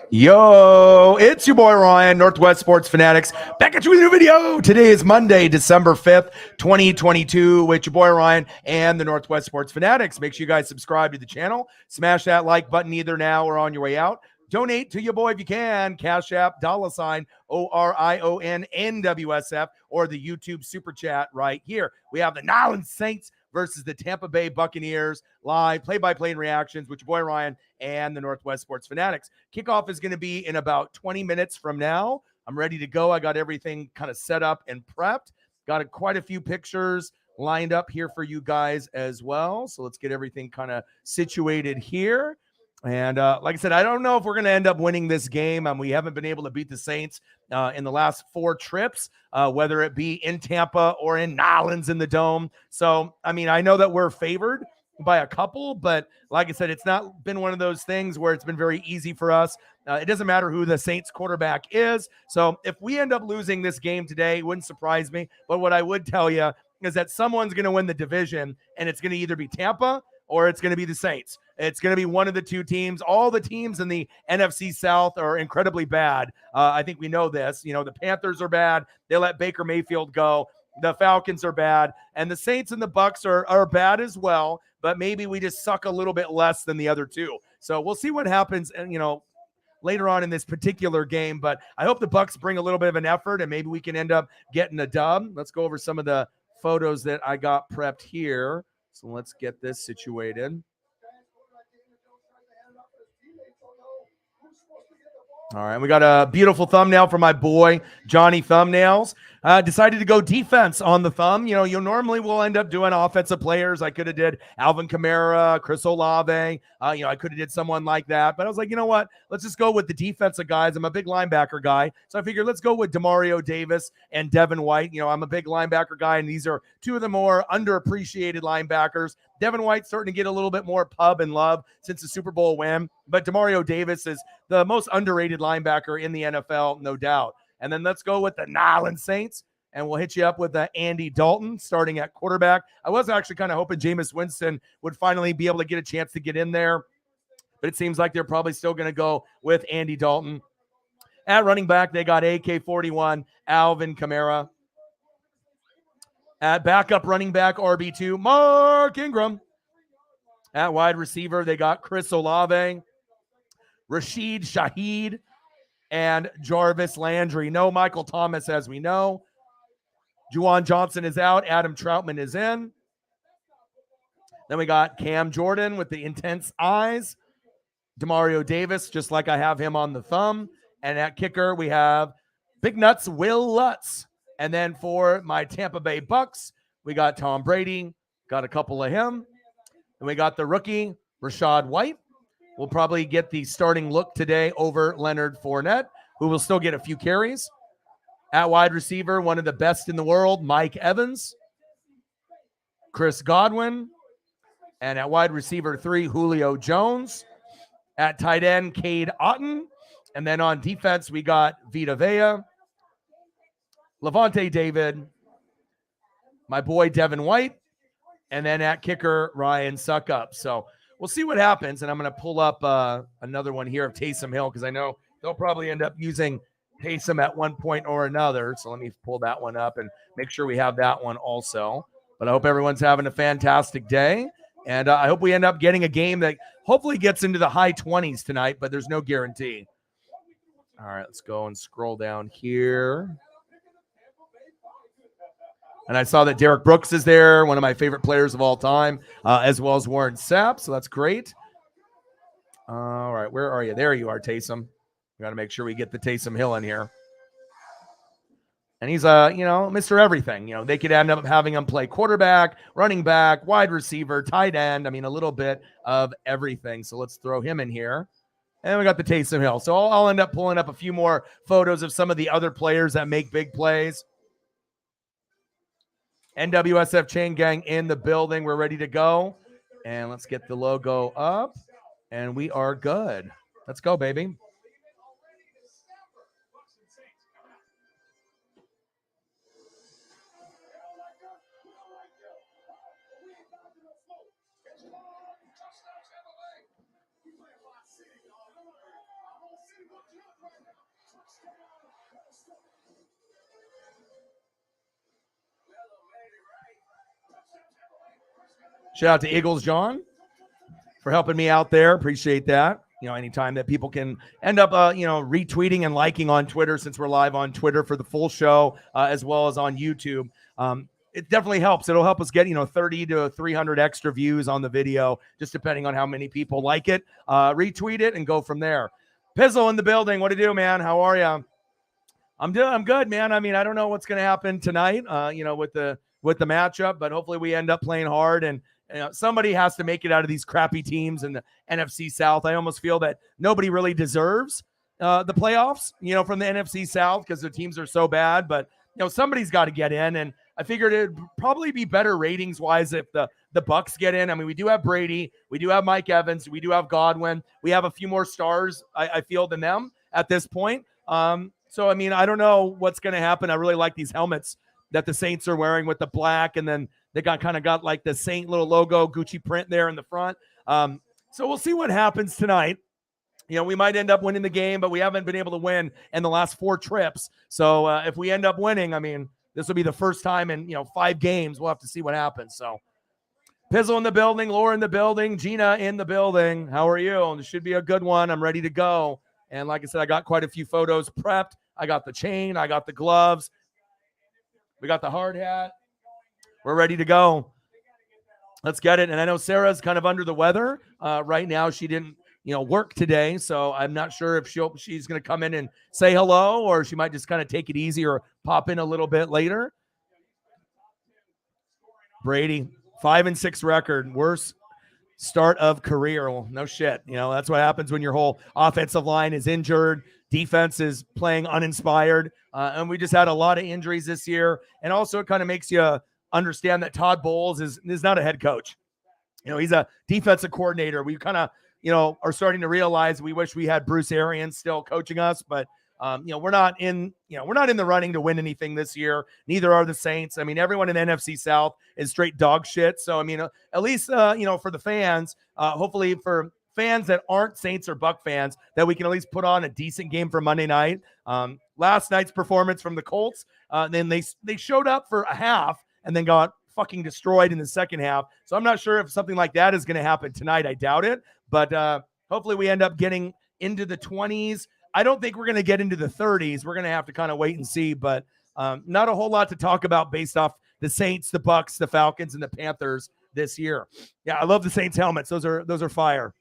Yo, it's your boy Ryan, Northwest Sports Fanatics, back at you with a new video. Today is Monday, December 5th, 2022, with your boy Ryan and the Northwest Sports Fanatics. Make sure you guys subscribe to the channel, smash that like button either now or on your way out. Donate to your boy if you can. Cash App, $ ORION NWSF, or the YouTube Super Chat right here. We have the Nolens Saints versus the Tampa Bay Buccaneers, live play-by-play reactions with your boy Ryan and the Northwest Sports Fanatics. Kickoff is going to be in about 20 minutes from now. I'm ready to go. I got everything kind of set up and prepped. Got quite a few pictures lined up here for you guys as well. So let's get everything kind of situated here. And like I said, I don't know if we're going to end up winning this game. We haven't been able to beat the Saints in the last 4 trips, whether it be in Tampa or in Nolens in the Dome. So, I mean, I know that we're favored by a couple, but like I said, it's not been one of those things where it's been very easy for us. It doesn't matter who the Saints quarterback is. So if we end up losing this game today, it wouldn't surprise me. But what I would tell you is that someone's going to win the division, and it's going to either be Tampa or it's going to be the Saints. It's going to be one of the two teams. All the teams in the NFC South are incredibly bad. I think we know this. You know, the Panthers are bad. They let Baker Mayfield go. The Falcons are bad. And the Saints and the Bucs are bad as well, but maybe we just suck a little bit less than the other two. So we'll see what happens, later on in this particular game. But I hope the Bucs bring a little bit of an effort, and maybe we can end up getting a dub. Let's go over some of the photos that I got prepped here. So let's get this situated. All right, we got a beautiful thumbnail from my boy, Johnny Thumbnails. Decided to go defense on the thumb. You know, you normally will end up doing offensive players. I could have did Alvin Kamara, Chris Olave. I could have did someone like that. But I was like, you know what? Let's just go with the defensive guys. I'm a big linebacker guy. So I figured let's go with Demario Davis and Devin White. You know, I'm a big linebacker guy, and these are two of the more underappreciated linebackers. Devin White's starting to get a little bit more pub and love since the Super Bowl win. But Demario Davis is the most underrated linebacker in the NFL, no doubt. And then let's go with the Nolens Saints, and we'll hit you up with Andy Dalton starting at quarterback. I was actually kind of hoping Jameis Winston would finally be able to get a chance to get in there, but it seems like they're probably still going to go with Andy Dalton. At running back, they got AK-41, Alvin Kamara. At backup running back, RB2, Mark Ingram. At wide receiver, they got Chris Olave, Rashid Shaheed, and Jarvis Landry. No Michael Thomas, as we know. Juwan Johnson is out. Adam Troutman is in. Then we got Cam Jordan with the intense eyes. Demario Davis, just like I have him on the thumb. And at kicker, we have Big Nuts Will Lutz. And then for my Tampa Bay Bucks, we got Tom Brady. Got a couple of him. And we got the rookie, Rashad White. We'll probably get the starting look today over Leonard Fournette, who will still get a few carries. At wide receiver, one of the best in the world, Mike Evans, Chris Godwin. And at wide receiver 3, Julio Jones. At tight end, Cade Otton. And then on defense, we got Vita Vea, Levante David, my boy Devin White, and then at kicker, Ryan Suckup. So we'll see what happens, and I'm going to pull up another one here of Taysom Hill because I know they'll probably end up using Taysom at one point or another. So let me pull that one up and make sure we have that one also. But I hope everyone's having a fantastic day, and I hope we end up getting a game that hopefully gets into the high 20s tonight, but there's no guarantee. All right, let's go and scroll down here. And I saw that Derek Brooks is there, one of my favorite players of all time, as well as Warren Sapp. So that's great. All right, where are you? There you are, Taysom. We got to make sure we get the Taysom Hill in here. And he's, Mr. Everything. You know, they could end up having him play quarterback, running back, wide receiver, tight end. I mean, a little bit of everything. So let's throw him in here. And we got the Taysom Hill. So I'll end up pulling up a few more photos of some of the other players that make big plays. NWSF Chain Gang in the building. We're ready to go. And let's get the logo up. And we are good. Let's go, baby. Shout out to Eagles John for helping me out there. Appreciate that. Anytime that people can end up, retweeting and liking on Twitter, since we're live on Twitter for the full show, as well as on YouTube. It definitely helps. It'll help us get, 30 to 300 extra views on the video, just depending on how many people like it. Retweet it and go from there. Pizzle in the building. What do you do, man? How are you? I'm good, man. I mean, I don't know what's going to happen tonight, with the matchup, but hopefully we end up playing hard, and somebody has to make it out of these crappy teams in the NFC South. I almost feel that nobody really deserves the playoffs, from the NFC South, because the teams are so bad, but somebody's got to get in, and I figured it'd probably be better ratings wise if the Bucs get in. I mean, we do have Brady, we do have Mike Evans, we do have Godwin, we have a few more stars, I feel, than them at this point. So, I mean, I don't know what's going to happen. I really like these helmets that the Saints are wearing with the black, and then they got like the Saint little logo, Gucci print there in the front. So we'll see what happens tonight. We might end up winning the game, but we haven't been able to win in the last 4 trips. So if we end up winning, I mean, this will be the first time in, 5 games. We'll have to see what happens. So Pizzle in the building, Laura in the building, Gina in the building. How are you? This should be a good one. I'm ready to go. And like I said, I got quite a few photos prepped. I got the chain. I got the gloves. We got the hard hat. We're ready to go. Let's get it. And I know Sarah's kind of under the weather right now. She didn't, work today. So I'm not sure if she's going to come in and say hello, or she might just kind of take it easy or pop in a little bit later. Brady, 5-6 record. Worst start of career. Well, no shit. That's what happens when your whole offensive line is injured. Defense is playing uninspired. And we just had a lot of injuries this year. And also it kind of makes you understand that Todd Bowles is not a head coach. He's a defensive coordinator. We kind of, are starting to realize we wish we had Bruce Arians still coaching us, but we're not in the running to win anything this year. Neither are the Saints. I mean, everyone in the NFC South is straight dog shit. So, I mean, at least, for the fans, hopefully for fans that aren't Saints or Buck fans, that we can at least put on a decent game for Monday night. Last night's performance from the Colts, then they showed up for a half and then got fucking destroyed in the second half. So I'm not sure if something like that is going to happen tonight. I doubt it, but hopefully we end up getting into the 20s. I don't think we're going to get into the 30s. We're going to have to kind of wait and see, but not a whole lot to talk about based off the Saints, the Bucks, the Falcons, and the Panthers this year. Yeah, I love the Saints helmets. Those are fire.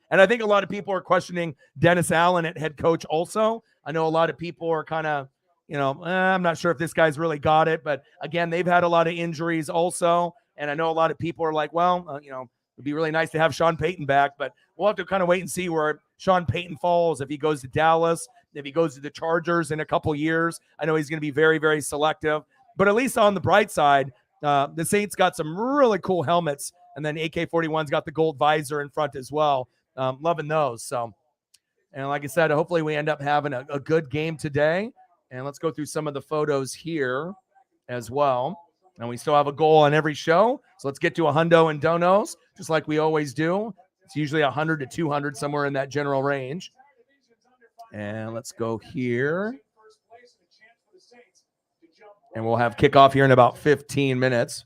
And I think a lot of people are questioning Dennis Allen at head coach also. I know a lot of people are kind of, I'm not sure if this guy's really got it, but again, they've had a lot of injuries also. And I know a lot of people are like, well, it'd be really nice to have Sean Payton back, but we'll have to kind of wait and see where Sean Payton falls. If he goes to Dallas, if he goes to the Chargers in a couple years, I know he's going to be very, very selective, but at least on the bright side, the Saints got some really cool helmets. And then AK-41's got the gold visor in front as well. Loving those. So, and like I said, hopefully we end up having a good game today. And let's go through some of the photos here as well. And we still have a goal on every show. So let's get to a hundo and donos, just like we always do. It's usually 100 to 200, somewhere in that general range. And let's go here. And we'll have kickoff here in about 15 minutes.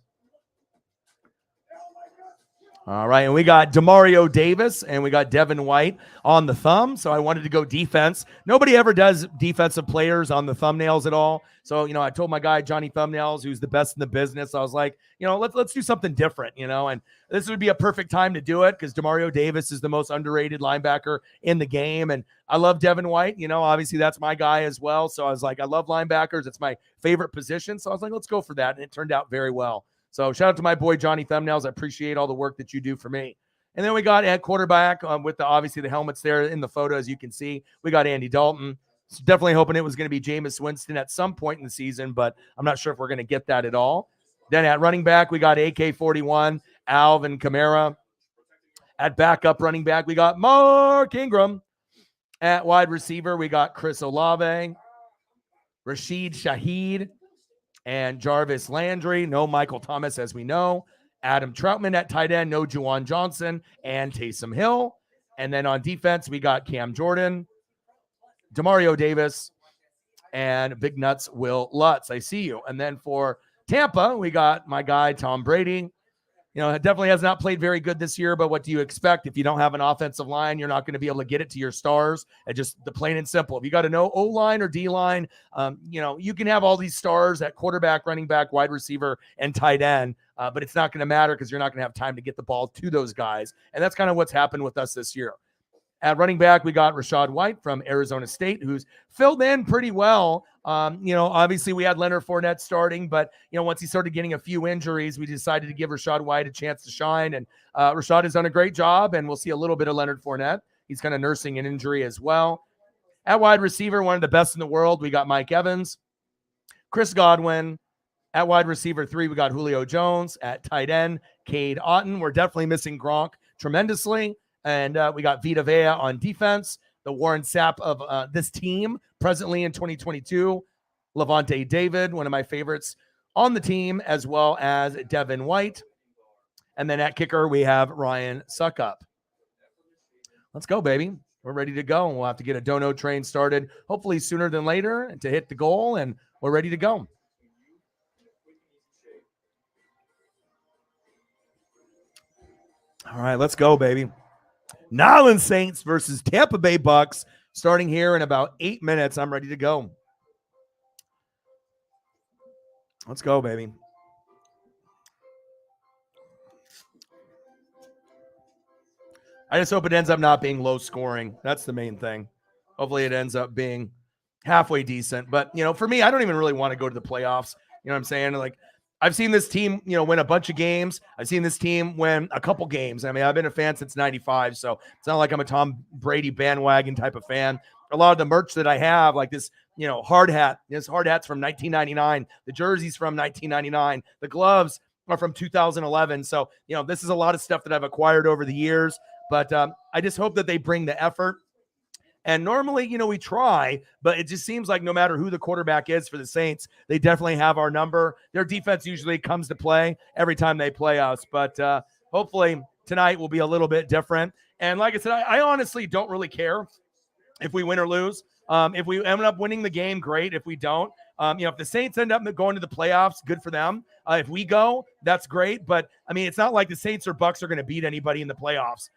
All right, and we got Demario Davis and we got Devin White on the thumb. So I wanted to go defense. Nobody ever does defensive players on the thumbnails at all. So, I told my guy, Johnny Thumbnails, who's the best in the business, I was like, let's do something different, and this would be a perfect time to do it because Demario Davis is the most underrated linebacker in the game. And I love Devin White, obviously that's my guy as well. So I was like, I love linebackers. It's my favorite position. So I was like, let's go for that. And it turned out very well. So shout out to my boy, Johnny Thumbnails. I appreciate all the work that you do for me. And then we got at quarterback with obviously the helmets there in the photo, as you can see. We got Andy Dalton. So definitely hoping it was going to be Jameis Winston at some point in the season, but I'm not sure if we're going to get that at all. Then at running back, we got AK-41, Alvin Kamara. At backup running back, we got Mark Ingram. At wide receiver, we got Chris Olave, Rashid Shaheed, and Jarvis Landry. No Michael Thomas, as we know. Adam Troutman at tight end. No Juwan Johnson and Taysom Hill. And then on defense, we got Cam Jordan, Demario Davis, and Big Nuts Will Lutz. I see you. And then for Tampa, we got my guy, Tom Brady. You know, it definitely has not played very good this year, but what do you expect? If you don't have an offensive line, you're not going to be able to get it to your stars. And just the plain and simple. If you got to know O-line or D-line, you know, you can have all these stars at quarterback, running back, wide receiver, and tight end, but it's not going to matter because you're not going to have time to get the ball to those guys. And that's kind of what's happened with us this year. At running back, we got Rashad White from Arizona State, who's filled in pretty well. You know, obviously we had Leonard Fournette starting, but, you know, once he started getting a few injuries, we decided to give Rashad White a chance to shine. And Rashad has done a great job, and we'll see a little bit of Leonard Fournette. He's kind of nursing an injury as well. At wide receiver, one of the best in the world, we got Mike Evans, Chris Godwin. At wide receiver 3, we got Julio Jones. At tight end, Cade Otton. We're definitely missing Gronk tremendously. And we got Vita Vea on defense, the Warren Sapp of this team presently in 2022. Levante David, one of my favorites on the team, as well as Devin White. And then at kicker, we have Ryan Suckup. Let's go, baby. We're ready to go. We'll have to get a dono train started, hopefully sooner than later, to hit the goal, and we're ready to go. All right, let's go, baby. Nolans Saints versus Tampa Bay Bucks, starting here in about 8 minutes. I'm ready to go. Let's go, baby. I just hope it ends up not being low scoring. That's the main thing. Hopefully it ends up being halfway decent. But, you know, for me, I don't even really want to go to the playoffs. You know what I'm saying? Like, I've seen this team, you know, win a bunch of games. I've seen this team win a couple games. I mean, I've been a fan since 95, so it's not like I'm a Tom Brady bandwagon type of fan. A lot of the merch that I have, like this, you know, hard hat, this hard hat's from 1999. The jersey's from 1999. The gloves are from 2011. So, you know, this is a lot of stuff that I've acquired over the years. But I just hope that they bring the effort. And normally, you know, we try, but it just seems like no matter who the quarterback is for the Saints, they definitely have our number. Their defense usually comes to play every time they play us. But hopefully tonight will be a little bit different. And like I said, I honestly don't really care if we win or lose. If we end up winning the game, great. If we don't, you know, if the Saints end up going to the playoffs, good for them. If we go, that's great. But, I mean, it's not like the Saints or Bucks are going to beat anybody in the playoffs.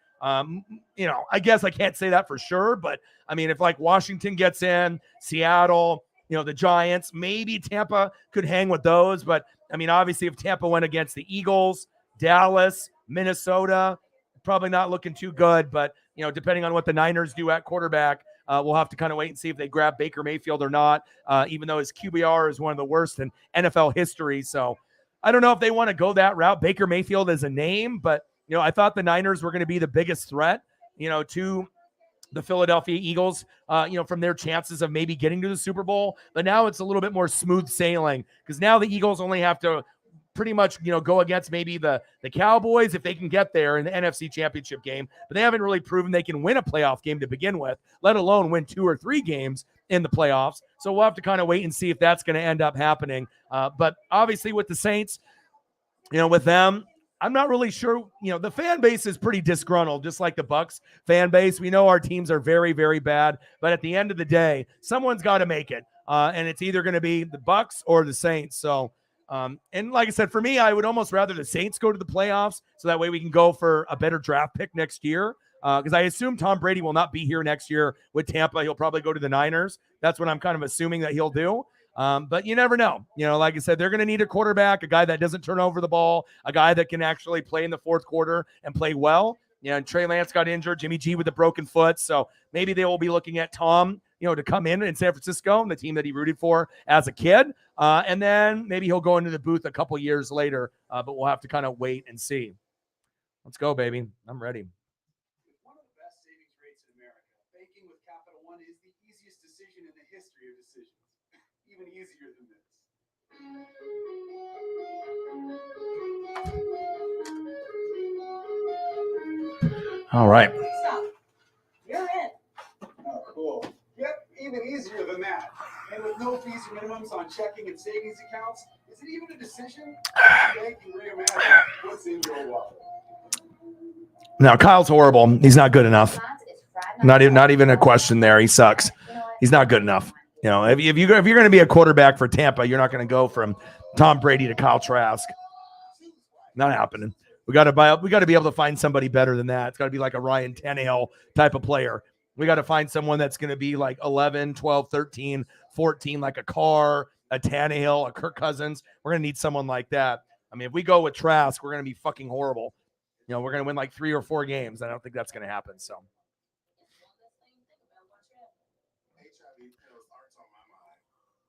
You know, I guess I can't say that for sure, but I mean, if like Washington gets in, Seattle, you know, the Giants, maybe Tampa could hang with those. But I mean, obviously if Tampa went against the Eagles, Dallas, Minnesota, probably not looking too good, but you know, depending on what the Niners do at quarterback, we'll have to kind of wait and see if they grab Baker Mayfield or not, even though his QBR is one of the worst in NFL history. So I don't know if they want to go that route. Baker Mayfield is a name, but you know, I thought the Niners were going to be the biggest threat, you know, to the Philadelphia Eagles, you know, from their chances of maybe getting to the Super Bowl. But now it's a little bit more smooth sailing because now the Eagles only have to pretty much, you know, go against maybe the Cowboys if they can get there in the NFC Championship game. But they haven't really proven they can win a playoff game to begin with, let alone win 2 or 3 games in the playoffs. So we'll have to kind of wait and see if that's going to end up happening. But obviously with the Saints, you know, with them, I'm not really sure. You know, the fan base is pretty disgruntled, just like the Bucks fan base. We know our teams are very, very bad, but at the end of the day, someone's got to make it, and it's either going to be the Bucks or the Saints. So, and like I said, for me, I would almost rather the Saints go to the playoffs, so that way we can go for a better draft pick next year. Because I assume Tom Brady will not be here next year with Tampa. He'll probably go to the Niners. That's what I'm kind of assuming that he'll do. But you never know. You know, like I said, they're going to need a quarterback, a guy that doesn't turn over the ball, a guy that can actually play in the fourth quarter and play well. You know, Trey Lance got injured, Jimmy G with a broken foot. So maybe they will be looking at Tom, you know, to come in San Francisco, the team that he rooted for as a kid. And then maybe he'll go into the booth a couple years later. But we'll have to kind of wait and see. Let's go, baby. I'm ready. One of the best savings rates in America, banking with Capital One is the easiest decision in the history of decisions. Even easier than this. All right. Stop. You're in. Oh, cool. Yep, even easier than that. And with no fees or minimums on checking and savings accounts, is it even a decision? Today can reimagine what's in your wallet. Now, Kyle's horrible. He's not good enough. Not even a question there. He sucks. He's not good enough. You know, if you're going to be a quarterback for Tampa, you're not going to go from Tom Brady to Kyle Trask. Not happening. We got to be able to find somebody better than that. It's got to be like a Ryan Tannehill type of player. We got to find someone that's going to be like 11, 12, 13, 14, like a Carr, a Tannehill, a Kirk Cousins. We're going to need someone like that. I mean, if we go with Trask, we're going to be fucking horrible. You know, we're going to win like 3 or 4 games. I don't think that's going to happen. So.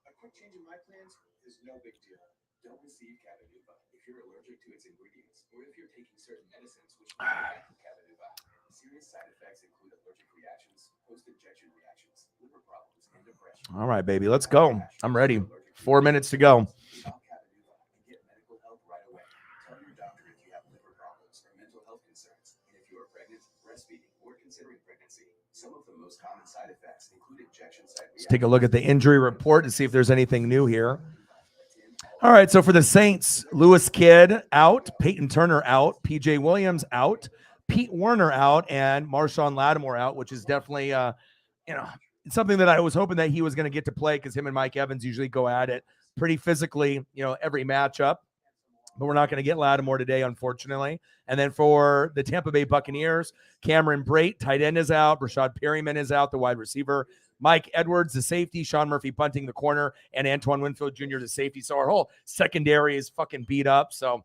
A quick change in my plans is no big deal. Don't receive Cabenuva if you're allergic to its ingredients or if you're taking certain medicines which may affect Cabenuva. Serious side effects include allergic reactions, post-injection reactions, liver problems, and depression. All right, baby, let's go. I'm ready. 4 minutes to go. Get medical help right away. Tell your doctor if you have liver problems or mental health concerns, and if you are pregnant, breastfeeding, or considering pregnancy. Some of the most common side effects include injection site reactions. Let's take a look at the injury report to see if there's anything new here. All right, so for the Saints, Lewis Kidd out, Peyton Turner out, PJ Williams out, Pete Werner out, and Marshawn Lattimore out, which is definitely, something that I was hoping that he was going to get to play because him and Mike Evans usually go at it pretty physically, every matchup. But we're not going to get Lattimore today, unfortunately. And then for the Tampa Bay Buccaneers, Cameron Brate, tight end, is out. Rashad Perryman is out, the wide receiver. Mike Edwards, the safety. Sean Murphy punting, the corner. And Antoine Winfield Jr., the safety. So our whole secondary is fucking beat up. So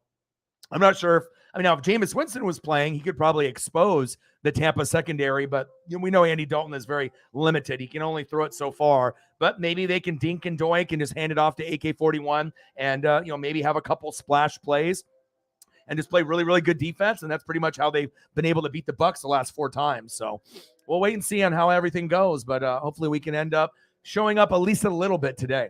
I'm not sure if Jameis Winston was playing, he could probably expose the Tampa secondary. But we know Andy Dalton is very limited. He can only throw it so far. But maybe they can dink and doink and just hand it off to AK-41 and, maybe have a couple splash plays and just play really, really good defense. And that's pretty much how they've been able to beat the Bucs the last 4 times. So we'll wait and see on how everything goes. But hopefully we can end up showing up at least a little bit today.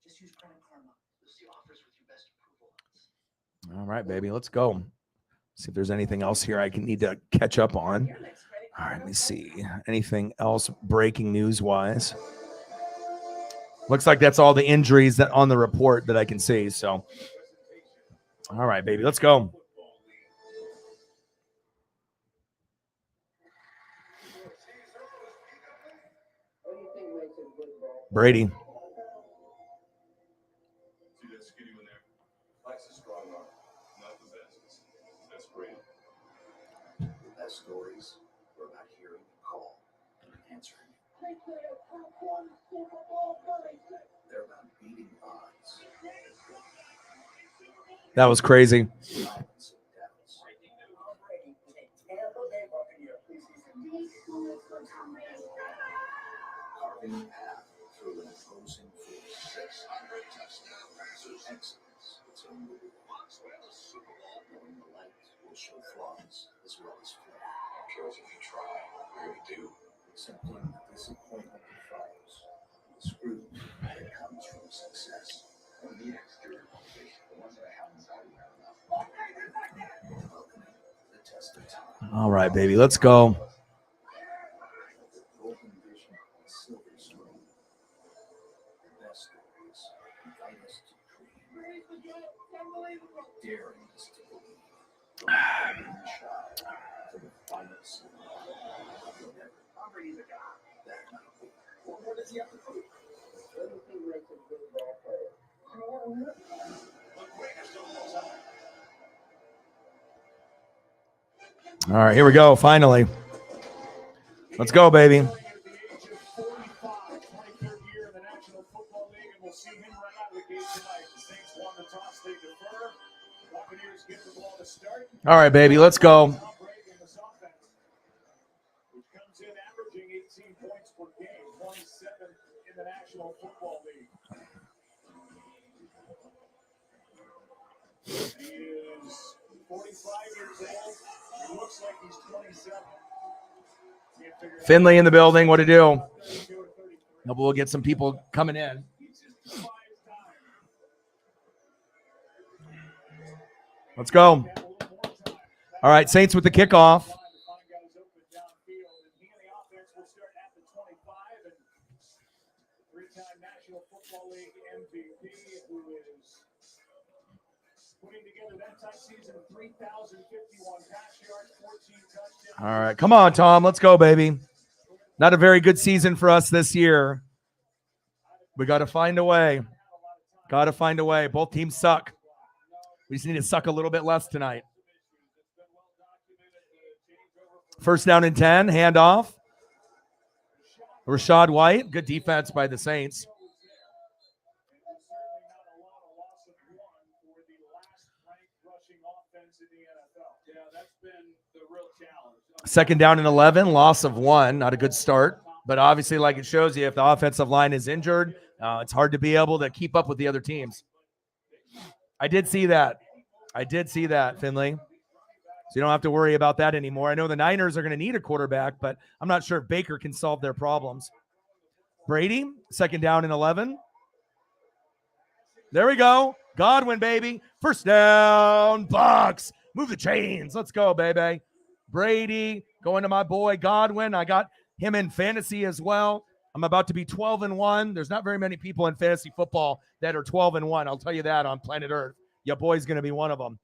Just use Credit Karma. You'll see offers with your best approval. All right, baby, let's go. See if there's anything else here I need to catch up on. All right, let me see. Anything else breaking news-wise? Looks like that's all the injuries that on the report that I can see. So, all right, baby, let's go. Brady. Stories we're about hearing and call and answering. They're about beating odds. That was crazy. Carving a path through an opposing force. Excellence. It's a movie. Knowing the light will show flaws as well as flame. If you try, we're going to do. Accepting the disappointment that follows. The scrutiny that comes from success. And the exterior motivation, the ones that I haven't valued enough. Welcoming the test of time. All right, baby, let's go. The golden vision and silver screen. The best stories invite us to dream. Daring us to believe. From shy to the final scene. What does he have to prove? Everything makes a good ball player. All right, here we go. Finally. Let's go, baby. All right, baby. Let's go. He is 45 years old. He looks like he's 27. Finley in the building. What to do? Maybe we'll get some people coming in. Let's go. All right, Saints with the kickoff. National Football League MVP, who is putting together that type season of 3,051 pass yards, 14 touchdowns. All right. Come on, Tom. Let's go, baby. Not a very good season for us this year. We got to find a way. Got to find a way. Both teams suck. We just need to suck a little bit less tonight. First down and 10. Handoff. Rachaad White. Good defense by the Saints. Second down and 11. Loss of 1. Not a good start. But obviously, like it shows you, if the offensive line is injured, it's hard to be able to keep up with the other teams. I did see that. Finley. So you don't have to worry about that anymore. I know the Niners are going to need a quarterback, but I'm not sure if Baker can solve their problems. Brady, second down and 11. There we go. Godwin, baby. First down, Bucs. Move the chains. Let's go, baby. Brady, going to my boy Godwin. I got him in fantasy as well. I'm about to be 12-1. There's not very many people in fantasy football that are 12-1. I'll tell you that on planet Earth. Your boy's going to be one of them.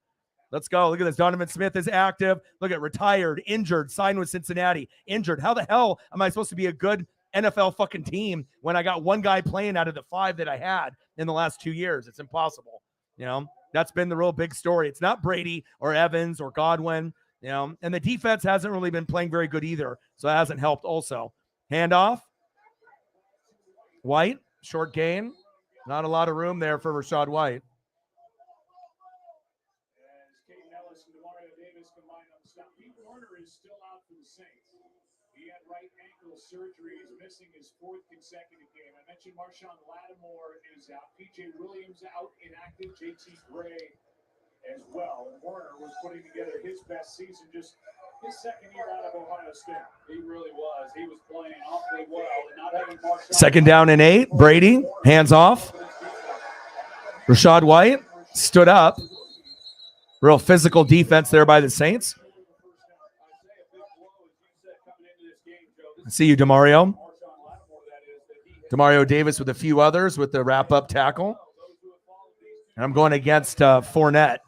Let's go. Look at this. Donovan Smith is active. Look at retired, injured, signed with Cincinnati, injured. How the hell am I supposed to be a good NFL fucking team when I got one guy playing out of the 5 that I had in the last 2 years? It's impossible. You know, that's been the real big story. It's not Brady or Evans or Godwin, you know, and the defense hasn't really been playing very good either. So it hasn't helped also. Handoff. White, short gain. Not a lot of room there for Rachaad White. Right ankle surgery is missing his 4th consecutive game. I mentioned Marshawn Lattimore is out. PJ Williams out, inactive. JT Gray as well. And Warner was putting together his best season, just his second year out of Ohio State. He really was. He was playing awfully well. And not having Marshawn. Second down and 8. Brady, hands off. Rachaad White stood up. Real physical defense there by the Saints. I see you, DeMario. DeMario Davis with a few others with the wrap-up tackle. And I'm going against Fournette.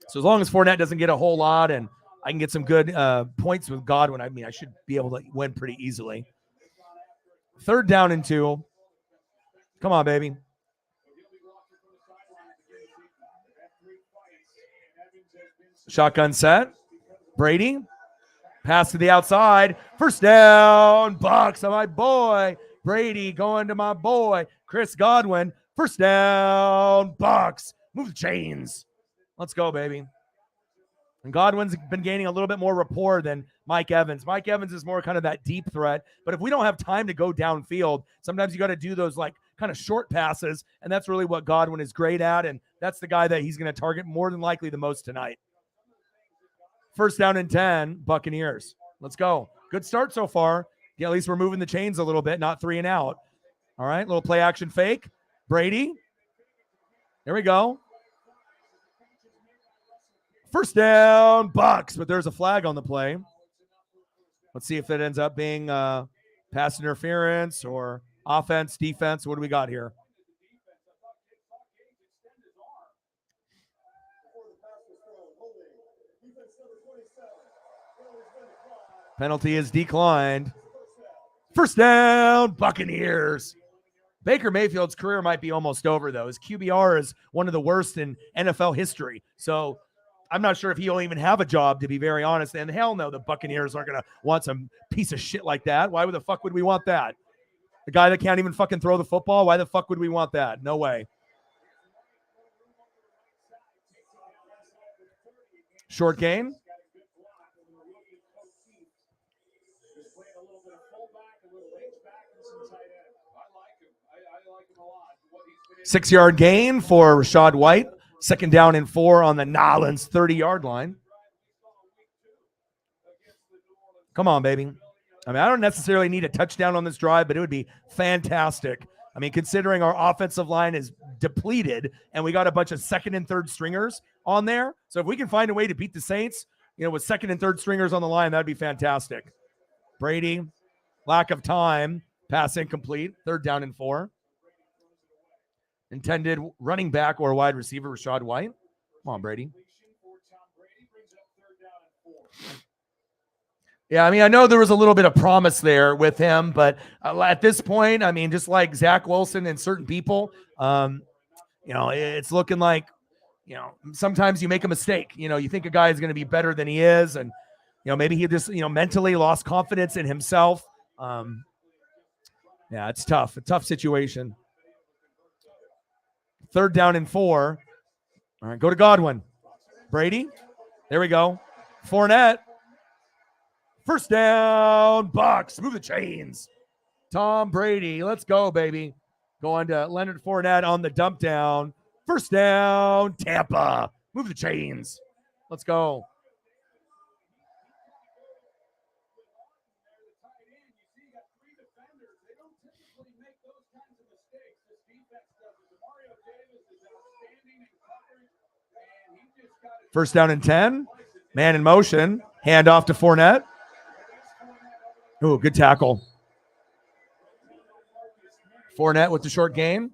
So as long as Fournette doesn't get a whole lot and I can get some good points with Godwin, I mean, I should be able to win pretty easily. Third down and 2. Come on, baby. Shotgun set. Brady. Pass to the outside. First down. Bucs on my boy. Brady going to my boy. Chris Godwin. First down. Bucs. Move the chains. Let's go, baby. And Godwin's been gaining a little bit more rapport than Mike Evans. Mike Evans is more kind of that deep threat. But if we don't have time to go downfield, sometimes you got to do those like kind of short passes. And that's really what Godwin is great at. And that's the guy that he's going to target more than likely the most tonight. First down and 10, Buccaneers. Let's go. Good start so far. Yeah, at least we're moving the chains a little bit, not 3 and out. All right, little play action fake. Brady. There we go. First down, Bucs, but there's a flag on the play. Let's see if that ends up being pass interference or offense, defense. What do we got here? Penalty is declined. First down, Buccaneers. Baker Mayfield's career might be almost over, though. His QBR is one of the worst in NFL history. So I'm not sure if he'll even have a job, to be very honest. And hell no, the Buccaneers aren't going to want some piece of shit like that. Why the fuck would we want that? The guy that can't even fucking throw the football? Why the fuck would we want that? No way. Short gain. Six-yard gain for Rachaad White. Second down and 4 on the Nolans 30-yard line. Come on, baby. I mean, I don't necessarily need a touchdown on this drive, but it would be fantastic. I mean, considering our offensive line is depleted and we got a bunch of second and third stringers on there. So if we can find a way to beat the Saints, you know, with second and third stringers on the line, that'd be fantastic. Brady, lack of time, pass incomplete, third down and 4. intended running back or wide receiver, Rashad White. Come on, Brady. Yeah, I mean, I know there was a little bit of promise there with him, but at this point, I mean, just like Zach Wilson and certain people, it's looking like, sometimes you make a mistake. You think a guy is going to be better than he is, and maybe he just mentally lost confidence in himself. It's tough. A tough situation. 3rd down and 4. All right, go to Godwin. Brady. There we go. Fournette. 1st down, Bucks. Move the chains. Tom Brady. Let's go, baby. Going to Leonard Fournette on the dump down. 1st down, Tampa. Move the chains. Let's go. First down and 10. Man in motion. Hand off to Fournette. Ooh, good tackle. Fournette with the short gain.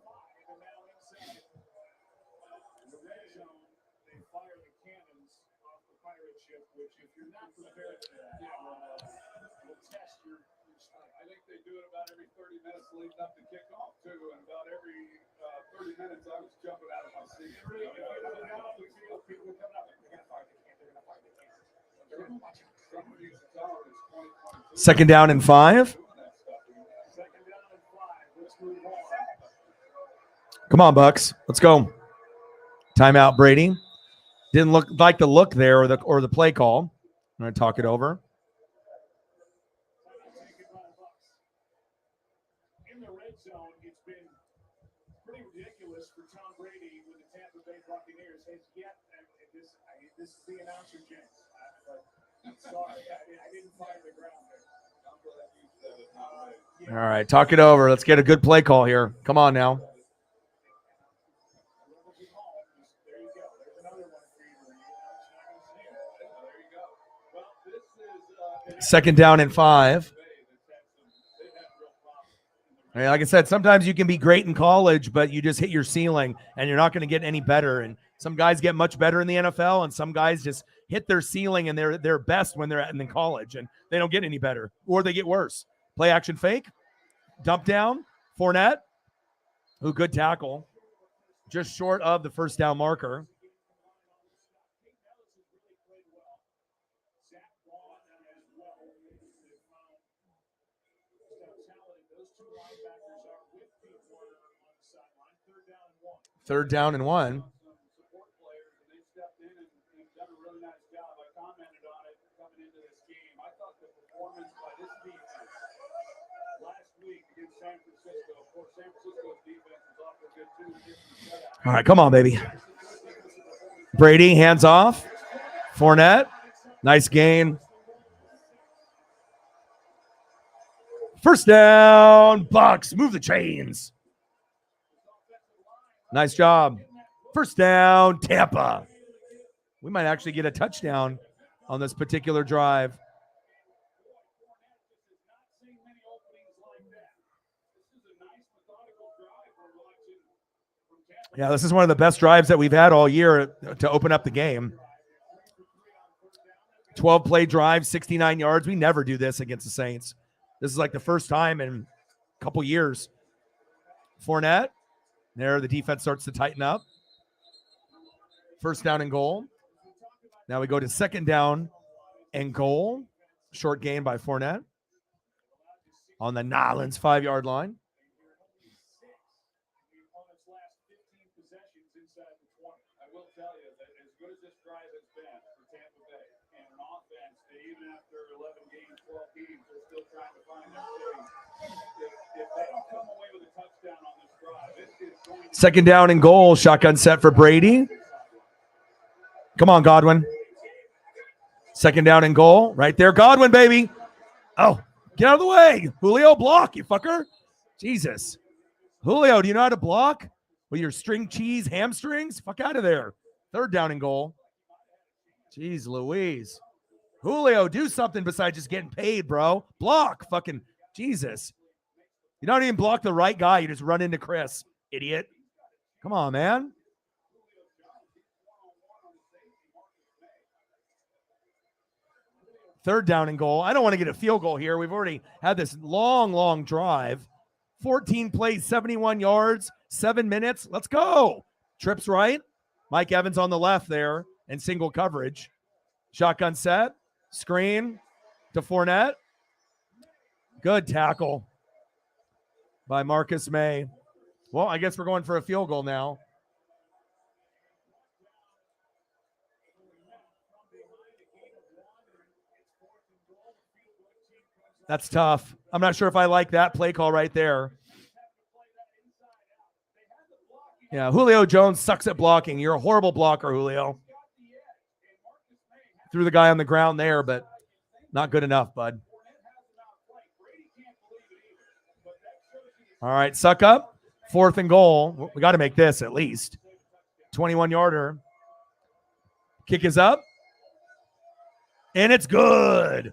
Second down and 5. Come on, Bucks. Let's go. Timeout, Brady. Didn't look like the look there or the play call. I'm going to talk it over. In the red zone, it's been pretty ridiculous for Tom Brady with the Tampa Bay Buccaneers. Has yet, this is the announcer, James. Sorry, I didn't find the ground there. All right, talk it over. Let's get a good play call here. Come on now. Second down and 5. Like I said, sometimes you can be great in college, but you just hit your ceiling and you're not going to get any better. And some guys get much better in the NFL, and some guys just hit their ceiling and they're best when they're in college, and they don't get any better, or they get worse. Play action fake, dump down, Fournette. Ooh, good tackle. Just short of the first down marker. Third down and 1. All right, come on, baby. Brady, hands off. Fournette, nice gain. First down, Bucks. Move the chains. Nice job. First down, Tampa. We might actually get a touchdown on this particular drive. Yeah, this is one of the best drives that we've had all year to open up the game. 12-play drive, 69 yards. We never do this against the Saints. This is like the first time in a couple years. Fournette. There, the defense starts to tighten up. First down and goal. Now we go to second down and goal. Short gain by Fournette on the Nolans 5-yard line. Second down and goal. Shotgun set for Brady. Come on, Godwin. Second down and goal. Right there. Godwin, baby. Oh, get out of the way. Julio, block, you fucker. Jesus. Julio, do you know how to block? With your string cheese hamstrings? Fuck out of there. Third down and goal. Jeez Louise. Julio, do something besides just getting paid, bro. Block. Fucking Jesus. You don't even block the right guy. You just run into Chris. Idiot. Come on, man. Third down and goal. I don't want to get a field goal here. We've already had this long drive. 14 plays, 71 yards, 7 minutes. Let's go. Trips right. Mike Evans on the left there in single coverage. Shotgun set. Screen to Fournette. Good tackle by Marcus May. Well, I guess we're going for a field goal now. That's tough. I'm not sure if I like that play call right there. Yeah, Julio Jones sucks at blocking. You're a horrible blocker, Julio. Threw the guy on the ground there, but not good enough, bud. All right, suck up. 4th and goal. We got to make this at least. 21-yarder. Kick is up. And it's good.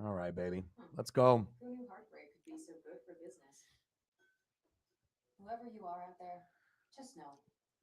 All right, baby. Let's go. Who knew heartbreak could be so good for business? Whoever you are out there, just know.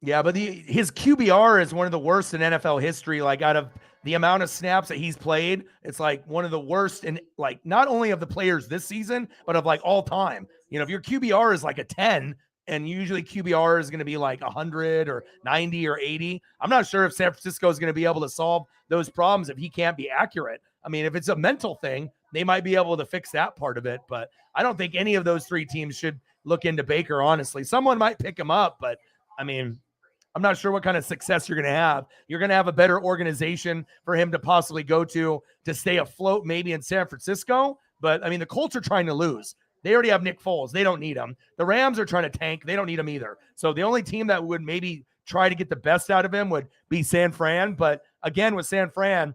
Yeah, but his QBR is one of the worst in NFL history. Like, out of the amount of snaps that he's played, it's like one of the worst in, like, not only of the players this season, but of like all time. You know, if your QBR is like a 10, and usually QBR is going to be like 100 or 90 or 80, I'm not sure if San Francisco is going to be able to solve those problems if he can't be accurate. I mean, if it's a mental thing, they might be able to fix that part of it, but I don't think any of those 3 teams should look into Baker, honestly. Someone might pick him up, but I mean, I'm not sure what kind of success you're going to have. You're going to have a better organization for him to possibly go to stay afloat maybe in San Francisco, but I mean, the Colts are trying to lose. They already have Nick Foles. They don't need him. The Rams are trying to tank. They don't need him either. So the only team that would maybe try to get the best out of him would be San Fran, but again, with San Fran,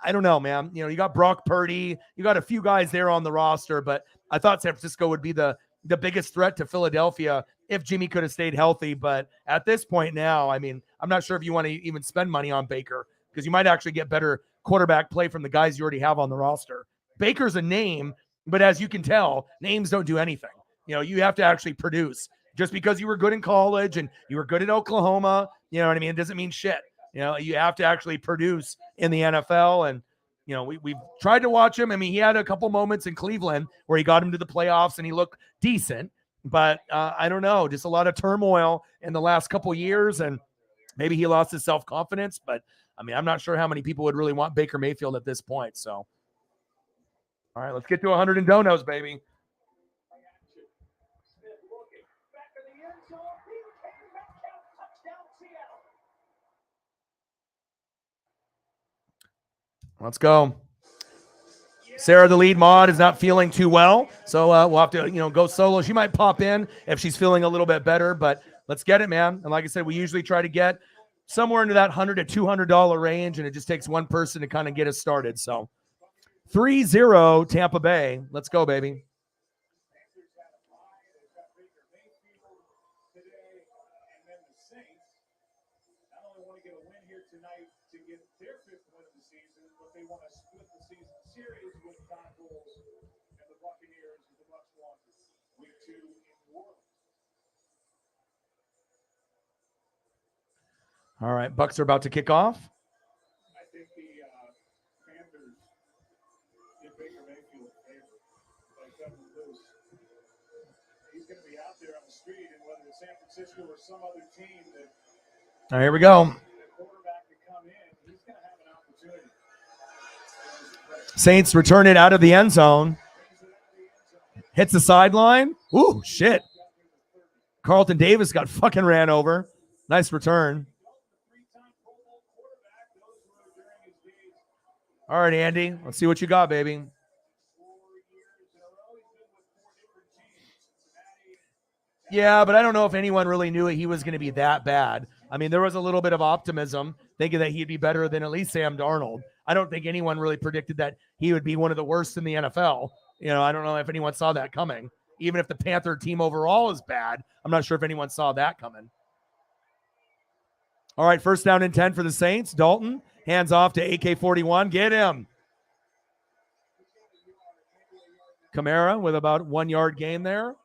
I don't know, man. You know, you got Brock Purdy, you got a few guys there on the roster, but I thought San Francisco would be the biggest threat to Philadelphia if Jimmy could have stayed healthy. But at this point now, I mean, I'm not sure if you want to even spend money on Baker because you might actually get better quarterback play from the guys you already have on the roster. Baker's a name, but as you can tell, names don't do anything. You know, you have to actually produce. Just because you were good in college and you were good at Oklahoma, you know what I mean? It doesn't mean shit. You know, you have to actually produce in the NFL. And, you know, we've tried to watch him. I mean, he had a couple moments in Cleveland where he got him to the playoffs and he looked decent. But I don't know, just a lot of turmoil in the last couple years. And maybe he lost his self-confidence. But, I mean, I'm not sure how many people would really want Baker Mayfield at this point. So, all right, let's get to 100 and donos, baby. Let's go. Sarah, the lead mod, is not feeling too well, so we'll have to, go solo. She might pop in if she's feeling a little bit better, but let's get it, man. And like I said, we usually try to get somewhere into that $100 to $200 range, and it just takes one person to kind of get us started. So 3-0 Tampa Bay. Let's go, baby. They want to split the season series with Todd Bowles and the Buccaneers, and the Bucs won week 2 in New Orleans. All right, Bucs are about to kick off. I think the Panthers give Baker Mayfield a favor by cutting loose. He's going to be out there on the street, and whether it's San Francisco or some other team that All right, here we go. the quarterback to come in, he's going to have an opportunity. Saints return it out of the end zone. Hits the sideline. Ooh, shit. Carlton Davis got fucking ran over. Nice return. All right, Andy. Let's see what you got, baby. Yeah, but I don't know if anyone really knew he was going to be that bad. I mean, there was a little bit of optimism thinking that he'd be better than at least Sam Darnold. I don't think anyone really predicted that he would be one of the worst in the NFL. I don't know if anyone saw that coming. even if the Panther team overall is bad. I'm not sure if anyone saw that coming. All right, first down and 10 for the Saints. Dalton hands off to AK-41. Get him. Kamara with about 1 yard gain there.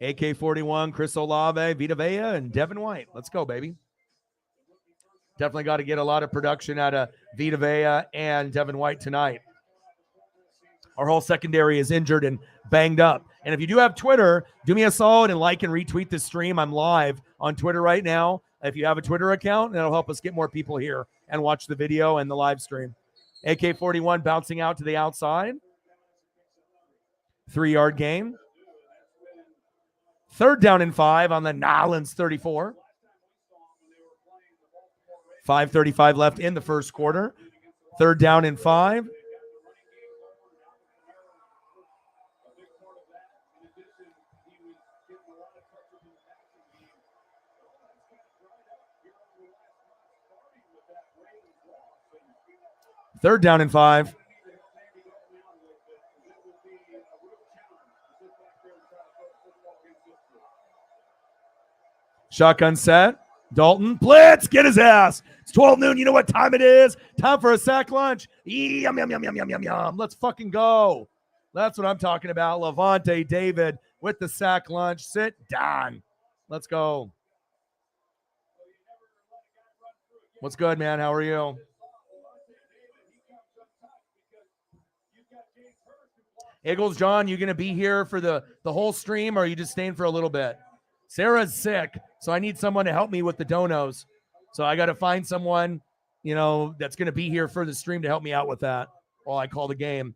AK-41, Chris Olave, Vita Vea, and Devin White. Let's go, baby. Definitely got to get a lot of production out of Vita Vea and Devin White tonight. Our whole secondary is injured and banged up. And if you do have Twitter, do me a solid and like and retweet this stream. I'm live on Twitter right now. If you have a Twitter account, that'll help us get more people here and watch the video and the live stream. AK-41 bouncing out to the outside. 3 yard gain. Third down and 5 on the Nolans 34. 5:35 left in the first quarter. Third down and 5. Third down and 5. Shotgun set. Dalton, blitz, get his ass. It's 12 noon. You know what time it is? Time for a sack lunch. Yum, yum, yum, yum, yum, yum, yum. Let's fucking go. That's what I'm talking about. Levante David with the sack lunch. Sit down. Let's go. What's good, man? How are you? Eagles, John, you going to be here for the whole stream, or are you just staying for a little bit? Sarah's sick, so I need someone to help me with the donos. So I got to find someone, that's going to be here for the stream to help me out with that while I call the game.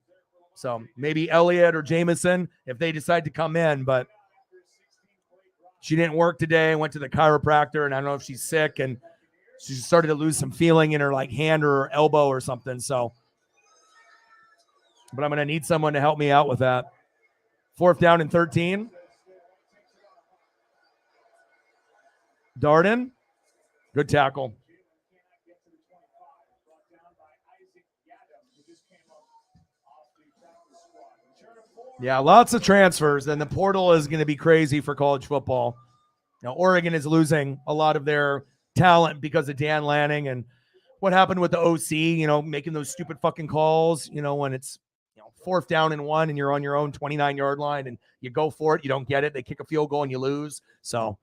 So maybe Elliot or Jameson if they decide to come in, but she didn't work today. Went to the chiropractor, and I don't know if she's sick, and she started to lose some feeling in her hand or her elbow or something. So, but I'm going to need someone to help me out with that. Fourth down and 13. Darden, good tackle. Yeah, lots of transfers, and the portal is going to be crazy for college football. Now, Oregon is losing a lot of their talent because of Dan Lanning and what happened with the OC, making those stupid fucking calls, when it's fourth down and 1 and you're on your own 29-yard line and you go for it, you don't get it. They kick a field goal and you lose. So,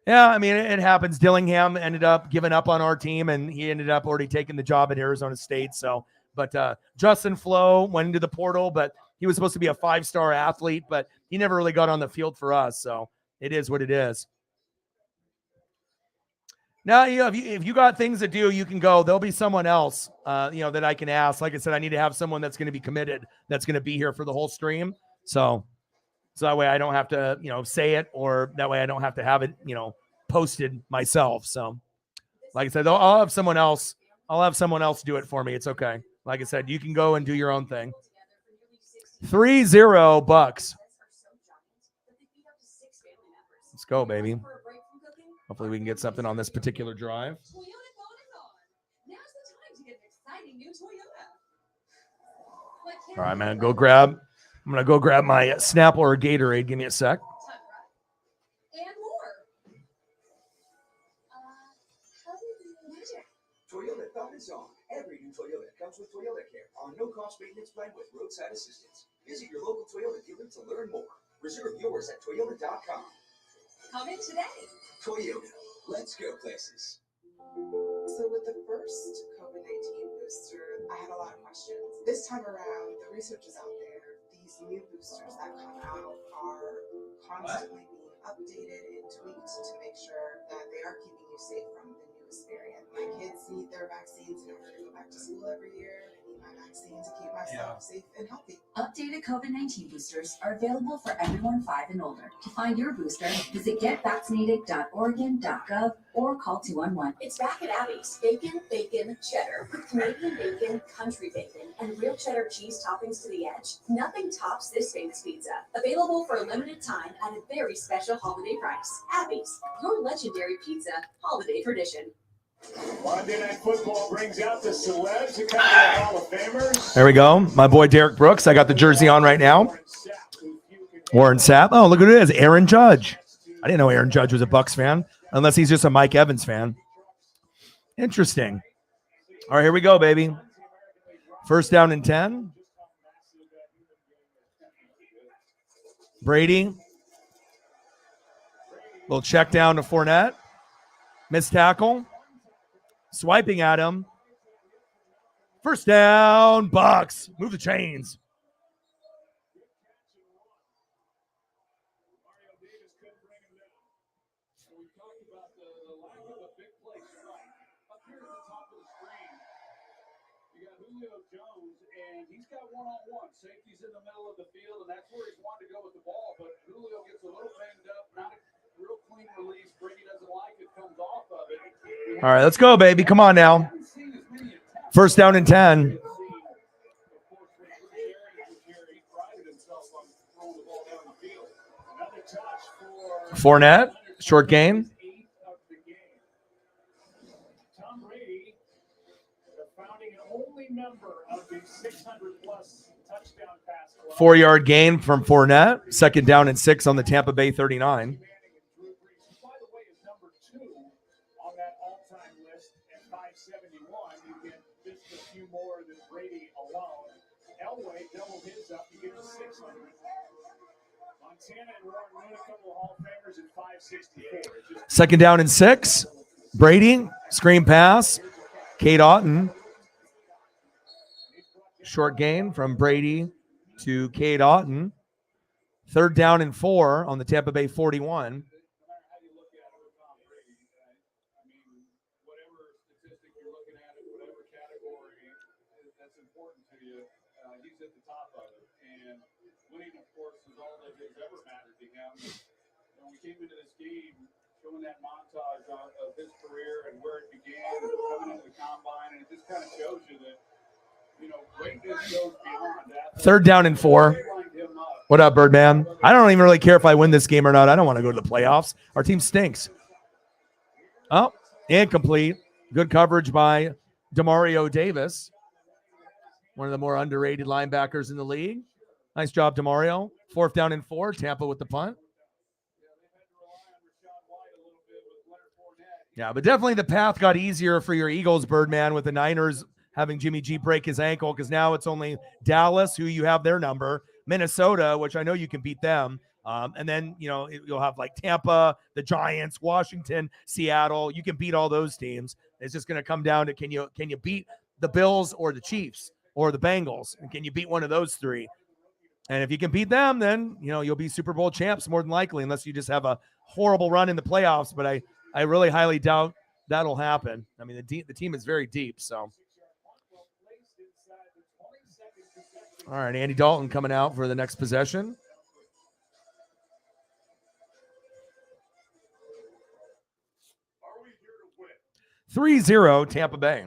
yeah, I mean, it happens. Dillingham ended up giving up on our team, and he ended up already taking the job at Arizona State. So, but Justin Flo went into the portal, but he was supposed to be a 5-star athlete, but he never really got on the field for us. So it is what it is. Now, if you got things to do, you can go. There'll be someone else, that I can ask. Like I said, I need to have someone that's going to be committed, that's going to be here for the whole stream. So that way I don't have to, say it, or that way I don't have to have it, posted myself. So, like I said, I'll have someone else. I'll have someone else do it for me. It's okay. Like I said, you can go and do your own thing. 3-0 Bucks. Let's go, baby. Hopefully we can get something on this particular drive. All right, man. I'm gonna go grab my Snapple or Gatorade. Give me a sec. Toyota thought is on. Every new Toyota comes with Toyota Care on no-cost maintenance plan with roadside assistance. Visit your local Toyota dealer to learn more. Reserve yours at Toyota.com. Come in today. Toyota. Let's go places. So with the first COVID-19 booster, I had a lot of questions. This time around, the research is out there. These new boosters that come out are constantly being updated and tweaked to make sure that they are keeping you safe from the newest variant. My kids need their vaccines in order to go back to school every year. I need my vaccine to keep myself safe and healthy. Updated COVID-19 boosters are available for everyone 5 and older. To find your booster, visit getvaccinated.oregon.gov or call 211. It's back at Abby's. Bacon, cheddar. With Canadian bacon, country bacon, and real cheddar cheese toppings to the edge. Nothing tops this famous pizza. Available for a limited time at a very special holiday price. Abby's, your legendary pizza holiday tradition. Monday Night Football brings out the celebs, a couple of Hall of Famers. There we go. My boy Derek Brooks. I got the jersey on right now. Warren Sapp. Oh, look at it is. Aaron Judge. I didn't know Aaron Judge was a Bucs fan, unless he's just a Mike Evans fan. Interesting. All right, here we go, baby. First down and 10. Brady. Little check down to Fournette. Missed tackle. Swiping at him. First down, Bucs. Move the chains. He's got one-on-one. Safety's in the middle of the field, and that's where he's wanted to go with the ball. But Julio gets a little banged up, not a real clean release. Brady doesn't like it, comes off of it. All right, let's go, baby. Come on now. First down and 10. Fournette, short gain. Tom Brady, the founding and only member of the 600-plus touchdown pass club. 4-yard gain from Fournette. Second down and 6 on the Tampa Bay 39. By the way, is number 2 on that all-time list at 571. You get just a few more than Brady alone. Elway doubled his up. You get 600. Montana and Warren Moon, a couple of Hall of Famers at 564. Second down and 6. Brady, screen pass. Kate Otten. Short gain from Brady to Kate Otten. Third down and 4 on the Tampa Bay 41. When we came into this game, showing that montage of his career and where it began, and coming into the combine, and it just kind of shows you that, greatness goes beyond that. Third down and 4. What up, Birdman? I don't even really care if I win this game or not. I don't want to go to the playoffs. Our team stinks. Oh, incomplete. Good coverage by Demario Davis, one of the more underrated linebackers in the league. Nice job, Demario. Fourth down and 4. Tampa with the punt. Yeah, but definitely the path got easier for your Eagles, Birdman, with the Niners having Jimmy G break his ankle, because now it's only Dallas, who you have their number, Minnesota, which I know you can beat them, and then you'll have like Tampa, the Giants, Washington, Seattle. You can beat all those teams. It's just going to come down to can you beat the Bills or the Chiefs or the Bengals, and can you beat one of those three? And if you can beat them, then you'll be Super Bowl champs more than likely, unless you just have a horrible run in the playoffs. But I really highly doubt that'll happen. I mean, the team is very deep. So, all right, Andy Dalton coming out for the next possession. Are we here to 3-0 win? Tampa Bay.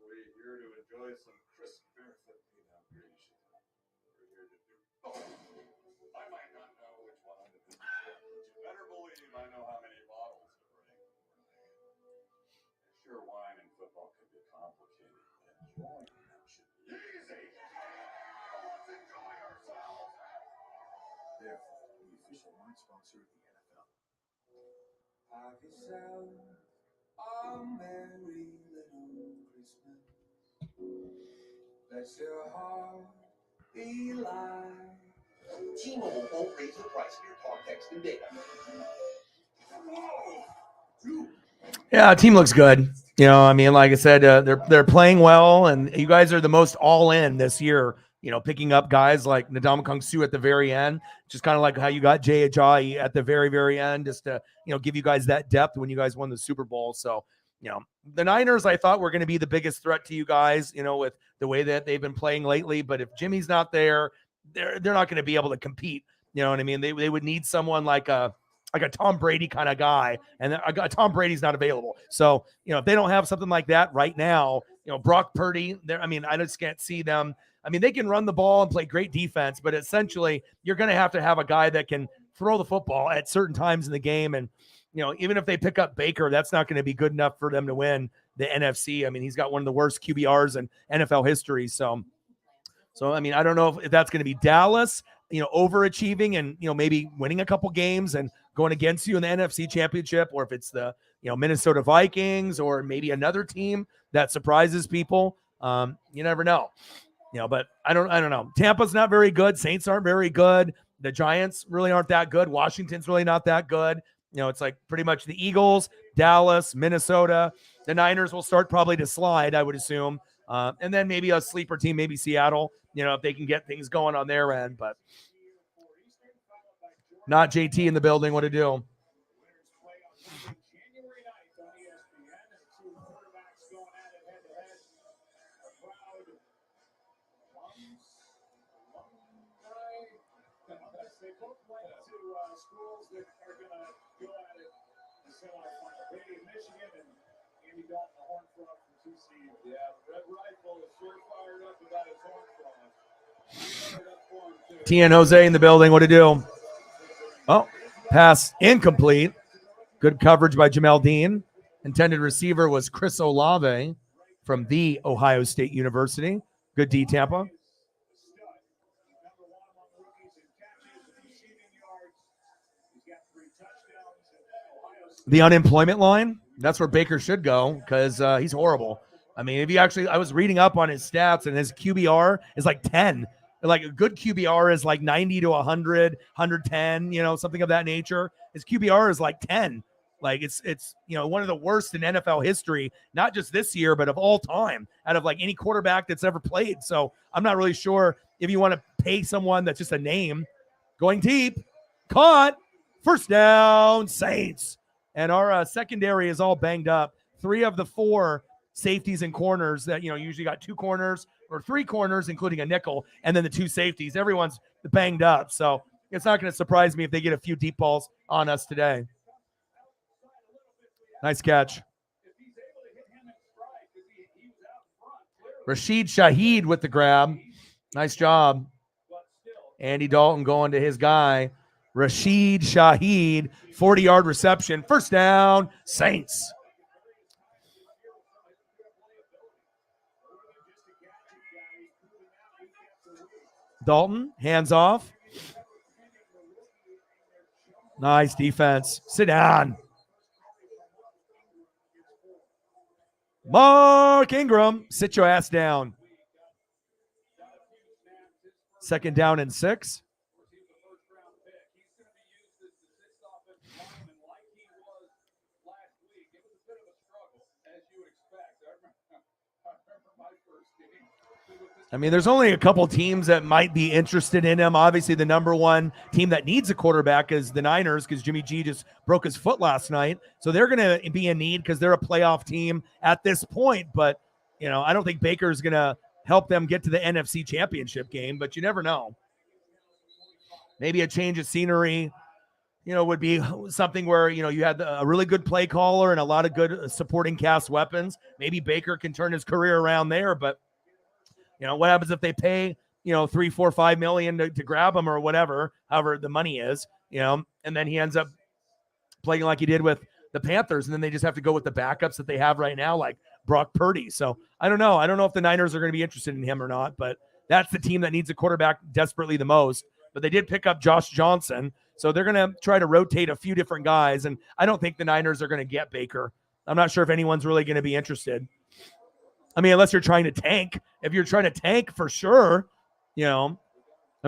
We're here to enjoy some crisp barefoot hydration. We're here to do both. I might not know which one to do. You better believe I know how many bottles to bring. Sure, wine and football can be complicated. Enjoying them should be easy. Let's enjoy ourselves. Therefore, the official wine sponsor of the NFL. Have yourself a merry little Christmas. Let your heart be light. T-Mobile won't raise the price of your talk, text, and data. Yeah, team looks good. I mean, like I said, they're playing well, and you guys are the most all in this year. Picking up guys like Ndamukong Suh at the very end, just kind of like how you got Jay Ajayi at the very, very end, just to give you guys that depth when you guys won the Super Bowl. So, the Niners, I thought, were going to be the biggest threat to you guys, with the way that they've been playing lately. But if Jimmy's not there, they're not going to be able to compete. You know what I mean? They would need someone like a Tom Brady kind of guy, and Tom Brady's not available. So, if they don't have something like that right now, Brock Purdy, I just can't see them. I mean, they can run the ball and play great defense, but essentially you're going to have a guy that can throw the football at certain times in the game. And, even if they pick up Baker, that's not going to be good enough for them to win the NFC. I mean, he's got one of the worst QBRs in NFL history. So I mean, I don't know if that's going to be Dallas, overachieving and, maybe winning a couple games and going against you in the NFC Championship, or if it's the, Minnesota Vikings or maybe another team that surprises people. You never know. But I don't know. Tampa's not very good. Saints aren't very good. The Giants really aren't that good. Washington's really not that good. It's like pretty much the Eagles, Dallas, Minnesota. The Niners will start probably to slide, I would assume. And then maybe a sleeper team, maybe Seattle, if they can get things going on their end. But not JT in the building. What to do? They both went to schools that are going to go at it the semifinal. Brady of Michigan and Andy Dalton, the Horned Frog from TCU. Yeah, Red Rifle is sure fired up about his Horned Frog. TN Jose in the building. What to do? Oh, pass incomplete. Good coverage by Jamel Dean. Intended receiver was Chris Olave from the Ohio State University. Good D, Tampa. The unemployment line, that's where Baker should go because he's horrible. I mean, if you actually, I was reading up on his stats and his QBR is like 10. Like a good QBR is like 90 to 100, 110, something of that nature. His QBR is like 10. Like it's one of the worst in NFL history, not just this year, but of all time, out of like any quarterback that's ever played. So I'm not really sure if you want to pay someone that's just a name. Going deep, caught, first down, Saints. And our secondary is all banged up. 3 of the 4 safeties and corners that, usually got 2 corners or 3 corners, including a nickel, and then the 2 safeties. Everyone's banged up. So it's not going to surprise me if they get a few deep balls on us today. Nice catch. Rashid Shaheed with the grab. Nice job. Andy Dalton going to his guy. Rashid Shaheed, 40-yard reception. First down, Saints. Dalton, hands off. Nice defense. Sit down. Mark Ingram, sit your ass down. Second down and 6. I mean, there's only a couple teams that might be interested in him. Obviously, the number one team that needs a quarterback is the Niners because Jimmy G just broke his foot last night. So they're going to be in need because they're a playoff team at this point. But, I don't think Baker's going to help them get to the NFC Championship game, but you never know. Maybe a change of scenery, would be something where, you had a really good play caller and a lot of good supporting cast weapons. Maybe Baker can turn his career around there, but what happens if they pay, $3, $4, $5 million to grab him or whatever, however the money is, and then he ends up playing like he did with the Panthers, and then they just have to go with the backups that they have right now, like Brock Purdy. So I don't know. I don't know if the Niners are going to be interested in him or not, but that's the team that needs a quarterback desperately the most. But they did pick up Josh Johnson, so they're going to try to rotate a few different guys, and I don't think the Niners are going to get Baker. I'm not sure if anyone's really going to be interested. I mean, unless you're trying to tank. If you're trying to tank, for sure, I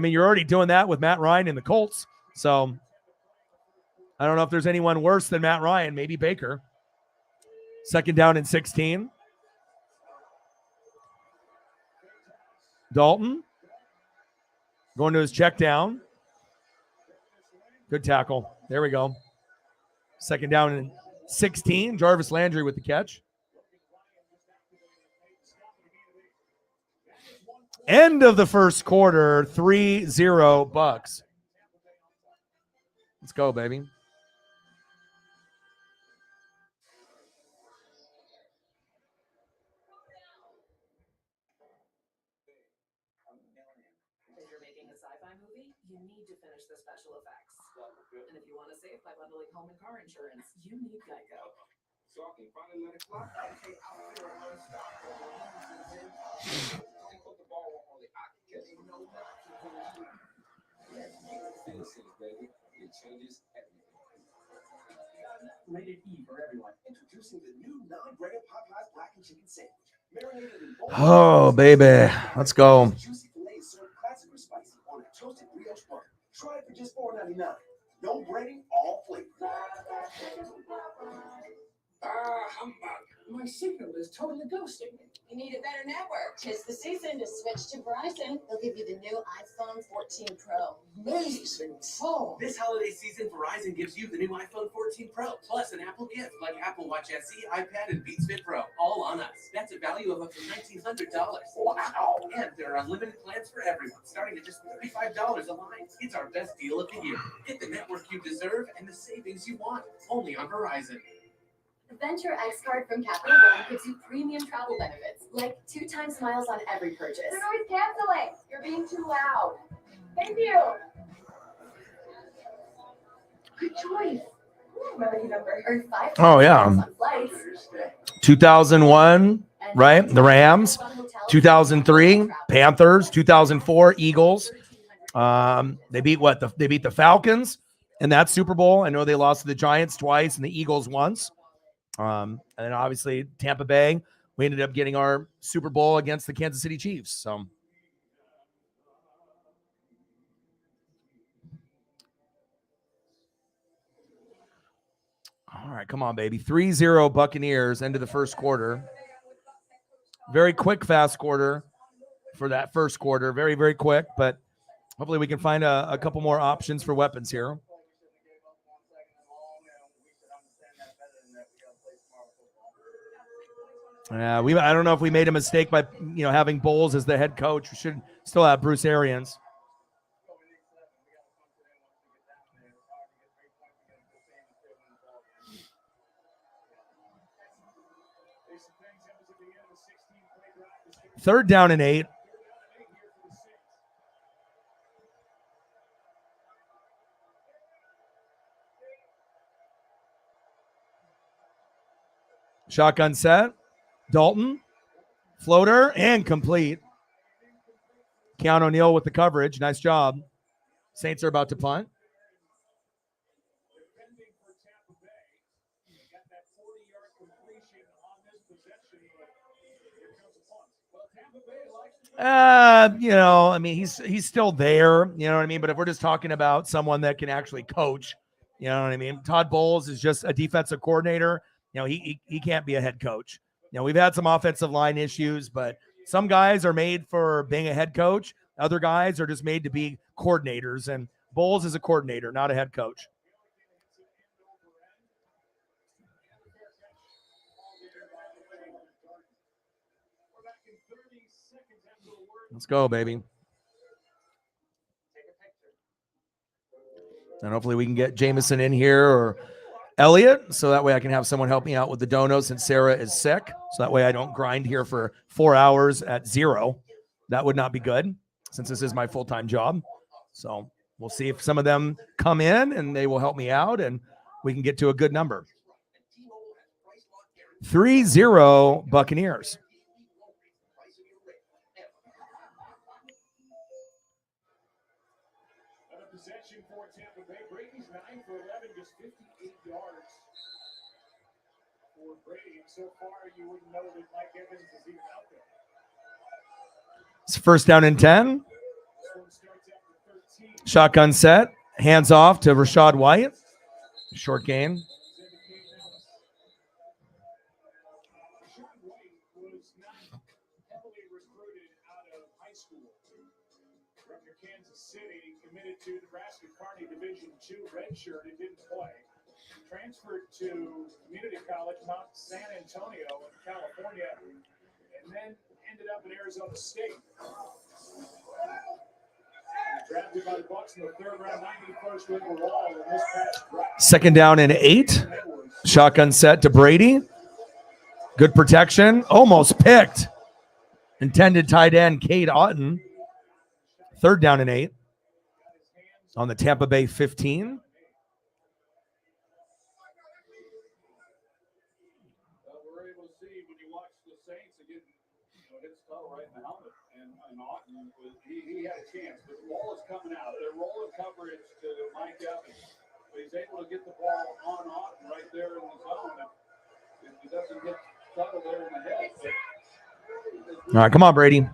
mean, you're already doing that with Matt Ryan and the Colts. So I don't know if there's anyone worse than Matt Ryan, maybe Baker. Second down and 16. Dalton going to his check down. Good tackle. There we go. Second down and 16. Jarvis Landry with the catch. End of the first quarter, 3-0 Bucks. Let's go, baby. If you're making a sci-fi movie, you need to finish the special effects. And if you want to save by bundling home and car insurance, you need Geico. So I can finally let it fly. Okay, I'm feeling unstoppable. Put the ball on the I can catch it. Feel baby. It changes everything. Rated E for everyone. Introducing the new non-breaded Popeyes black and chicken sandwich. Marinated in bold Oh, baby. Let's go. juicy filet served classic or spicy on a toasted brioche bun. Try it for just $4.99. No breading, all flavor. My signal is totally ghosting me. You need a better network. Tis the season to switch to Verizon. They'll give you the new iPhone 14 Pro. Amazing phone. This holiday season, Verizon gives you the new iPhone 14 Pro, plus an Apple gift like Apple Watch SE, iPad, and Beats Fit Pro, all on us. That's a value of up to $1,900. Wow. And there are unlimited plans for everyone, starting at just $35 a line. It's our best deal of the year. Get the network you deserve and the savings you want, only on Verizon. The Venture X card from Capital One gives you premium travel benefits, like 2 times miles on every purchase. They're always canceling. You're being too loud. Thank you. Good choice. Lucky number. Earn 5 Oh, yeah. on flights. 2001, right? The Rams. 2003, Panthers. 2004, Eagles. They beat what? They beat the Falcons in that Super Bowl. I know they lost to the Giants twice and the Eagles once. And then obviously Tampa Bay, we ended up getting our Super Bowl against the Kansas City Chiefs. So all right, come on, baby. 3-0 Buccaneers into the first quarter. Very quick, fast quarter for that first quarter. Very, very quick, but hopefully we can find a couple more options for weapons here. I don't know if we made a mistake by having Bowles as the head coach. We should still have Bruce Arians. Third down and 8. Shotgun set. Dalton, floater, and complete. Keanu O'Neal with the coverage. Nice job. Saints are about to punt. He's still there. You know what I mean? But if we're just talking about someone that can actually coach, you know what I mean? Todd Bowles is just a defensive coordinator. He can't be a head coach. We've had some offensive line issues, but some guys are made for being a head coach. Other guys are just made to be coordinators, and Bowles is a coordinator, not a head coach. Let's go, baby. And hopefully we can get Jameson in here or Elliot, so that way I can have someone help me out with the donos since Sarah is sick. So that way I don't grind here for 4 hours at 0. That would not be good since this is my full-time job. So we'll see if some of them come in and they will help me out and we can get to a good number. 3-0 Buccaneers. Possession for Tampa Bay. Brady's 9 for 11, just 58 yards for Brady. And so far, you wouldn't know that Mike Evans is even out there. It's first down and 10. Shotgun set. Hands off to Rashad White. Short gain. Rashad White was not heavily recruited out of high school. From Kansas City, committed to Nebraska Kearney Division II redshirt and didn't play. Transferred to community college Mount San Antonio in California, and then ended up in Arizona State. Drafted by the Bucs in the 3rd round, 91st overall in this past draft. Second down and 8. Shotgun set to Brady. Good protection. Almost picked. Intended tight end Cade Otton. 3rd down and 8 on the Tampa Bay 15. Bell right in the helmet. And Otten, he had a chance, but the ball is coming out. They're rolling coverage to Mike Evans. But he's able to get the ball on Otten right there in the zone. If he doesn't get Tuttle there in the head. All right, come on, Brady.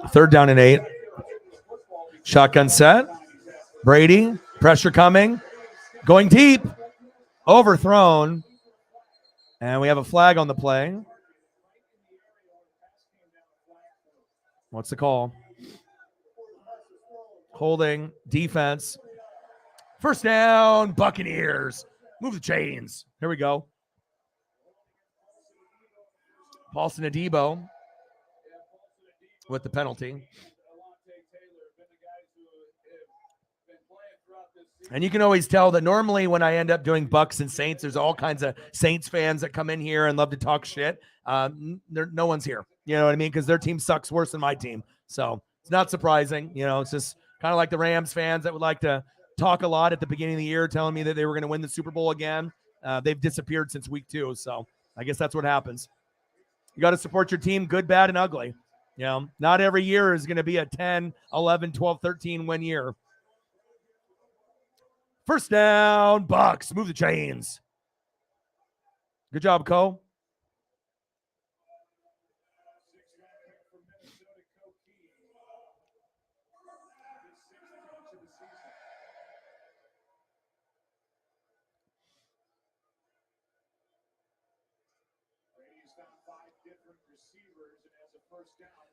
3rd down and 8. Shotgun set. Brady, pressure coming. Going deep. Overthrown. And we have a flag on the play. What's the call? Holding. Defense. 1st down, Buccaneers. Move the chains. Here we go. Paulson Adebo with the penalty. And you can always tell that normally when I end up doing Bucks and Saints, there's all kinds of Saints fans that come in here and love to talk shit. No one's here. You know what I mean? Because their team sucks worse than my team. So it's not surprising. You know, it's just kind of like the Rams fans that would like to talk a lot at the beginning of the year, telling me that they were going to win the Super Bowl again. They've disappeared since week 2. So I guess that's what happens. You got to support your team, good, bad, and ugly. You know, not every year is going to be a 10, 11, 12, 13 win year. 1st down, Bucks. Move the chains. Good job, Cole.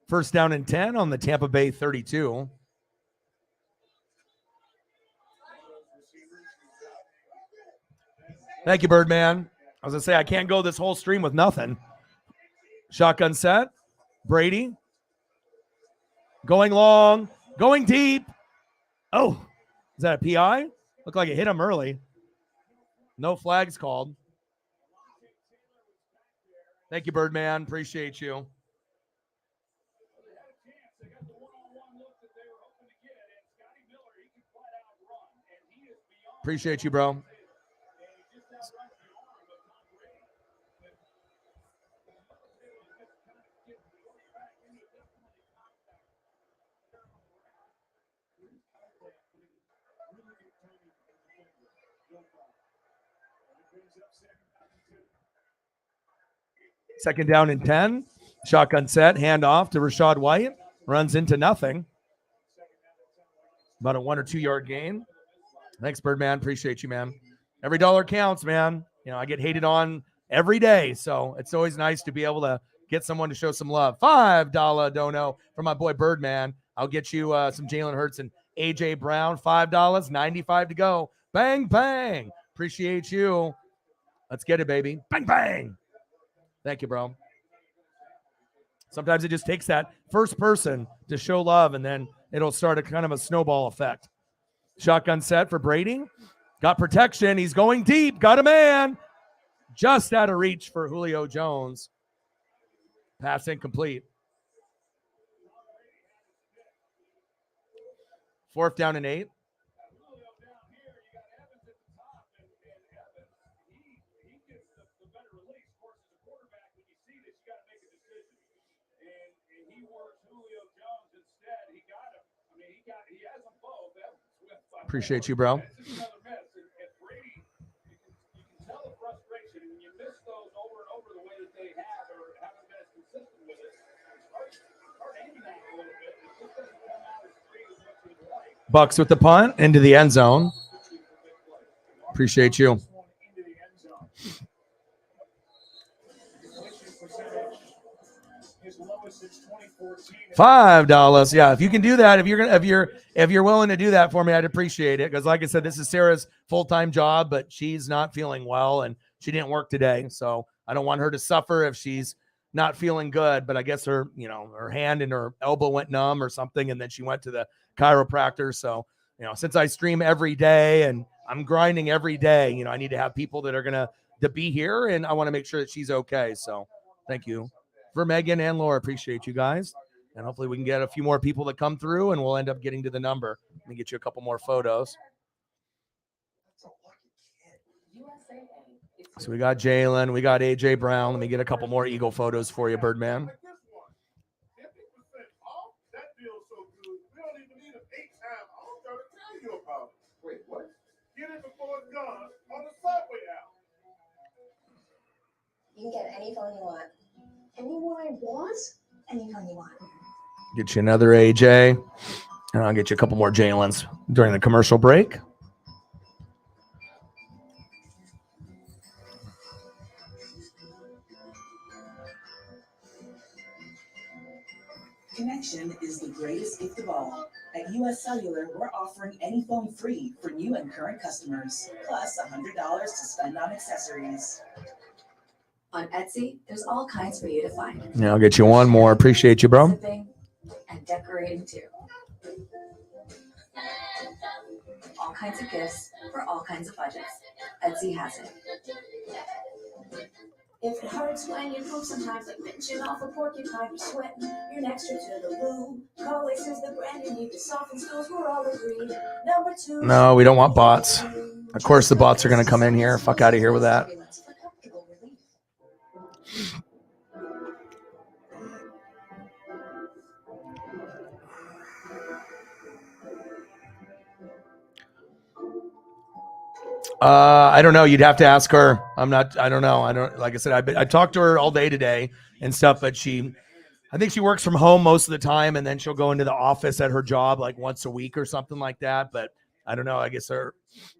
First down and 10 on the Tampa Bay 32. Thank you, Birdman. I was going to say, I can't go this whole stream with nothing. Shotgun set. Brady. Going long. Going deep. Oh, is that a PI? Looked like it hit him early. No flags called. Thank you, Birdman. Appreciate you. Appreciate you, bro. Second down and 10. Shotgun set. Hand off to Rachaad White. Runs into nothing. About a 1 or 2 yard gain. Thanks, Birdman. Appreciate you, man. Every dollar counts, man. You know, I get hated on every day, so it's always nice to be able to get someone to show some love. $5 dono from my boy Birdman. I'll get you some Jalen Hurts and AJ Brown. $5, 95 to go. Bang, bang. Appreciate you. Let's get it, baby. Bang, bang. Thank you, bro. Sometimes it just takes that first person to show love, and then it'll start a kind of a snowball effect. Shotgun set for Brady. Got protection. He's going deep. Got a man. Just out of reach for Julio Jones. Pass incomplete. 4th down and 8. Appreciate you, bro. Bucks with the punt into the end zone. Appreciate you. $5. Yeah, if you can do that, if you're willing to do that for me, I'd appreciate it. Because like I said, this is Sarah's full-time job, but she's not feeling well and she didn't work today. So I don't want her to suffer if she's not feeling good. But I guess her hand and her elbow went numb or something, and then she went to the chiropractor. So, since I stream every day and I'm grinding every day, I need to have people that are gonna be here, and I want to make sure that she's okay. So thank you for Megan and Laura. Appreciate you guys. And hopefully we can get a few more people that come through, and we'll end up getting to the number. Let me get you a couple more photos. So we got Jalen, we got AJ Brown. Let me get a couple more Eagle photos for you, Birdman. it before it's gone on the Subway app. You can get any phone you want. Anyone I want? Any phone you want. Get you another AJ, and I'll get you a couple more Jalen's during the commercial break. Connection is the greatest gift of all. At US Cellular, we're offering any phone free for new and current customers, plus $100 to spend on accessories. On Etsy, there's all kinds for you to find. Yeah, I'll get you one more. Appreciate you, bro. Zipping and decorating too. All kinds of gifts for all kinds of budgets. Etsy has it. If it hurts when you poop, sometimes like pinching off a porcupine, you're sweating, you're next to the loo. Colace is the brand you need to soften stools, we're all agreed. Number 2. No, we don't want bots. Of course the bots are going to come in here. Fuck out of here with that. I don't know. You'd have to ask her. I don't know. Like I said, I talked to her all day today and stuff, but I think she works from home most of the time, and then she'll go into the office at her job like once a week or something like that. But I don't know. I guess her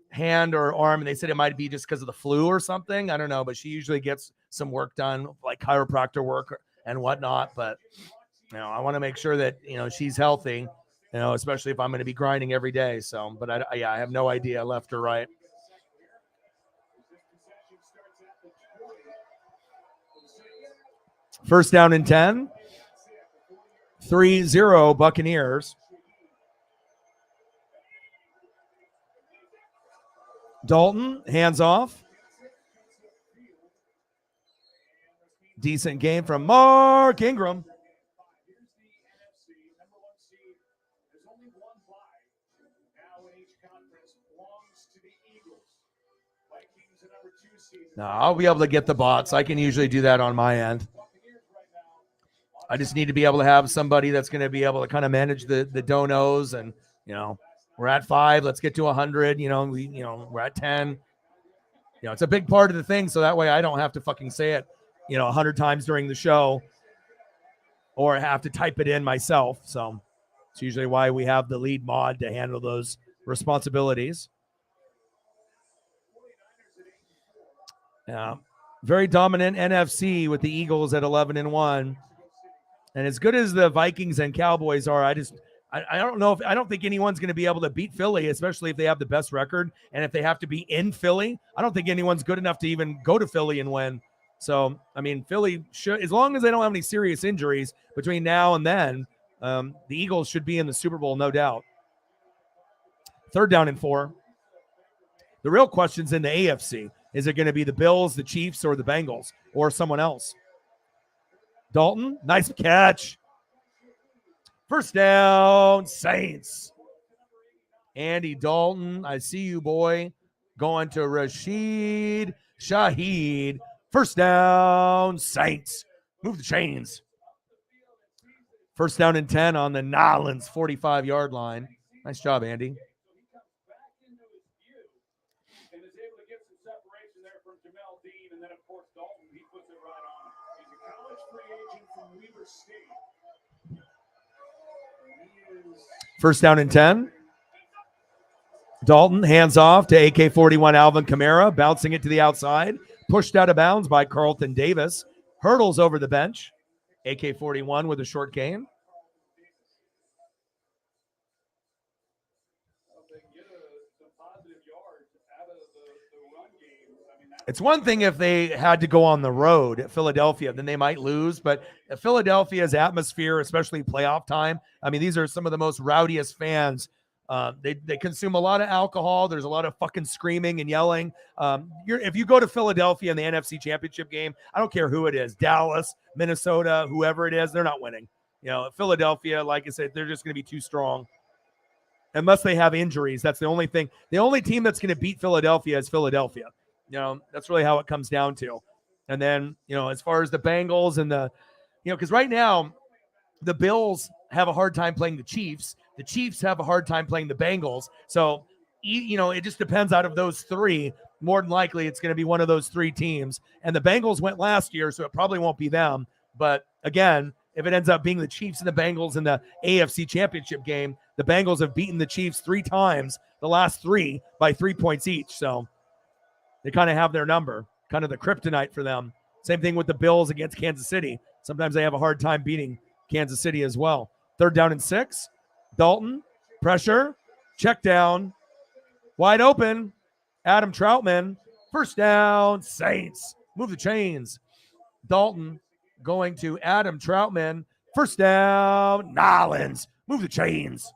hand or arm, and they said it might be just because of the flu or something. I don't know, but she usually gets some work done, like chiropractor work and whatnot. But I want to make sure that she's healthy, especially if I'm going to be grinding every day. So, but I have no idea left or right. First down and 10. 3-0 Buccaneers. Dalton, hands off. Decent game from Mark Ingram. No, I'll be able to get the bots. I can usually do that on my end. I just need to be able to have somebody that's going to be able to kind of manage the donos, and we're at 5. Let's get to 100. We're at 10. It's a big part of the thing, so that way I don't have to fucking say it 100 times during the show, or have to type it in myself. So it's usually why we have the lead mod to handle those responsibilities. Yeah, very dominant NFC with the Eagles at 11-1. And as good as the Vikings and Cowboys are, I don't think anyone's going to be able to beat Philly, especially if they have the best record. And if they have to be in Philly, I don't think anyone's good enough to even go to Philly and win. So, I mean, Philly should, as long as they don't have any serious injuries between now and then, the Eagles should be in the Super Bowl, no doubt. 3rd down and 4. The real question's in the AFC. Is it going to be the Bills, the Chiefs, or the Bengals, or someone else? Dalton, nice catch. First down, Saints. Andy Dalton, I see you, boy. Going to Rashid Shaheed. First down, Saints. Move the chains. First down and 10 on the Nolans 45-yard line. Nice job, Andy. First down and 10. Dalton hands off to AK-41 Alvin Kamara, bouncing it to the outside. Pushed out of bounds by Carlton Davis. Hurdles over the bench. AK-41 with a short gain. It's one thing if they had to go on the road at Philadelphia, then they might lose. But Philadelphia's atmosphere, especially playoff time, I mean, these are some of the most rowdiest fans. They consume a lot of alcohol. There's a lot of fucking screaming and yelling. If you go to Philadelphia in the NFC Championship game, I don't care who it is, Dallas, Minnesota, whoever it is, they're not winning. Philadelphia, like I said, they're just going to be too strong. Unless they have injuries. That's the only thing. The only team that's going to beat Philadelphia is Philadelphia. That's really how it comes down to. And then, as far as the Bengals and because right now the Bills have a hard time playing the Chiefs. The Chiefs have a hard time playing the Bengals. So it just depends out of those three. More than likely, it's going to be one of those three teams. And the Bengals went last year, so it probably won't be them. But again, if it ends up being the Chiefs and the Bengals in the AFC Championship game, the Bengals have beaten the Chiefs 3 times, the last 3 by 3 points each. So they kind of have their number, kind of the kryptonite for them. Same thing with the Bills against Kansas City. Sometimes they have a hard time beating Kansas City as well. 3rd down and 6. Dalton, pressure, check down, wide open. Adam Troutman, 1st down, Saints. Move the chains. Dalton going to Adam Troutman, 1st down, Nolans. Move the chains.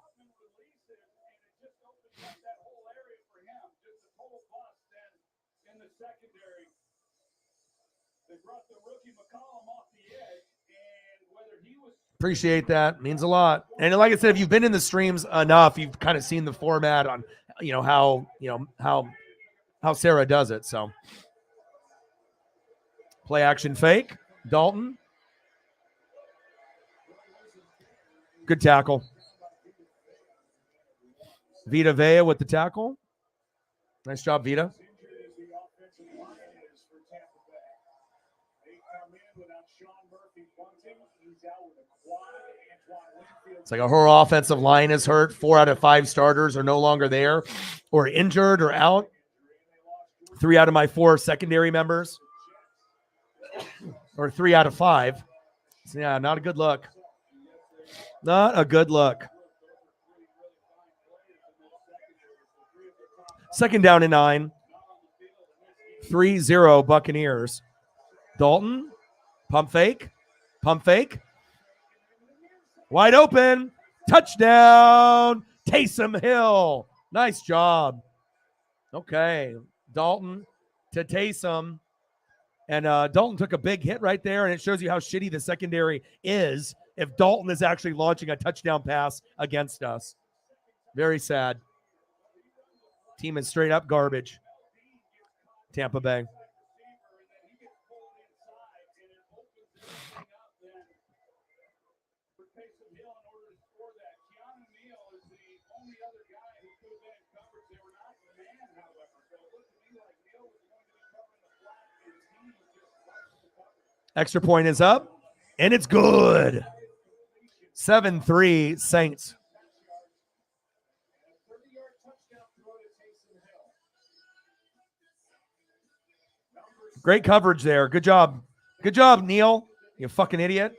Appreciate that. Means a lot. And like I said, if you've been in the streams enough, you've kind of seen the format on, how Sarah does it. So play action fake. Dalton. Good tackle. Vita Vea with the tackle. Nice job, Vita. It's like a whole offensive line is hurt. 4 out of 5 starters are no longer there or injured or out. 3 out of my 4 secondary members, or 3 out of 5. So yeah, not a good look. Not a good look. 2nd down and 9. 3-0 Buccaneers. Dalton, pump fake. Wide open. Touchdown. Taysom Hill. Nice job. Okay. Dalton to Taysom. And Dalton took a big hit right there, and it shows you how shitty the secondary is if Dalton is actually launching a touchdown pass against us. Very sad. Team is straight up garbage. Tampa Bay. Extra point is up, and it's good. 7-3 Saints. Great coverage there. Good job. Good job, Neil. You fucking idiot.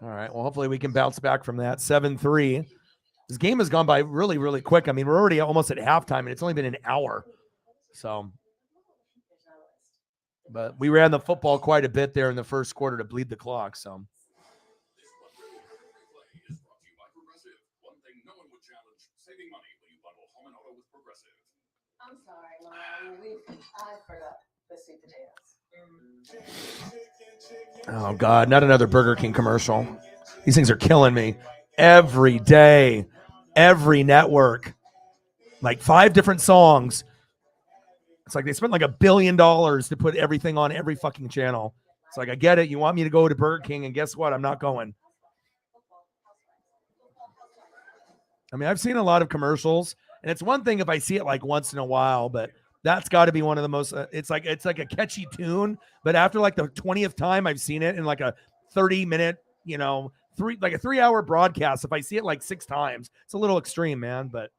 All right. Well, hopefully we can bounce back from that. 7-3. This game has gone by really, really quick. I mean, we're already almost at halftime, and it's only been an hour. So, but we ran the football quite a bit there in the first quarter to bleed the clock. So. I'm sorry, Mom. I forgot the sweet potatoes. Oh, God, not another Burger King commercial. These things are killing me. Every day, every network, like 5 different songs. It's like they spent like $1 billion to put everything on every fucking channel. It's like, I get it. You want me to go to Burger King, and guess what? I'm not going. I mean, I've seen a lot of commercials, and it's one thing if I see it like once in a while, but that's got to be one of the most, it's like a catchy tune, but after like the 20th time I've seen it in like a 30-minute, a 3-hour broadcast, if I see it like 6 times, it's a little extreme, man, but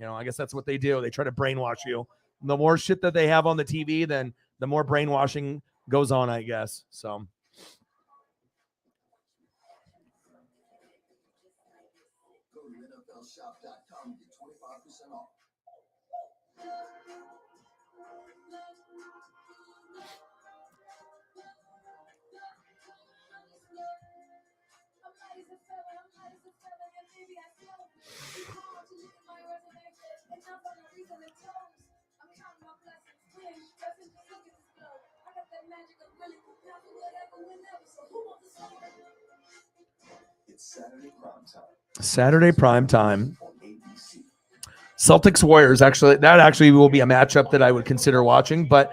I guess that's what they do. They try to brainwash you. The more shit that they have on the TV, then the more brainwashing goes on, I guess. So. Go to NFLshop.com and get 25% off. It's Saturday prime time. Saturday prime time. Celtics Warriors, actually, that actually will be a matchup that I would consider watching, but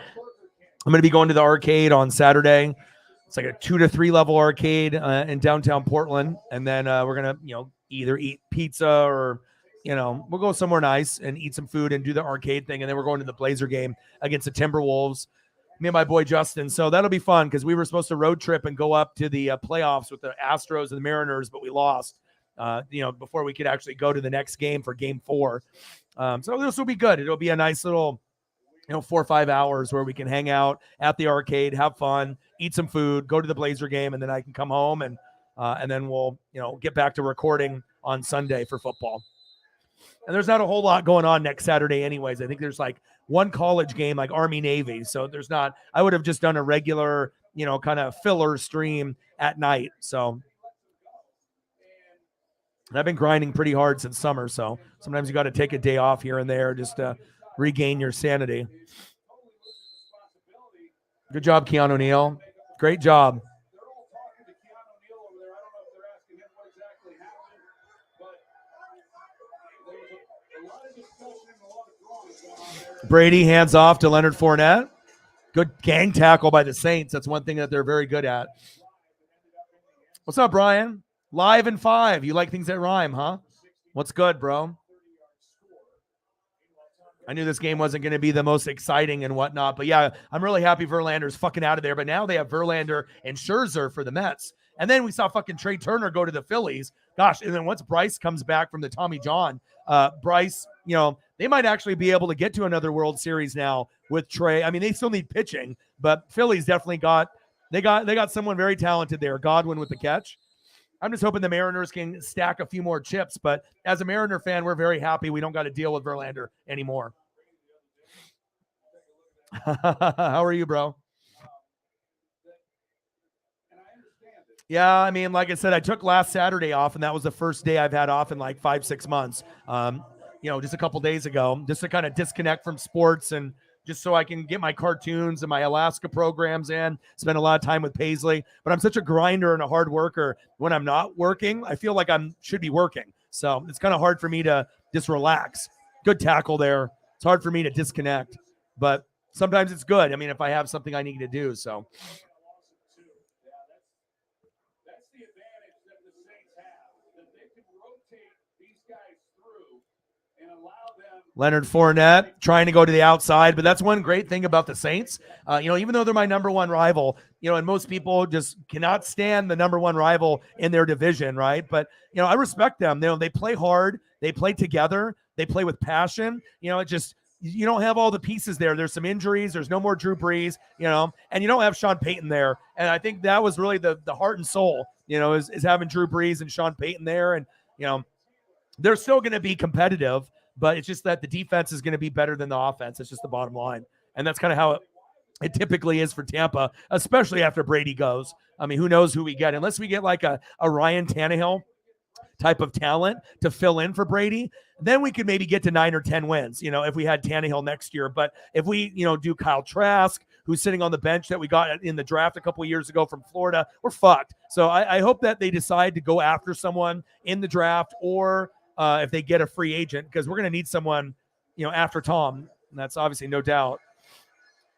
I'm going to be going to the arcade on Saturday. It's like a 2 to 3 level arcade in downtown Portland. And then we're going to, either eat pizza or, we'll go somewhere nice and eat some food and do the arcade thing. And then we're going to the Blazer game against the Timberwolves, me and my boy Justin. So that'll be fun because we were supposed to road trip and go up to the playoffs with the Astros and the Mariners, but we lost, before we could actually go to the next game for game 4. So this will be good. It'll be a nice little 4 or 5 hours where we can hang out at the arcade, have fun, eat some food, go to the Blazer game, and then I can come home and then we'll, get back to recording on Sunday for football. And there's not a whole lot going on next Saturday anyways. I think there's like one college game, like Army Navy. So there's not, I would have just done a regular, kind of filler stream at night. So I've been grinding pretty hard since summer. So sometimes you got to take a day off here and there just to regain your sanity. Good job, Keanu Neal. Great job. Brady hands off to Leonard Fournette. Good gang tackle by the Saints. That's one thing that they're very good at. What's up, Brian? Live in 5. You like things that rhyme, huh? What's good, bro? I knew this game wasn't going to be the most exciting and whatnot, but yeah, I'm really happy Verlander's fucking out of there. But now they have Verlander and Scherzer for the Mets. And then we saw fucking Trey Turner go to the Phillies. Gosh, and then once Bryce comes back from the Tommy John, Bryce, they might actually be able to get to another World Series now with Trey. I mean, they still need pitching, but Phillies definitely got someone very talented there. Godwin with the catch. I'm just hoping the Mariners can stack a few more chips, but as a Mariner fan, we're very happy we don't got to deal with Verlander anymore. How are you, bro? Yeah, I mean, like I said, I took last Saturday off, and that was the first day I've had off in like 5-6 months. Just a couple days ago, just to kind of disconnect from sports and just so I can get my cartoons and my Alaska programs in, spend a lot of time with Paisley. But I'm such a grinder and a hard worker. When I'm not working, I feel like I should be working. So it's kind of hard for me to just relax. Good tackle there. It's hard for me to disconnect, but sometimes it's good. I mean, if I have something I need to do, so. That's the advantage that the Saints have, that they can rotate these guys through and allow them. Leonard Fournette trying to go to the outside, but that's one great thing about the Saints. Even though they're my number one rival, and most people just cannot stand the number one rival in their division, right? But, I respect them. They play hard. They play together. They play with passion. You don't have all the pieces there. There's some injuries. There's no more Drew Brees, and you don't have Sean Payton there. And I think that was really the heart and soul, is having Drew Brees and Sean Payton there. And, they're still going to be competitive, but it's just that the defense is going to be better than the offense. It's just the bottom line. And that's kind of how it typically is for Tampa, especially after Brady goes. I mean, who knows who we get, unless we get like a Ryan Tannehill type of talent to fill in for Brady, then we could maybe get to 9 or 10 wins, if we had Tannehill next year. But if we, do Kyle Trask, who's sitting on the bench that we got in the draft a couple of years ago from Florida, we're fucked. So I hope that they decide to go after someone in the draft, or if they get a free agent, because we're going to need someone, after Tom. And that's obviously no doubt.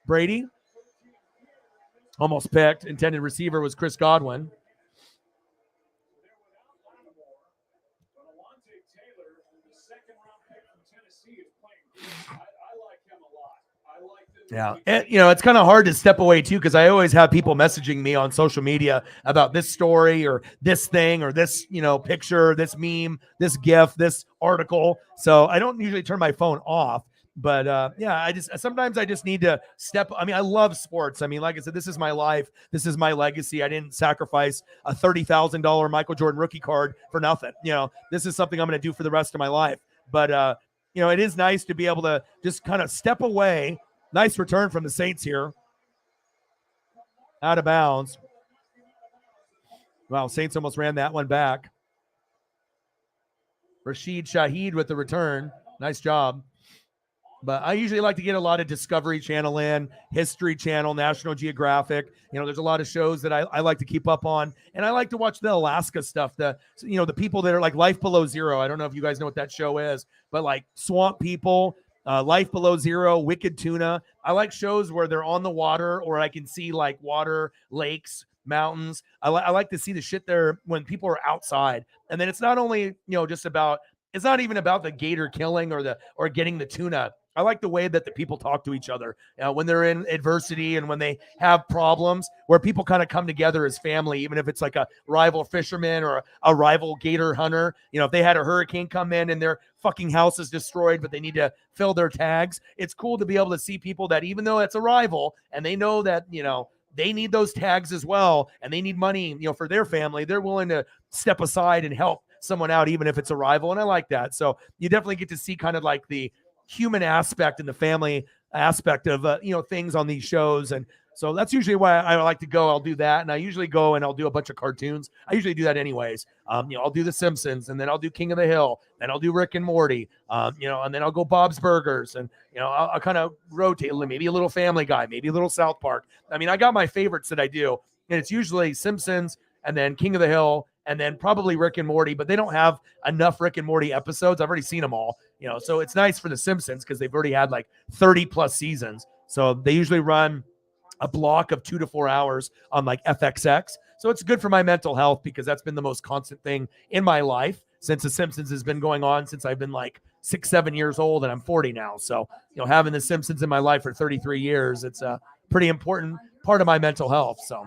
Brady almost picked. Intended receiver was Chris Godwin. Yeah. And, it's kind of hard to step away too, because I always have people messaging me on social media about this story or this thing or this, picture, this meme, this GIF, this article. So I don't usually turn my phone off. But sometimes I just need to step. I mean, I love sports. I mean, like I said, this is my life. This is my legacy. I didn't sacrifice a $30,000 Michael Jordan rookie card for nothing. This is something I'm going to do for the rest of my life. But, it is nice to be able to just kind of step away. Nice return from the Saints here. Out of bounds. Wow, Saints almost ran that one back. Rashid Shaheed with the return. Nice job. But I usually like to get a lot of Discovery Channel in, History Channel, National Geographic. There's a lot of shows that I like to keep up on. And I like to watch the Alaska stuff. The people that are like Life Below Zero. I don't know if you guys know what that show is, but like Swamp People, Life Below Zero, Wicked Tuna. I like shows where they're on the water or I can see like water, lakes, mountains. I like to see the shit there when people are outside. And then it's not only, just about, it's not even about the gator killing or getting the tuna. I like the way that the people talk to each other when they're in adversity and when they have problems, where people kind of come together as family, even if it's like a rival fisherman or a rival gator hunter. If they had a hurricane come in and their fucking house is destroyed, but they need to fill their tags, it's cool to be able to see people that even though it's a rival and they know that, they need those tags as well and they need money, for their family, they're willing to step aside and help someone out, even if it's a rival. And I like that. So you definitely get to see kind of like the human aspect and the family aspect of things on these shows. And so that's usually why I like to go. I'll do that, and I usually go and I'll do a bunch of cartoons. I usually do that anyways. I'll do The Simpsons, and then I'll do King of the Hill, then I'll do Rick and Morty, and then I'll go Bob's Burgers, and I'll kind of rotate, maybe a little Family Guy, maybe a little South Park. I mean, I got my favorites that I do, and it's usually Simpsons, and then King of the Hill, and then probably Rick and Morty, but they don't have enough Rick and Morty episodes. I've already seen them all, so it's nice for The Simpsons because they've already had like 30 plus seasons. So they usually run a block of 2 to 4 hours on like FXX. So it's good for my mental health because that's been the most constant thing in my life since The Simpsons has been going on since I've been like 6-7 years old, and I'm 40 now. So, having The Simpsons in my life for 33 years, it's a pretty important part of my mental health. So.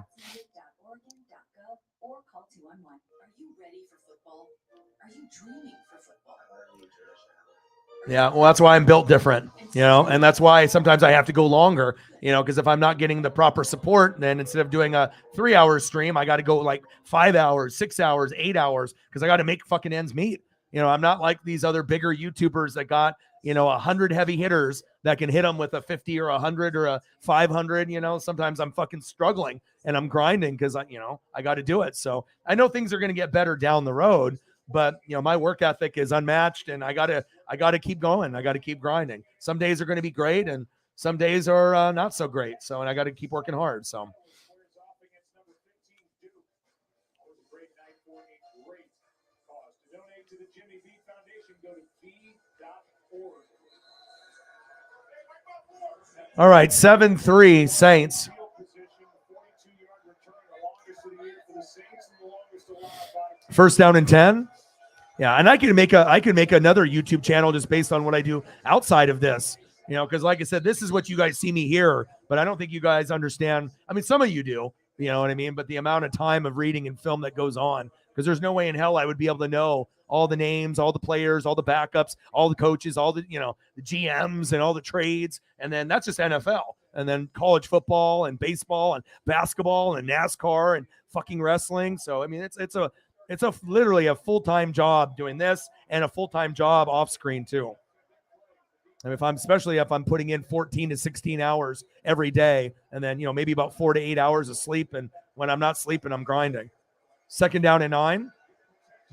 Yeah, well, that's why I'm built different, and that's why sometimes I have to go longer, because if I'm not getting the proper support, then instead of doing a 3-hour stream, I got to go like 5 hours, 6 hours, 8 hours, because I got to make fucking ends meet. I'm not like these other bigger YouTubers that got, 100 heavy hitters that can hit them with a 50 or 100 or a 500. Sometimes I'm fucking struggling and I'm grinding because I got to do it. So I know things are going to get better down the road, but my work ethic is unmatched, and I gotta keep going. I gotta keep grinding. Some days are going to be great, and some days are not so great. So, and I got to keep working hard. So. All right, 7-3 Saints. First down and 10. Yeah, and I could make another YouTube channel just based on what I do outside of this. Because like I said, this is what you guys see me here, but I don't think you guys understand. I mean, some of you do, you know what I mean? But the amount of time of reading and film that goes on, because there's no way in hell I would be able to know all the names, all the players, all the backups, all the coaches, all the, the GMs and all the trades. And then that's just NFL. And then college football and baseball and basketball and NASCAR and fucking wrestling. So, I mean, it's literally a full-time job doing this and a full-time job off screen too. And especially if I'm putting in 14 to 16 hours every day, and then, maybe about 4 to 8 hours of sleep. And when I'm not sleeping, I'm grinding. Second down and 9.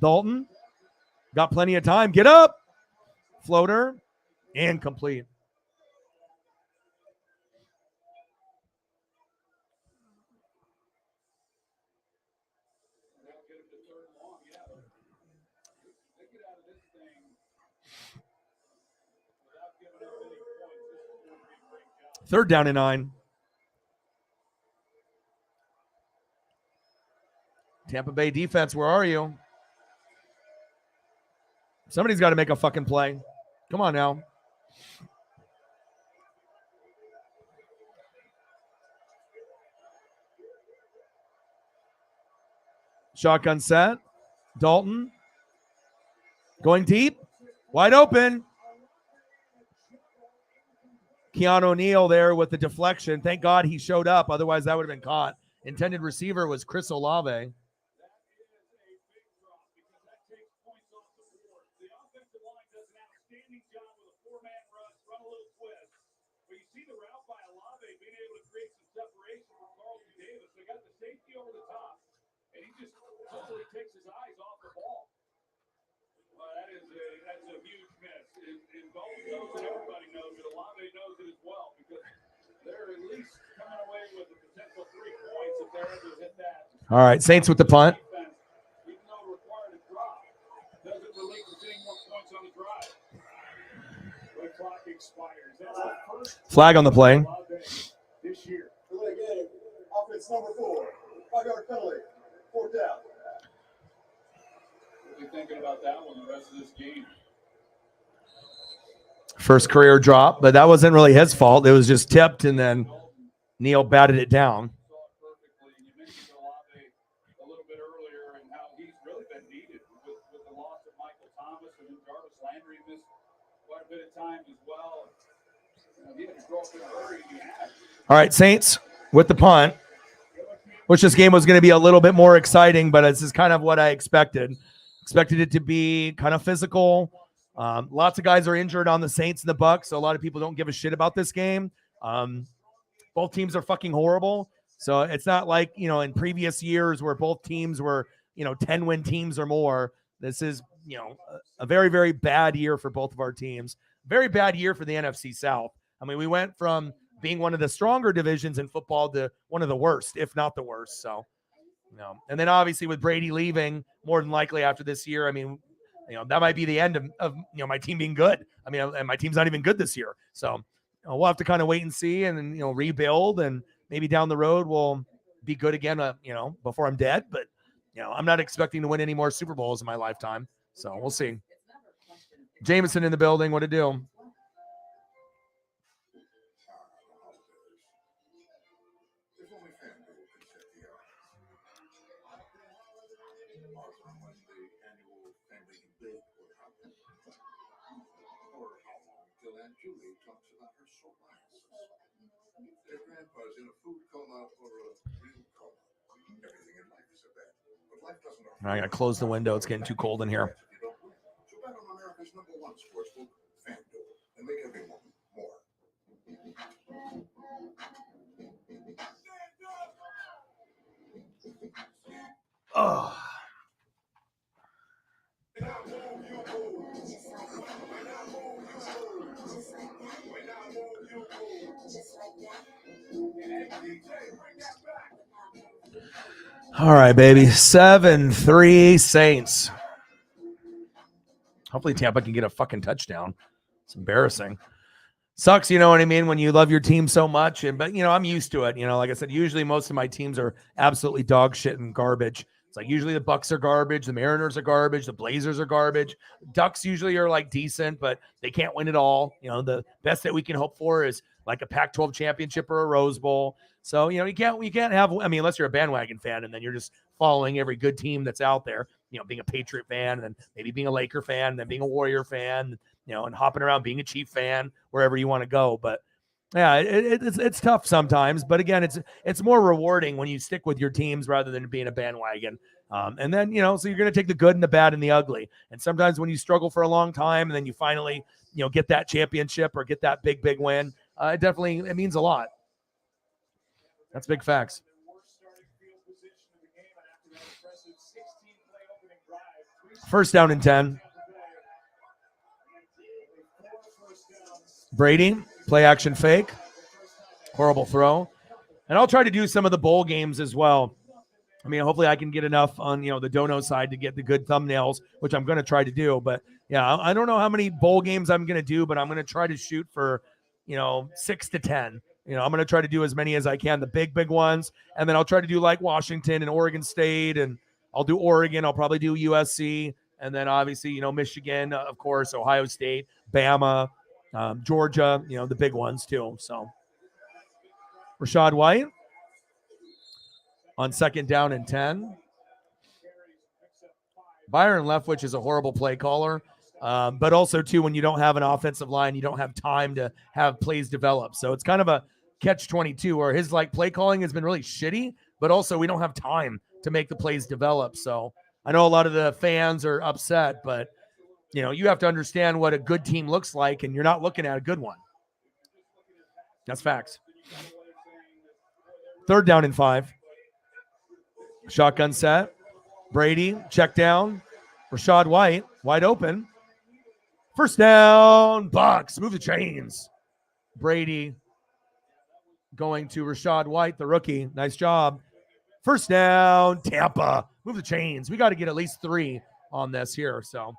Dalton got plenty of time. Get up. Floater and complete. Third down and 9. Tampa Bay defense, where are you? Somebody's got to make a fucking play. Come on now. Shotgun set. Dalton going deep. Wide open. Keanu O'Neal there with the deflection. Thank God he showed up. Otherwise, that would have been caught. Intended receiver was Chris Olave. All right, Saints with the punt. Even though it required a drop, doesn't relinquish any more points on the drive. The clock expires. That's the first Flag on the play. this year. Delay game. Offense number 4. 5-yard penalty. 4th down. We'll be thinking about that one the rest of this game. First career drop, but that wasn't really his fault. It was just tipped, and then Neal batted it down. Saw it perfectly. You mentioned Olave a little bit earlier and how he's really been needed with the loss of Michael Thomas, and then Jarvis Landry missed quite a bit of time as well. He had to grow up in a hurry, and he had. All right, Saints with the punt. Wish this game was going to be a little bit more exciting, but this is kind of what I expected. Expected it to be kind of physical. Lots of guys are injured on the Saints and the Bucks, so a lot of people don't give a shit about this game. Both teams are fucking horrible, so it's not like, in previous years where both teams were, 10-win teams or more. This is, a very, very bad year for both of our teams. Very bad year for the NFC South. I mean, we went from being one of the stronger divisions in football to one of the worst, if not the worst. So, and then obviously with Brady leaving, more than likely after this year, I mean, that might be the end of my team being good. I mean, and my team's not even good this year. So we'll have to kind of wait and see, and then, rebuild, and maybe down the road we'll be good again, before I'm dead. But, I'm not expecting to win any more Super Bowls in my lifetime. So we'll see. Jameson in the building. What to do? If only FanDuel could set the hour. When the annual family debate would happen. Or how long till Aunt Julie talks about her psoriasis. Their grandpa's in a food coma or a real coma. Everything in life is a bet. But life doesn't offer. I gotta close the window. It's getting too cold in here. You don't win. So bet on America's #1 sportsbook, FanDuel, and make every moment more. Oh. All right, baby. 7-3 Saints. Hopefully Tampa can get a fucking touchdown. It's embarrassing. Sucks, you know what I mean, when you love your team so much. But I'm used to it. Like I said, usually most of my teams are absolutely dog shit and garbage. It's like usually the Bucks are garbage, the Mariners are garbage, the Blazers are garbage. Ducks usually are like decent, but they can't win it all. The best that we can hope for is like a Pac-12 championship or a Rose Bowl. So, you can't have, unless you're a bandwagon fan and then you're just following every good team that's out there, being a Patriot fan and then maybe being a Laker fan and then being a Warrior fan, and hopping around being a Chief fan wherever you want to go. But yeah, it's tough sometimes. But again, it's more rewarding when you stick with your teams rather than being a bandwagon. And then, so you're going to take the good and the bad and the ugly. And sometimes when you struggle for a long time and then you finally, get that championship or get that big, big win, it means a lot. That's big facts. First down and 10. Brady, play action fake. Horrible throw. And I'll try to do some of the bowl games as well. Hopefully I can get enough on, the dono side to get the good thumbnails, which I'm going to try to do. But yeah, I don't know how many bowl games I'm going to do, but I'm going to try to shoot for, 6 to 10. I'm going to try to do as many as I can, the big, big ones. And then I'll try to do like Washington and Oregon State, and I'll do Oregon. I'll probably do USC. And then obviously, Michigan, of course, Ohio State, Bama, Georgia, the big ones too. So Rachaad White on second down and 10. Byron Leftwich is a horrible play caller. But also too, when you don't have an offensive line, you don't have time to have plays develop. So it's kind of a catch-22 where his play calling has been really shitty, but also we don't have time to make the plays develop. So I know a lot of the fans are upset, but you have to understand what a good team looks like, and you're not looking at a good one. That's facts. Third down and 5. Shotgun set. Brady, check down. Rachaad White, wide open. First down, Bucks. Move the chains. Brady going to Rachaad White, the rookie. Nice job. First down, Tampa. Move the chains. We got to get at least 3 on this here. So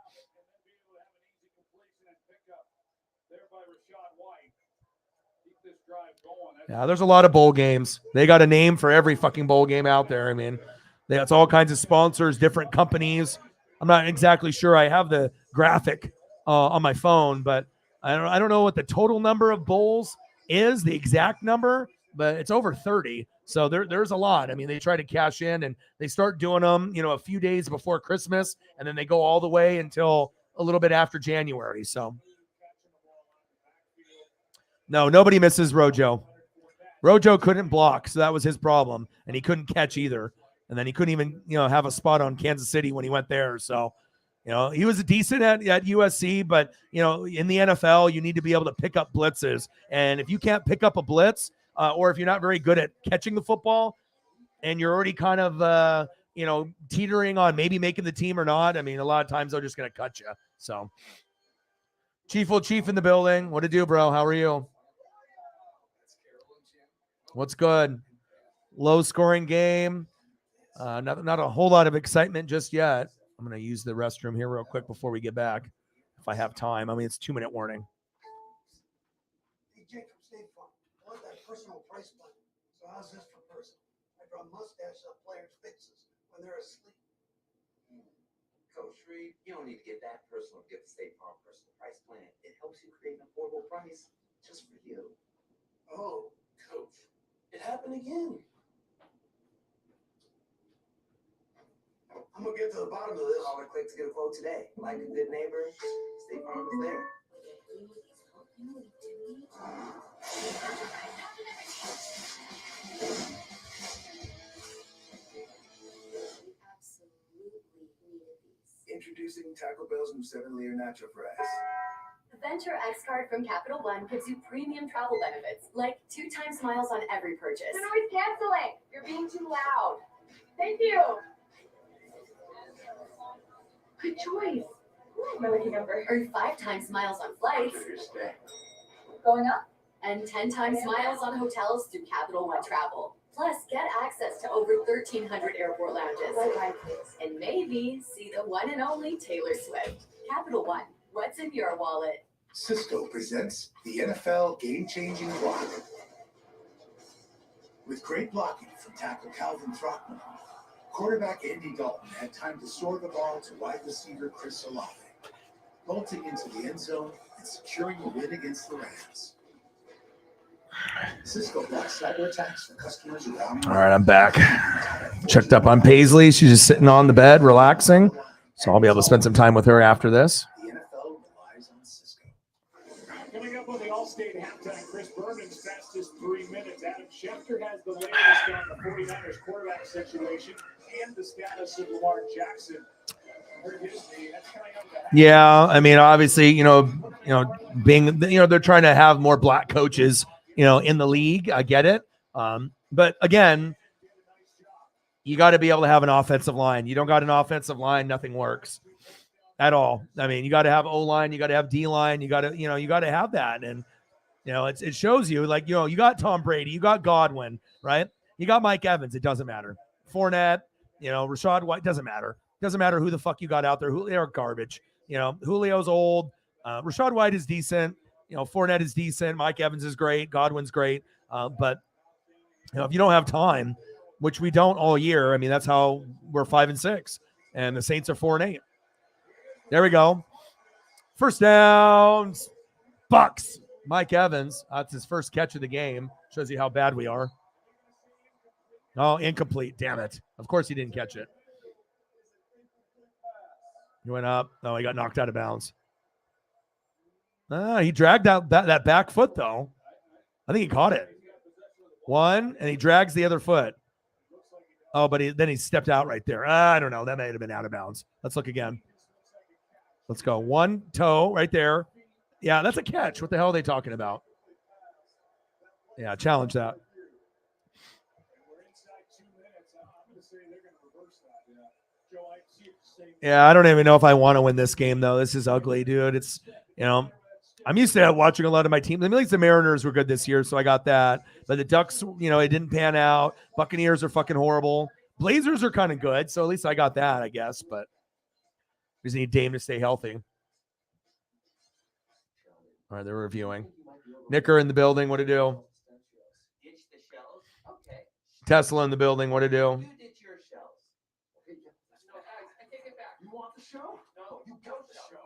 yeah, there's a lot of bowl games. They got a name for every fucking bowl game out there. I mean, that's all kinds of sponsors, different companies. I'm not exactly sure. I have the graphic on my phone, but I don't know what the total number of bowls is, the exact number, but it's over 30. So there's a lot. I mean, they try to cash in and they start doing them, a few days before Christmas, and then they go all the way until a little bit after January. So no, nobody misses Rojo. Rojo couldn't block, so that was his problem, and he couldn't catch either. And then he couldn't even, have a spot on Kansas City when he went there. So, he was decent at USC, but in the NFL, you need to be able to pick up blitzes. And if you can't pick up a blitz, or if you're not very good at catching the football, and you're already kind of, teetering on maybe making the team or not, I mean, a lot of times they're just going to cut you. So, Chief in the building. What to do, bro? How are you? What's good? Low scoring game. Not a whole lot of excitement just yet. I'm going to use the restroom here real quick before we get back, if I have time. I mean, it's 2-minute warning. Hey, Jake from State Farm. I want that personal price plan. So how's this for personal? I draw mustache up players' faces when they're asleep. Coach Reed, you don't need to get that personal to get the State Farm personal price plan. It helps you create an affordable price just for you. Oh, Coach, it happened again. I'm gonna get to the bottom of this. Call or click to get a quote today. Like a good neighbor, State Farm is there. Introducing Taco Bell's new 7-layer nacho fries. The Venture X card from Capital One gives you premium travel benefits, like 2 times miles on every purchase. You're always canceling. You're being too loud. Thank you. Good choice. My lucky number. Earn 5 times miles on flights. Going up? And 10 times miles on hotels through Capital One Travel. Plus, get access to over 1,300 airport lounges. And maybe see the one and only Taylor Swift. Capital One, what's in your wallet? Cisco presents the NFL game-changing block. With great blocking from tackle Calvin Throckmorton, quarterback Andy Dalton had time to store the ball to wide receiver Chris Olave, bolting into the end zone and securing a win against the Rams. Cisco blocks cyber attacks for customers around. All right, I'm back. Checked up on Paisley. She's just sitting on the bed, relaxing. So I'll be able to spend some time with her after this. The NFL relies on Cisco. Coming up on the All-State halftime, Chris Berman's fastest 3 minutes. Adam Schefter has the latest on the 49ers quarterback situation and the status of Lamar Jackson. Yeah, I mean, obviously, being, they're trying to have more black coaches, in the league. I get it. But again, you got to be able to have an offensive line. You don't got an offensive line, nothing works at all. I mean, you got to have O-line, you got to have D-line, you got to have that. And, it shows you, like, you got Tom Brady, you got Godwin, right? You got Mike Evans. It doesn't matter. Fournette, Rashad White, doesn't matter. Doesn't matter who the fuck you got out there. They're garbage. Julio's old. Rashad White is decent. Fournette is decent. Mike Evans is great. Godwin's great. But if you don't have time, which we don't all year, I mean, that's how we're 5-6, and the Saints are 4-8. There we go. First downs. Bucks. Mike Evans. That's his first catch of the game. Shows you how bad we are. Oh, incomplete. Damn it. Of course he didn't catch it. He went up. No, he got knocked out of bounds. He dragged out that back foot, though. I think he caught it. One, and he drags the other foot. Oh, but then he stepped out right there. I don't know. That may have been out of bounds. Let's look again. Let's go. One toe right there. Yeah, that's a catch. What the hell are they talking about? Yeah, challenge that. Yeah, I don't even know if I want to win this game, though. This is ugly, dude. It's, I I'm used to watching a lot of my teams. I mean, at least the Mariners were good this year, so I got that. But the Ducks, it didn't pan out. Buccaneers are fucking horrible. Blazers are kind of good, so at least I got that, I guess. But we just need Dame to stay healthy. All right, they're reviewing. Nicker in the building, what to do? Tesla in the building, what to do? You want the show? No, you got the show.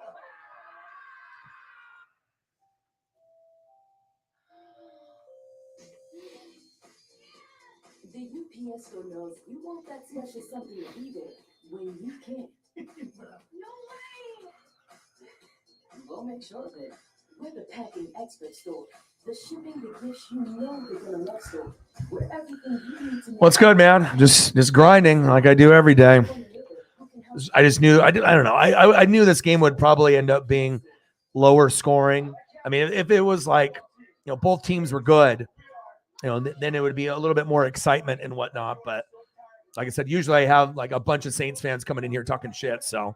The UPS store knows you want that special something to be there when you can't. No way! We'll make sure that we're the packing expert store. The shipping, the gifts you know they're gonna love store. Where everything you need to know. What's good, man? Just grinding like I do every day. I just knew I don't know. I knew this game would probably end up being lower scoring. I mean, if it was like, both teams were good, then it would be a little bit more excitement and whatnot. But like I said, usually I have like a bunch of Saints fans coming in here talking shit. So,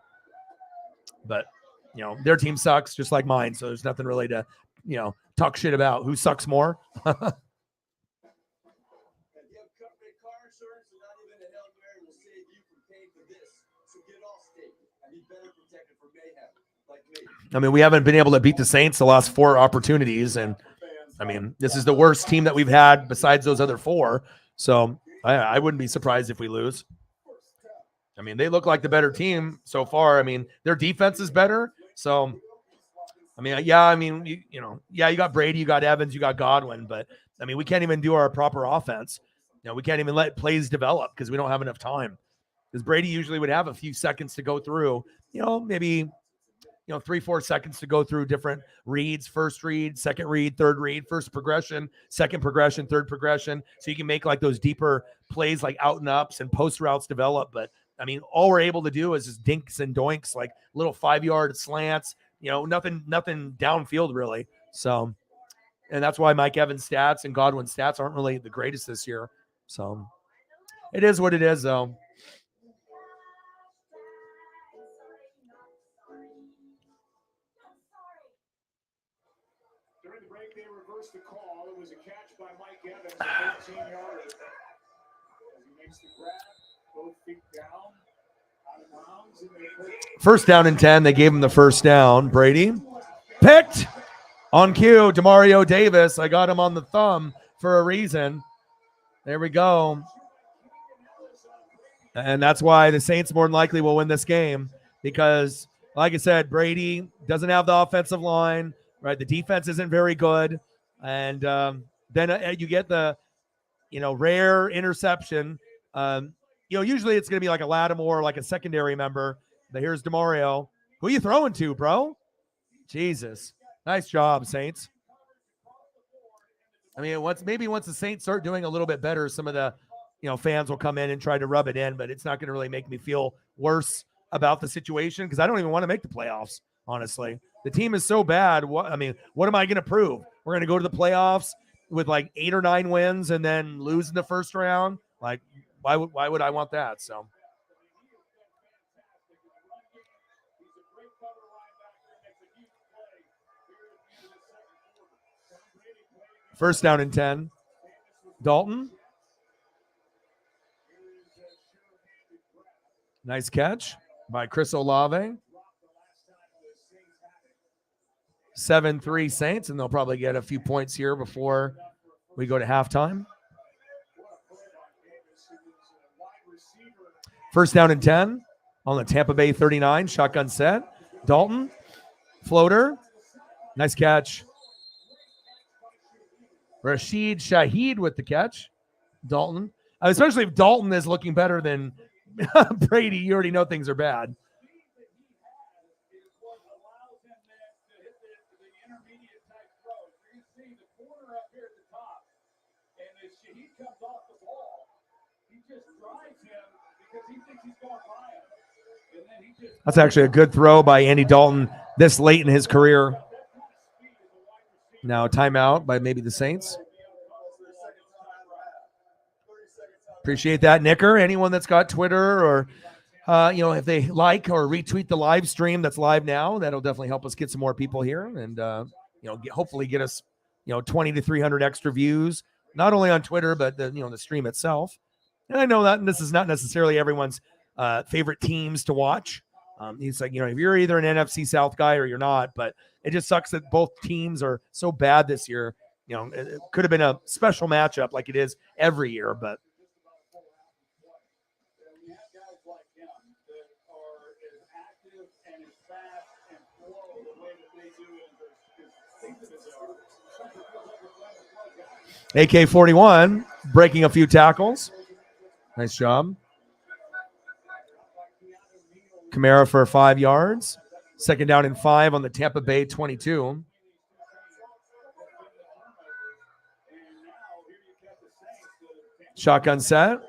but their team sucks just like mine. So there's nothing really to, talk shit about. Who sucks more? I mean, we haven't been able to beat the Saints the last 4 opportunities. And I mean, this is the worst team that we've had besides those other 4. So I wouldn't be surprised if we lose. I mean, they look like the better team so far. I mean, their defense is better. So, I mean, you got Brady, you got Evans, you got Godwin, but I mean, we can't even do our proper offense. We can't even let plays develop because we don't have enough time. Because Brady usually would have a few seconds to go through, maybe 3-4 seconds to go through different reads, first read, second read, third read, first progression, second progression, third progression. So you can make like those deeper plays like out and ups and post routes develop. But I mean, all we're able to do is just dinks and doinks, like little 5-yard slants, nothing downfield really. So, and that's why Mike Evans' stats and Godwin's stats aren't really the greatest this year. So it is what it is though. During the break, they reversed the call. It was a catch by Mike Evans, a 13-yarder. As he makes the grab, both feet down, out of bounds. First down and 10. They gave him the first down. Brady picked on cue. Demario Davis. I got him on the thumb for a reason. There we go. And that's why the Saints more than likely will win this game because, like I said, Brady doesn't have the offensive line. Right, the defense isn't very good, and then you get the, rare interception. Usually it's going to be like a Lattimore, like a secondary member. But here's Demario. Who are you throwing to, bro? Jesus, nice job, Saints. I mean, once the Saints start doing a little bit better, some of the, fans will come in and try to rub it in, but it's not going to really make me feel worse about the situation because I don't even want to make the playoffs, honestly. The team is so bad. What am I going to prove? We're going to go to the playoffs with like 8 or 9 wins and then lose in the first round? Like, why would I want that? So. First down and 10. Dalton. Nice catch by Chris Olave. 7-3 Saints, and they'll probably get a few points here before we go to halftime. First down and 10 on the Tampa Bay 39. Shotgun set. Dalton. Floater. Nice catch. Rashid Shaheed with the catch. Dalton. Especially if Dalton is looking better than Brady, you already know things are bad. That's actually a good throw by Andy Dalton this late in his career. Now timeout by maybe the Saints. Appreciate that, Nicker. Anyone that's got Twitter or, if they like or retweet the live stream that's live now, that'll definitely help us get some more people here. And, hopefully get us, 20 to 300 extra views, not only on Twitter, but the stream itself. And I know that this is not necessarily everyone's favorite teams to watch. He's like, if you're either an NFC South guy or you're not, but it just sucks that both teams are so bad this year. It could have been a special matchup like it is every year, but We have guys like him that are as active and as fast and flow the way that they do and as instinctive as they are. AK-41 breaking a few tackles. Nice job. Kamara for 5 yards. Second down and 5 on the Tampa Bay 22. Shotgun set.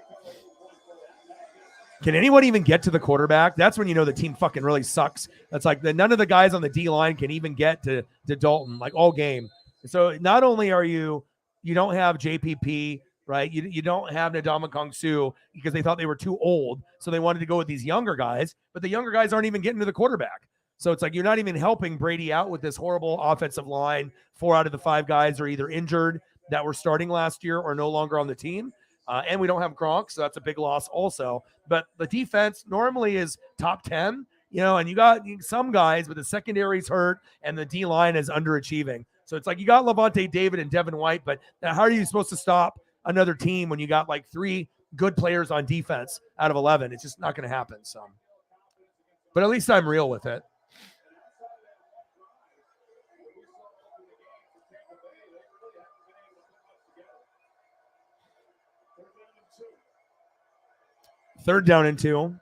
Can anyone even get to the quarterback? That's when you know the team fucking really sucks. That's like none of the guys on the D-line can even get to Dalton, like all game. So not only are you don't have JPP, right? You don't have Ndamukong Kongsu because they thought they were too old. So they wanted to go with these younger guys, but the younger guys aren't even getting to the quarterback. So it's like you're not even helping Brady out with this horrible offensive line. 4 out of the 5 guys are either injured that were starting last year or no longer on the team. And we don't have Gronk, so that's a big loss also. But the defense normally is top 10, and you got some guys, but the secondary's hurt and the D-line is underachieving. So it's like you got Levante David and Devin White, but how are you supposed to stop another team when you got like 3 good players on defense out of 11? It's just not going to happen. So, but at least I'm real with it. Third down and 2.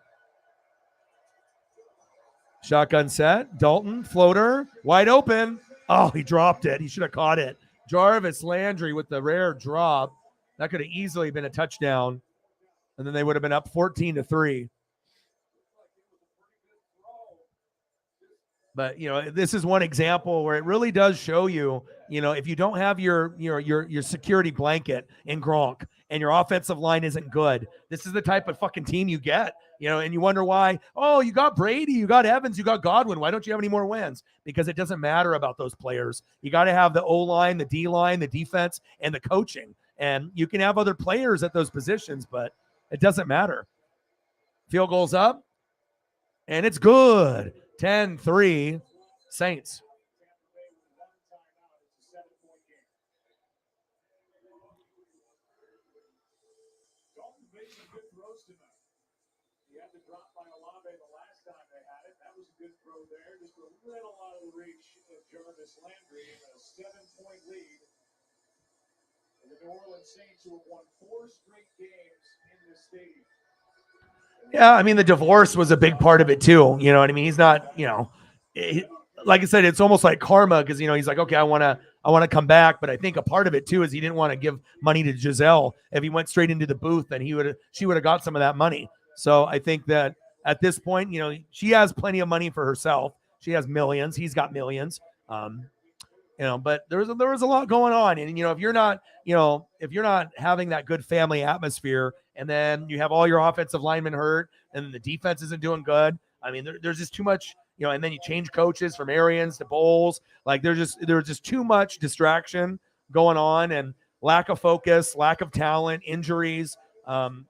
Shotgun set. Dalton, floater, wide open. Oh, he dropped it. He should have caught it. Jarvis Landry with the rare drop. That could have easily been a touchdown. And then they would have been up 14-3. But, this is one example where it really does show you, if you don't have your security blanket in Gronk and your offensive line isn't good, this is the type of fucking team you get, and you wonder why, you got Brady, you got Evans, you got Godwin. Why don't you have any more wins? Because it doesn't matter about those players. You got to have the O-line, the D-line, the defense, and the coaching. And you can have other players at those positions, but it doesn't matter. Field goal's up, and it's good. 10-3 Saints. Dalton made some good throws tonight. He had to drop by Olave the last time they had it. That was a good throw there. Just a little out of the reach of Jarvis Landry and a 7-point lead. And the New Orleans Saints, who have won 4 straight games in this stadium. Yeah, I mean, the divorce was a big part of it too. You know what I mean? He's not, like I said, it's almost like karma because, he's like, okay, I want to come back. But I think a part of it too is he didn't want to give money to Giselle. If he went straight into the booth, then she would have got some of that money. So I think that at this point, she has plenty of money for herself. She has millions. He's got millions. But there was a lot going on. And, if you're not having that good family atmosphere and then you have all your offensive linemen hurt and the defense isn't doing good. I mean, there's just too much, and then you change coaches from Arians to Bowles. Like there's just too much distraction going on and lack of focus, lack of talent, injuries. And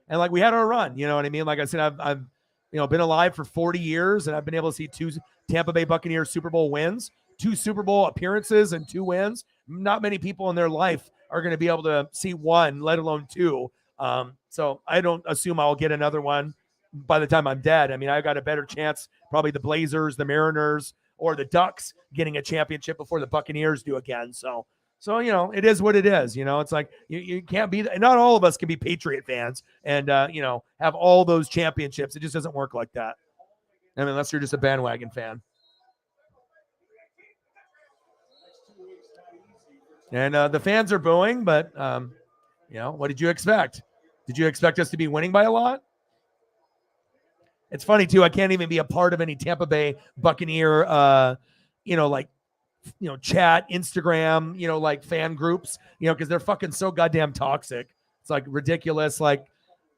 like we had our run, you know what I mean? Like I said, I've been alive for 40 years and I've been able to see 2 Tampa Bay Buccaneers Super Bowl wins. 2 Super Bowl appearances and 2 wins. Not many people in their life are going to be able to see 1, let alone 2. So I don't assume I'll get another one by the time I'm dead. I mean, I've got a better chance, probably the Blazers, the Mariners, or the Ducks getting a championship before the Buccaneers do again. So it is what it is. It's like you can't be, not all of us can be Patriot fans and, have all those championships. It just doesn't work like that. I mean, unless you're just a bandwagon fan. And the fans are booing, but, what did you expect? Did you expect us to be winning by a lot? It's funny, too. I can't even be a part of any Tampa Bay Buccaneer, chat, Instagram, like fan groups, because they're fucking so goddamn toxic. It's like ridiculous, like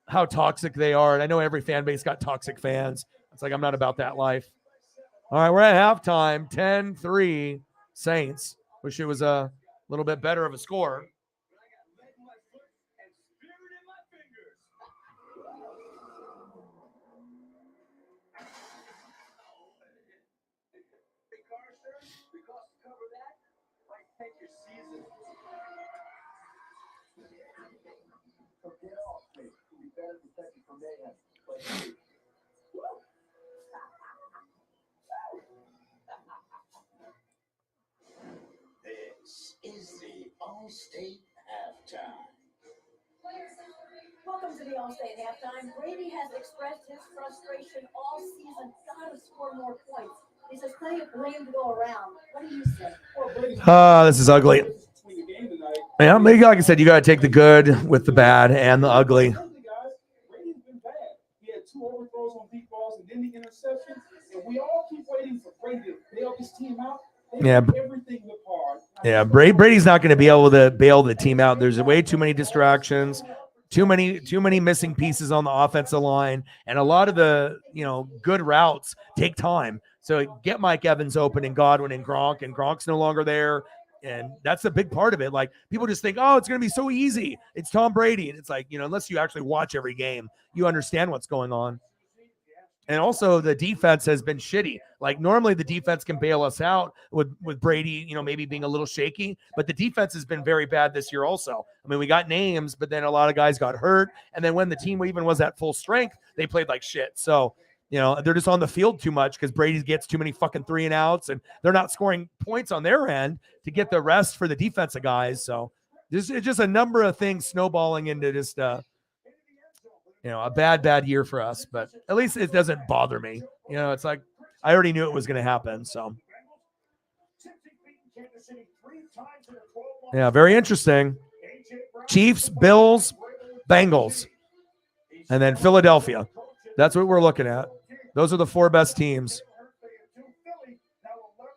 how toxic they are. And I know every fan base got toxic fans. It's like, I'm not about that life. All right, we're at halftime, 10-3 Saints. Wish it was a little bit better of a score. This is the All-State Halftime. Welcome to the All-State halftime. Brady has expressed his frustration all season. Gotta score more points. He says plenty of blame to go around. What do you say? This is ugly. Yeah, maybe like I said, you got to take the good with the bad and the ugly. Brady's been bad. He had 2 overthrows on deep balls and then the interception. And we all keep waiting for Brady to bail this team out. Yeah. Everything look hard. Yeah, Brady's not going to be able to bail the team out. There's way too many distractions, too many missing pieces on the offensive line, and a lot of the good routes take time. So get Mike Evans open and Godwin and Gronk's no longer there, and that's a big part of it. Like people just think, oh, it's going to be so easy. It's Tom Brady, and it's like unless you actually watch every game, you understand what's going on. And also the defense has been shitty. Like normally the defense can bail us out with Brady, maybe being a little shaky, but the defense has been very bad this year also. I mean, we got names, but then a lot of guys got hurt. And then when the team even was at full strength, they played like shit. So, they're just on the field too much because Brady gets too many fucking 3-and-outs and they're not scoring points on their end to get the rest for the defensive guys. So it's just a number of things snowballing into just, a bad year for us, but at least it doesn't bother me. It's like I already knew it was going to happen. So, yeah, very interesting. Chiefs, Bills, Bengals, and then Philadelphia. That's what we're looking at. Those are the 4 best teams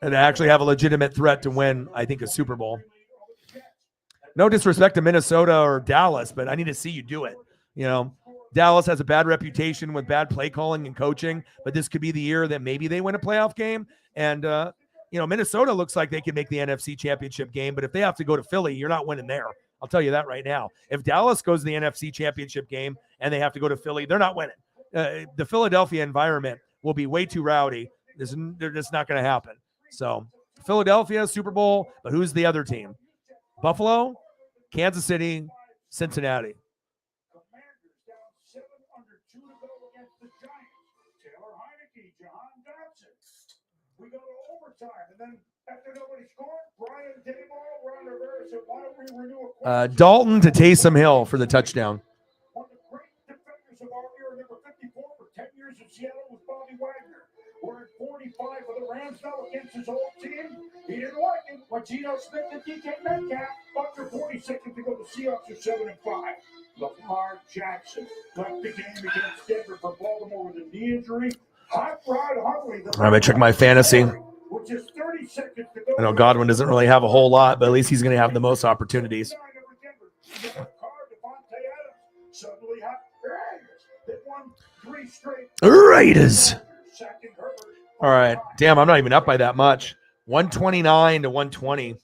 and actually have a legitimate threat to win, I think, a Super Bowl. No disrespect to Minnesota or Dallas, but I need to see you do it. Dallas has a bad reputation with bad play calling and coaching, but this could be the year that maybe they win a playoff game. And, Minnesota looks like they can make the NFC Championship game, but if they have to go to Philly, you're not winning there. I'll tell you that right now. If Dallas goes to the NFC Championship game and they have to go to Philly, they're not winning. The Philadelphia environment will be way too rowdy. They're just not going to happen. So, Philadelphia, Super Bowl, but who's the other team? Buffalo, Kansas City, Cincinnati. We go to overtime, and then after nobody scored, Brian Daboll, Ron Rivera said, "Why don't we renew a Dalton to Taysom Hill for the touchdown." One of the great defenders of our era, number 54 for 10 years in Seattle, was Bobby Wagner. We're at 45 for the Rams now against his old team. He didn't like it. But Geno Smith and DK Metcalf, under 40 seconds to go. The Seahawks are 7-5. Lamar Jackson left the game against Denver for Baltimore with a knee injury. Hot Rod Huntley. I'm going to check my fantasy. Which is 30 seconds to go. I know Godwin doesn't really have a whole lot, but at least he's going to have the most opportunities. Raiders. All right. Damn, I'm not even up by that much. 129 to 120.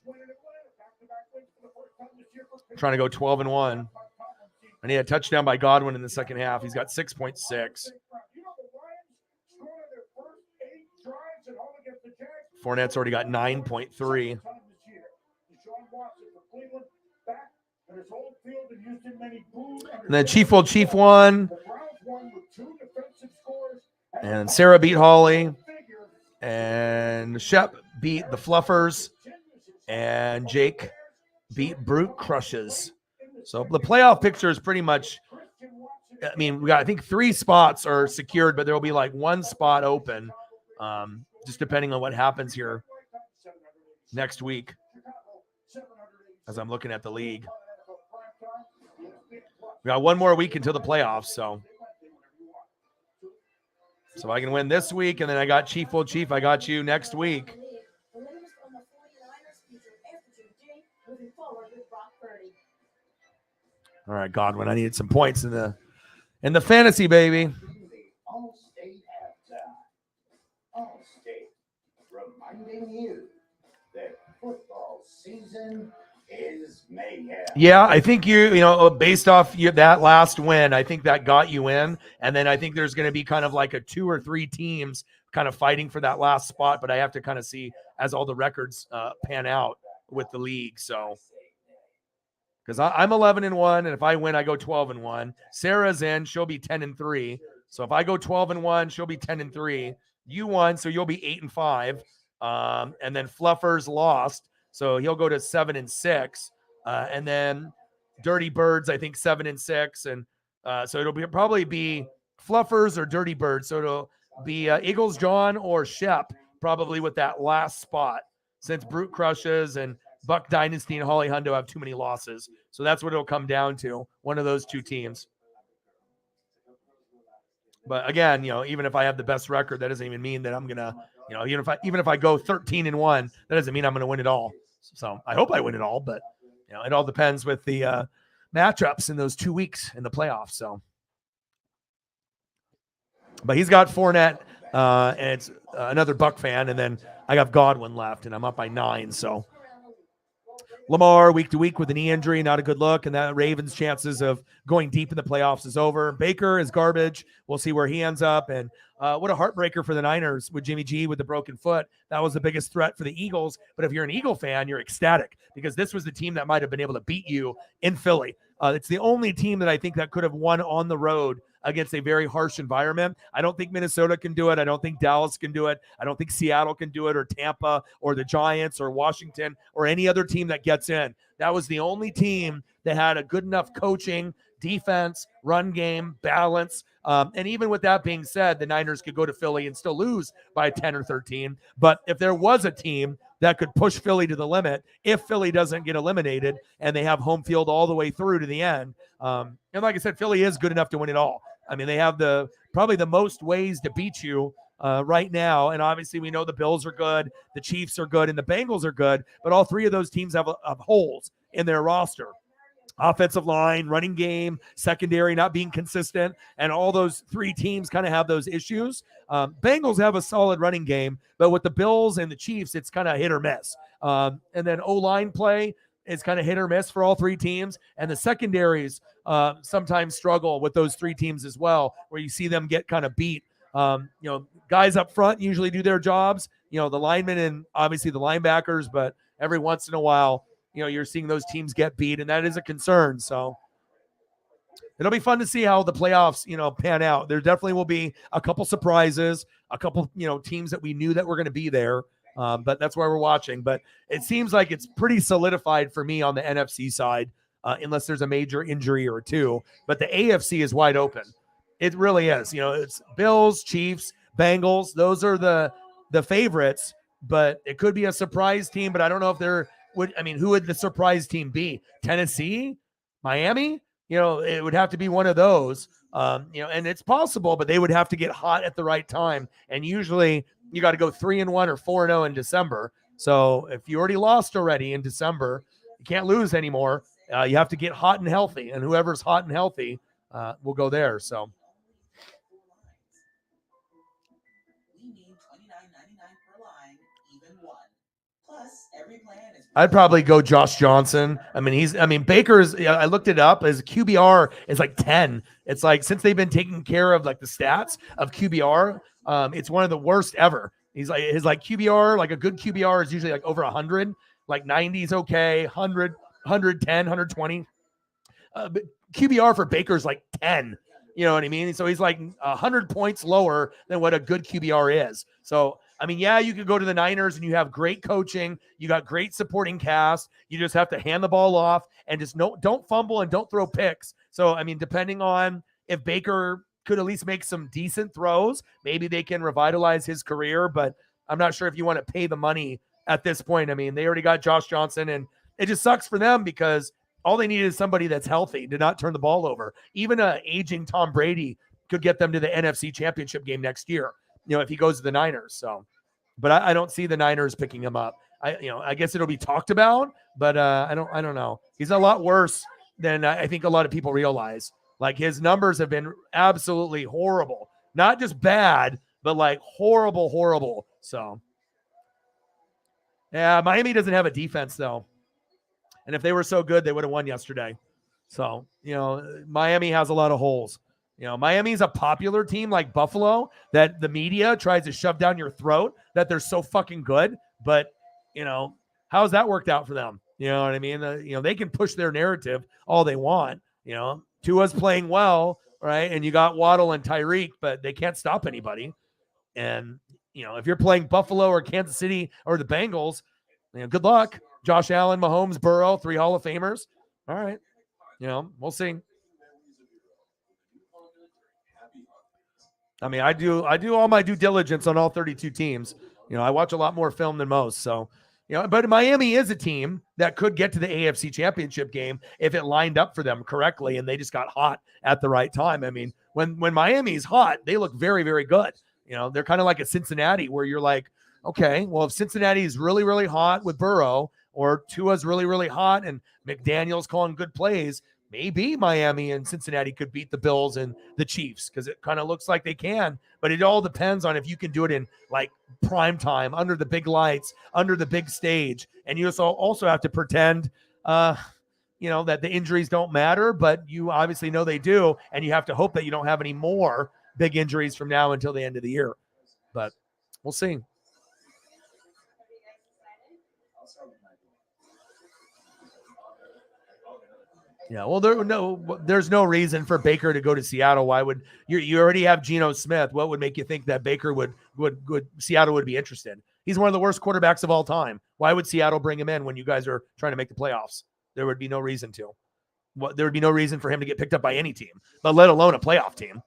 I'm trying to go 12-1. I need a touchdown by Godwin in the second half. He's got 6.6. Fournette's already got 9.3. And then Chief will Chief won. And Sarah beat Holly. And Shep beat the Fluffers. And Jake beat Brute Crushes. So the playoff picture is pretty much, I mean, we got, I think 3 spots are secured, but there will be like 1 spot open. Just depending on what happens here next week as I'm looking at the league. We got 1 more week until the playoffs, so I can win this week, and then I got Chief will Chief. I got you next week. All right, Godwin, I needed some points in the fantasy, baby. Allstate halftime. Allstate reminding you that Football season is mayhem. Yeah, I think based off that last win, I think that got you in. And then I think there's going to be kind of like a 2 or 3 teams kind of fighting for that last spot. But I have to kind of see as all the records pan out with the league. So, because I'm 11-1, and if I win, I go 12-1. Sarah's in; she'll be 10-3. So if I go 12-1, she'll be 10-3. You won, so you'll be 8-5. And then Fluffer's lost, so he'll go to 7-6. And then Dirty Birds, I think 7-6, and so it'll probably be Fluffers or Dirty Birds. So it'll be Eagles John or Shep probably with that last spot, since Brute Crushes and Buck Dynasty and Holly Hundo have too many losses. So that's what it'll come down to, one of those two teams. But again, even if I have the best record, that doesn't even mean that I'm gonna, even if I go 13-1, that doesn't mean I'm gonna win it all. So I hope I win it all, but it all depends with the matchups in those 2 weeks in the playoffs. So, but he's got Fournette, and it's another Buck fan, and then I got Godwin left, and I'm up by 9. So Lamar week to week with a knee injury, not a good look, and that Ravens' chances of going deep in the playoffs is over. Baker is garbage. We'll see where he ends up, and what a heartbreaker for the Niners with Jimmy G with the broken foot. That was the biggest threat for the Eagles, but if you're an Eagle fan, you're ecstatic because this was the team that might have been able to beat you in Philly. It's the only team that I think that could have won on the road against a very harsh environment. I don't think Minnesota can do it. I don't think Dallas can do it. I don't think Seattle can do it, or Tampa, or the Giants, or Washington, or any other team that gets in. That was the only team that had a good enough coaching, defense, run game, balance. And even with that being said, the Niners could go to Philly and still lose by 10 or 13. But if there was a team that could push Philly to the limit, if Philly doesn't get eliminated and they have home field all the way through to the end, and like I said, Philly is good enough to win it all. I mean, they have probably the most ways to beat you right now. And obviously we know the Bills are good, the Chiefs are good, and the Bengals are good, but all three of those teams have holes in their roster. Offensive line, running game, secondary not being consistent, and all those three teams kind of have those issues. Bengals have a solid running game, but with the Bills and the Chiefs, it's kind of hit or miss. And then O-line play is kind of hit or miss for all three teams, and the secondaries sometimes struggle with those three teams as well, where you see them get kind of beat. Guys up front usually do their jobs, the linemen and obviously the linebackers, but every once in a while, you're seeing those teams get beat, and that is a concern. So it'll be fun to see how the playoffs, pan out. There definitely will be a couple surprises, a couple, teams that we knew that were going to be there. But that's why we're watching. But it seems like it's pretty solidified for me on the NFC side, unless there's a major injury or two. But the AFC is wide open. It really is. It's Bills, Chiefs, Bengals. Those are the favorites. But it could be a surprise team. But I don't know if who would the surprise team be? Tennessee? Miami? It would have to be one of those. And it's possible, but they would have to get hot at the right time. And usually you got to go 3-1 or 4-0 in December. So if you already lost already in December, you can't lose anymore. You have to get hot and healthy, and whoever's hot and healthy will go there. So We need $29.99 per line, even one. Plus, every plan is. I'd probably go Josh Johnson. Baker's, I looked it up, his QBR is like 10. It's like, since they've been taking care of like the stats of QBR, it's one of the worst ever. His QBR, like a good QBR is usually like over 100, like 90 is okay, 100, 110, 120. But QBR for Baker's like 10. You know what I mean? So he's like 100 points lower than what a good QBR is. So, you could go to the Niners and you have great coaching. You got great supporting cast. You just have to hand the ball off and just don't fumble and don't throw picks. So, depending on if Baker could at least make some decent throws, maybe they can revitalize his career. But I'm not sure if you want to pay the money at this point. They already got Josh Johnson, and it just sucks for them because all they need is somebody that's healthy to not turn the ball over. Even an aging Tom Brady could get them to the NFC Championship game next year, if he goes to the Niners. So, but I don't see the Niners picking him up. I guess it'll be talked about, but I don't know. He's a lot worse than I think a lot of people realize. Like, his numbers have been absolutely horrible. Not just bad, but like horrible. So Yeah, Miami doesn't have a defense though. And if they were so good, they would have won yesterday. So, Miami has a lot of holes. Miami's a popular team like Buffalo that the media tries to shove down your throat that they're so fucking good. But, how's that worked out for them? You know what I mean? They can push their narrative all they want. Tua's playing well, right? And you got Waddle and Tyreek, but they can't stop anybody. And, if you're playing Buffalo or Kansas City or the Bengals, good luck. Josh Allen, Mahomes, Burrow, 3 Hall of Famers. All right. We'll see. I mean, I do all my due diligence on all 32 teams. I watch a lot more film than most. So, but Miami is a team that could get to the AFC Championship game if it lined up for them correctly and they just got hot at the right time. I mean, when Miami's hot, they look very, very good. They're kind of like a Cincinnati where you're like, okay, well, if Cincinnati is really, really hot with Burrow or Tua's really, really hot and McDaniel's calling good plays, maybe Miami and Cincinnati could beat the Bills and the Chiefs because it kind of looks like they can. But it all depends on if you can do it in like prime time, under the big lights, under the big stage. And you also have to pretend, that the injuries don't matter, but you obviously know they do. And you have to hope that you don't have any more big injuries from now until the end of the year. But we'll see. Yeah, well, there's no reason for Baker to go to Seattle. Why would you already have Geno Smith? What would make you think that Baker would Seattle would be interested? He's one of the worst quarterbacks of all time. Why would Seattle bring him in when you guys are trying to make the playoffs? There would be no reason to. There would be no reason for him to get picked up by any team, but let alone a playoff team.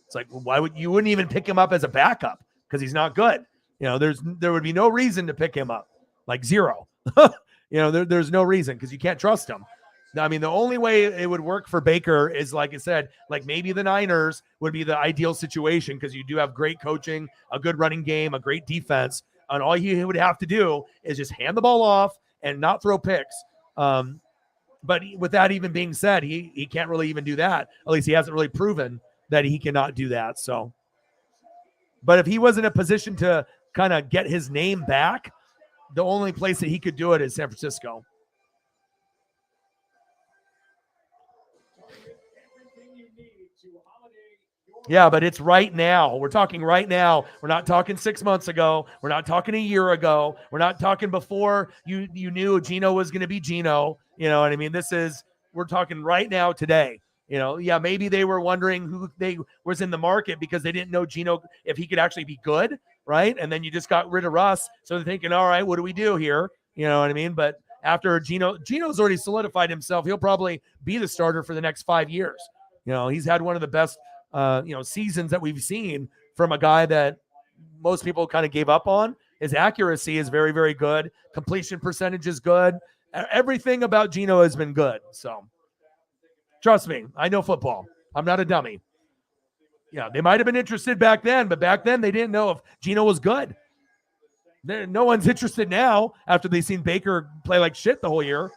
It's like, why would you wouldn't even pick him up as a backup because he's not good? There would be no reason to pick him up, like zero. There's no reason because you can't trust him. I mean, the only way it would work for Baker is, like I said, like maybe the Niners would be the ideal situation because you do have great coaching, a good running game, a great defense, and all he would have to do is just hand the ball off and not throw picks. But with that even being said, he can't really even do that. At least he hasn't really proven that he cannot do that. So, but if he was in a position to kind of get his name back, the only place that he could do it is San Francisco. Yeah, but it's right now. We're talking right now. We're not talking 6 months ago. We're not talking a year ago. We're not talking before you knew Geno was going to be Geno. You know what I mean? We're talking right now today. Yeah, maybe they were wondering who they was in the market because they didn't know Geno, if he could actually be good, right? And then you just got rid of Russ. So they're thinking, all right, what do we do here? You know what I mean? But after Geno's already solidified himself. He'll probably be the starter for the next 5 years. He's had one of the best seasons that we've seen from a guy that most people kind of gave up on. His accuracy is very, very good. Completion percentage is good. Everything about Geno has been good. So trust me, I know football. I'm not a dummy. Yeah, they might have been interested back then, but back then they didn't know if Geno was good. No one's interested now after they've seen Baker play like shit the whole year.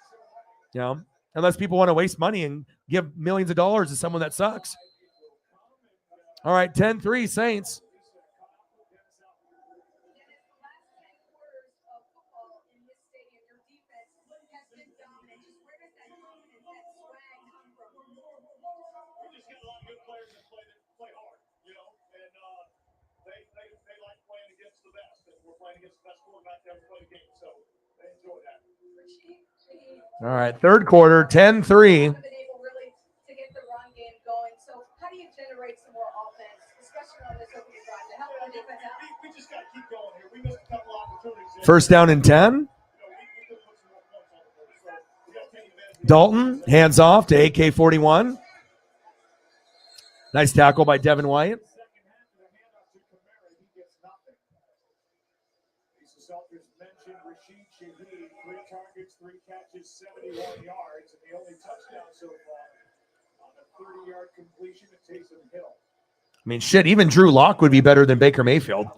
Unless people want to waste money and give millions of dollars to someone that sucks. All right, 10-3 Saints. All right, third quarter, 10-3. First down and 10. Dalton, hands off to AK-41. Nice tackle by Devin White. Targets, 3 catches, 71 yards, and the only touchdown so far on a 30-yard completion to Taysom Hill. I mean, shit, even Drew Lock would be better than Baker Mayfield.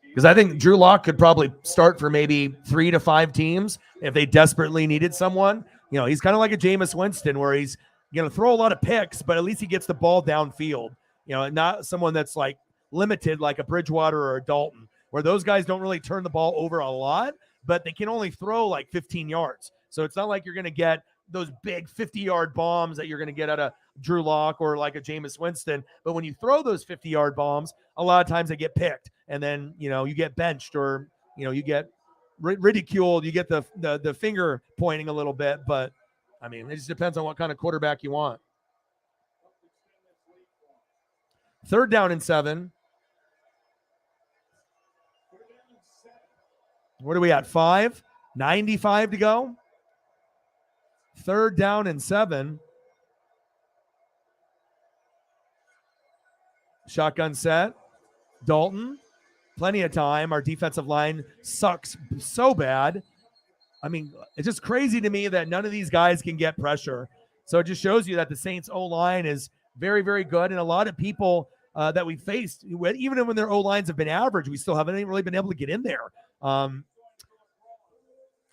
Because I think Drew Lock could probably start for maybe 3 to 5 teams if they desperately needed someone. He's kind of like a Jameis Winston where he's going to throw a lot of picks, but at least he gets the ball downfield. Not someone that's like limited like a Bridgewater or a Dalton, where those guys don't really turn the ball over a lot, but they can only throw like 15 yards. So it's not like you're going to get those big 50-yard bombs that you're going to get out of Drew Lock or like a Jameis Winston. But when you throw those 50-yard bombs, a lot of times they get picked, and then, you know, you get benched, or, you know, you get ridiculed. You get the finger pointing a little bit. But, I mean, it just depends on what kind of quarterback you want. 3rd down and 7. What are we at? 5? 95 to go. 3rd down and 7. Shotgun set. Dalton, plenty of time. Our defensive line sucks so bad. I mean, it's just crazy to me that none of these guys can get pressure. So it just shows you that the Saints O-line is very, very good. And a lot of people that we faced, even when their O-lines have been average, we still haven't really been able to get in there.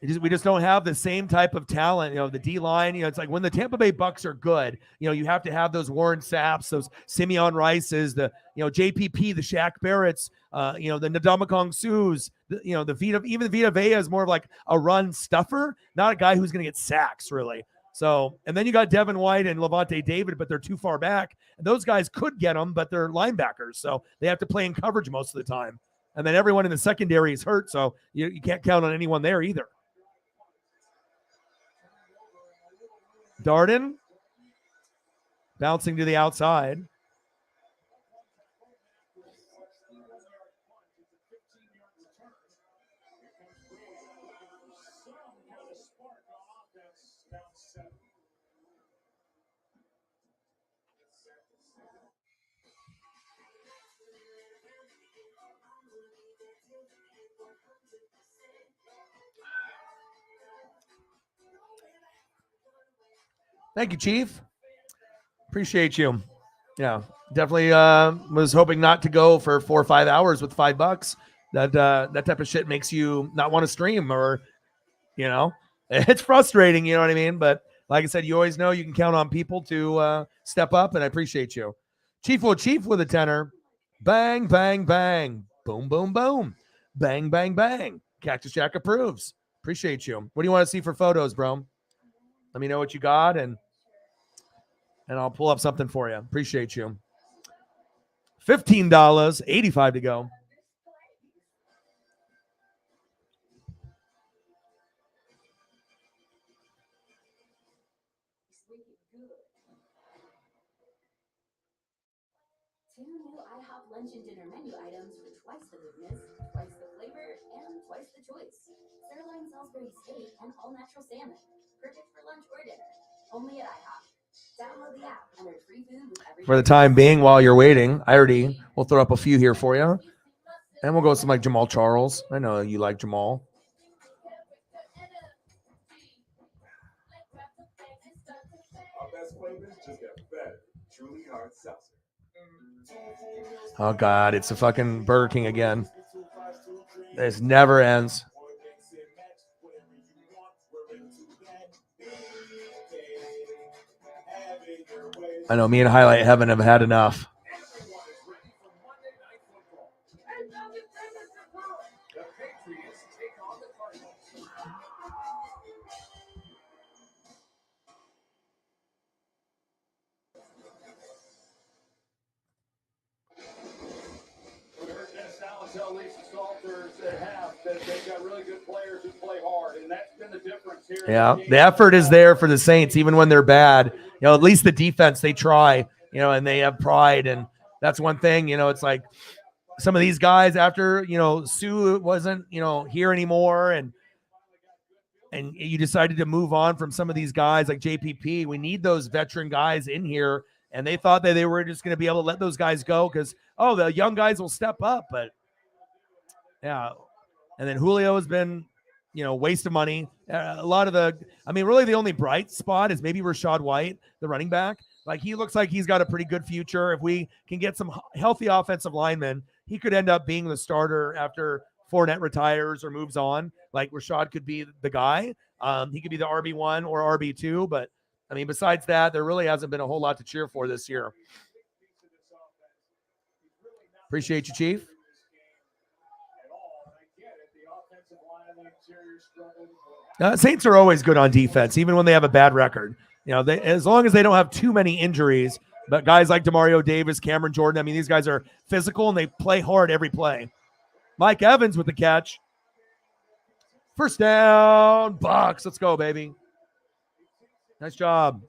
We just don't have the same type of talent. You know, the D-line, you know, it's like when the Tampa Bay Bucks are good, you know, you have to have those Warren Sapps, those Simeon Rices, the, you know, JPP, the Shaq Barretts, you know, the Ndamukong Sues, you know, even Vita Vea is more of like a run stuffer, not a guy who's going to get sacks, really. So, and then you got Devin White and Levante David, but they're too far back. And those guys could get them, but they're linebackers, so they have to play in coverage most of the time. And then everyone in the secondary is hurt, so you can't count on anyone there either. Darden bouncing to the outside. Thank you, Chief. Appreciate you. Yeah, definitely was hoping not to go for 4 or 5 hours with $5. That type of shit makes you not want to stream, or, you know, it's frustrating, you know what I mean? But like I said, you always know you can count on people to step up, and I appreciate you. Chief with a tenner. Bang, bang, bang. Boom, boom, boom. Bang, bang, bang. Cactus Jack approves. Appreciate you. What do you want to see for photos, bro? Let me know what you got, and I'll pull up something for you. Appreciate you. $15, 85 to go. Two new IHOP lunch and dinner menu items for twice the goodness, twice the flavor, and twice the choice. Sirloin Salisbury steak and all-natural salmon. Perfect for lunch or dinner. Only at IHOP. Download the app and earn free food with every. For the time being, while you're waiting, we'll throw up a few here for you. And we'll go with some like Jamal Charles. I know you like Jamal. Oh, God, it's a fucking Burger King again. This never ends. I know me and Highlight Heaven have had enough. Yeah, the effort is there for the Saints, even when they're bad. You know, at least the defense, they try, you know, and they have pride. And that's one thing, you know, it's like some of these guys after, you know, Sue wasn't, you know, here anymore. And you decided to move on from some of these guys like JPP. We need those veteran guys in here. And they thought that they were just going to be able to let those guys go because, oh, the young guys will step up. But yeah. And then Julio has been, you know, waste of money. A lot of really the only bright spot is maybe Rashad White, the running back. Like, he looks like he's got a pretty good future. If we can get some healthy offensive linemen, he could end up being the starter after Fournette retires or moves on. Like, Rashad could be the guy. He could be the RB1 or RB2. But, I mean, besides that, there really hasn't been a whole lot to cheer for this year. Appreciate you, Chief. Saints are always good on defense, even when they have a bad record. You know, as long as they don't have too many injuries. But guys like Demario Davis, Cameron Jordan, I mean, these guys are physical and they play hard every play. Mike Evans with the catch. First down, Bucks. Let's go, baby. Nice job.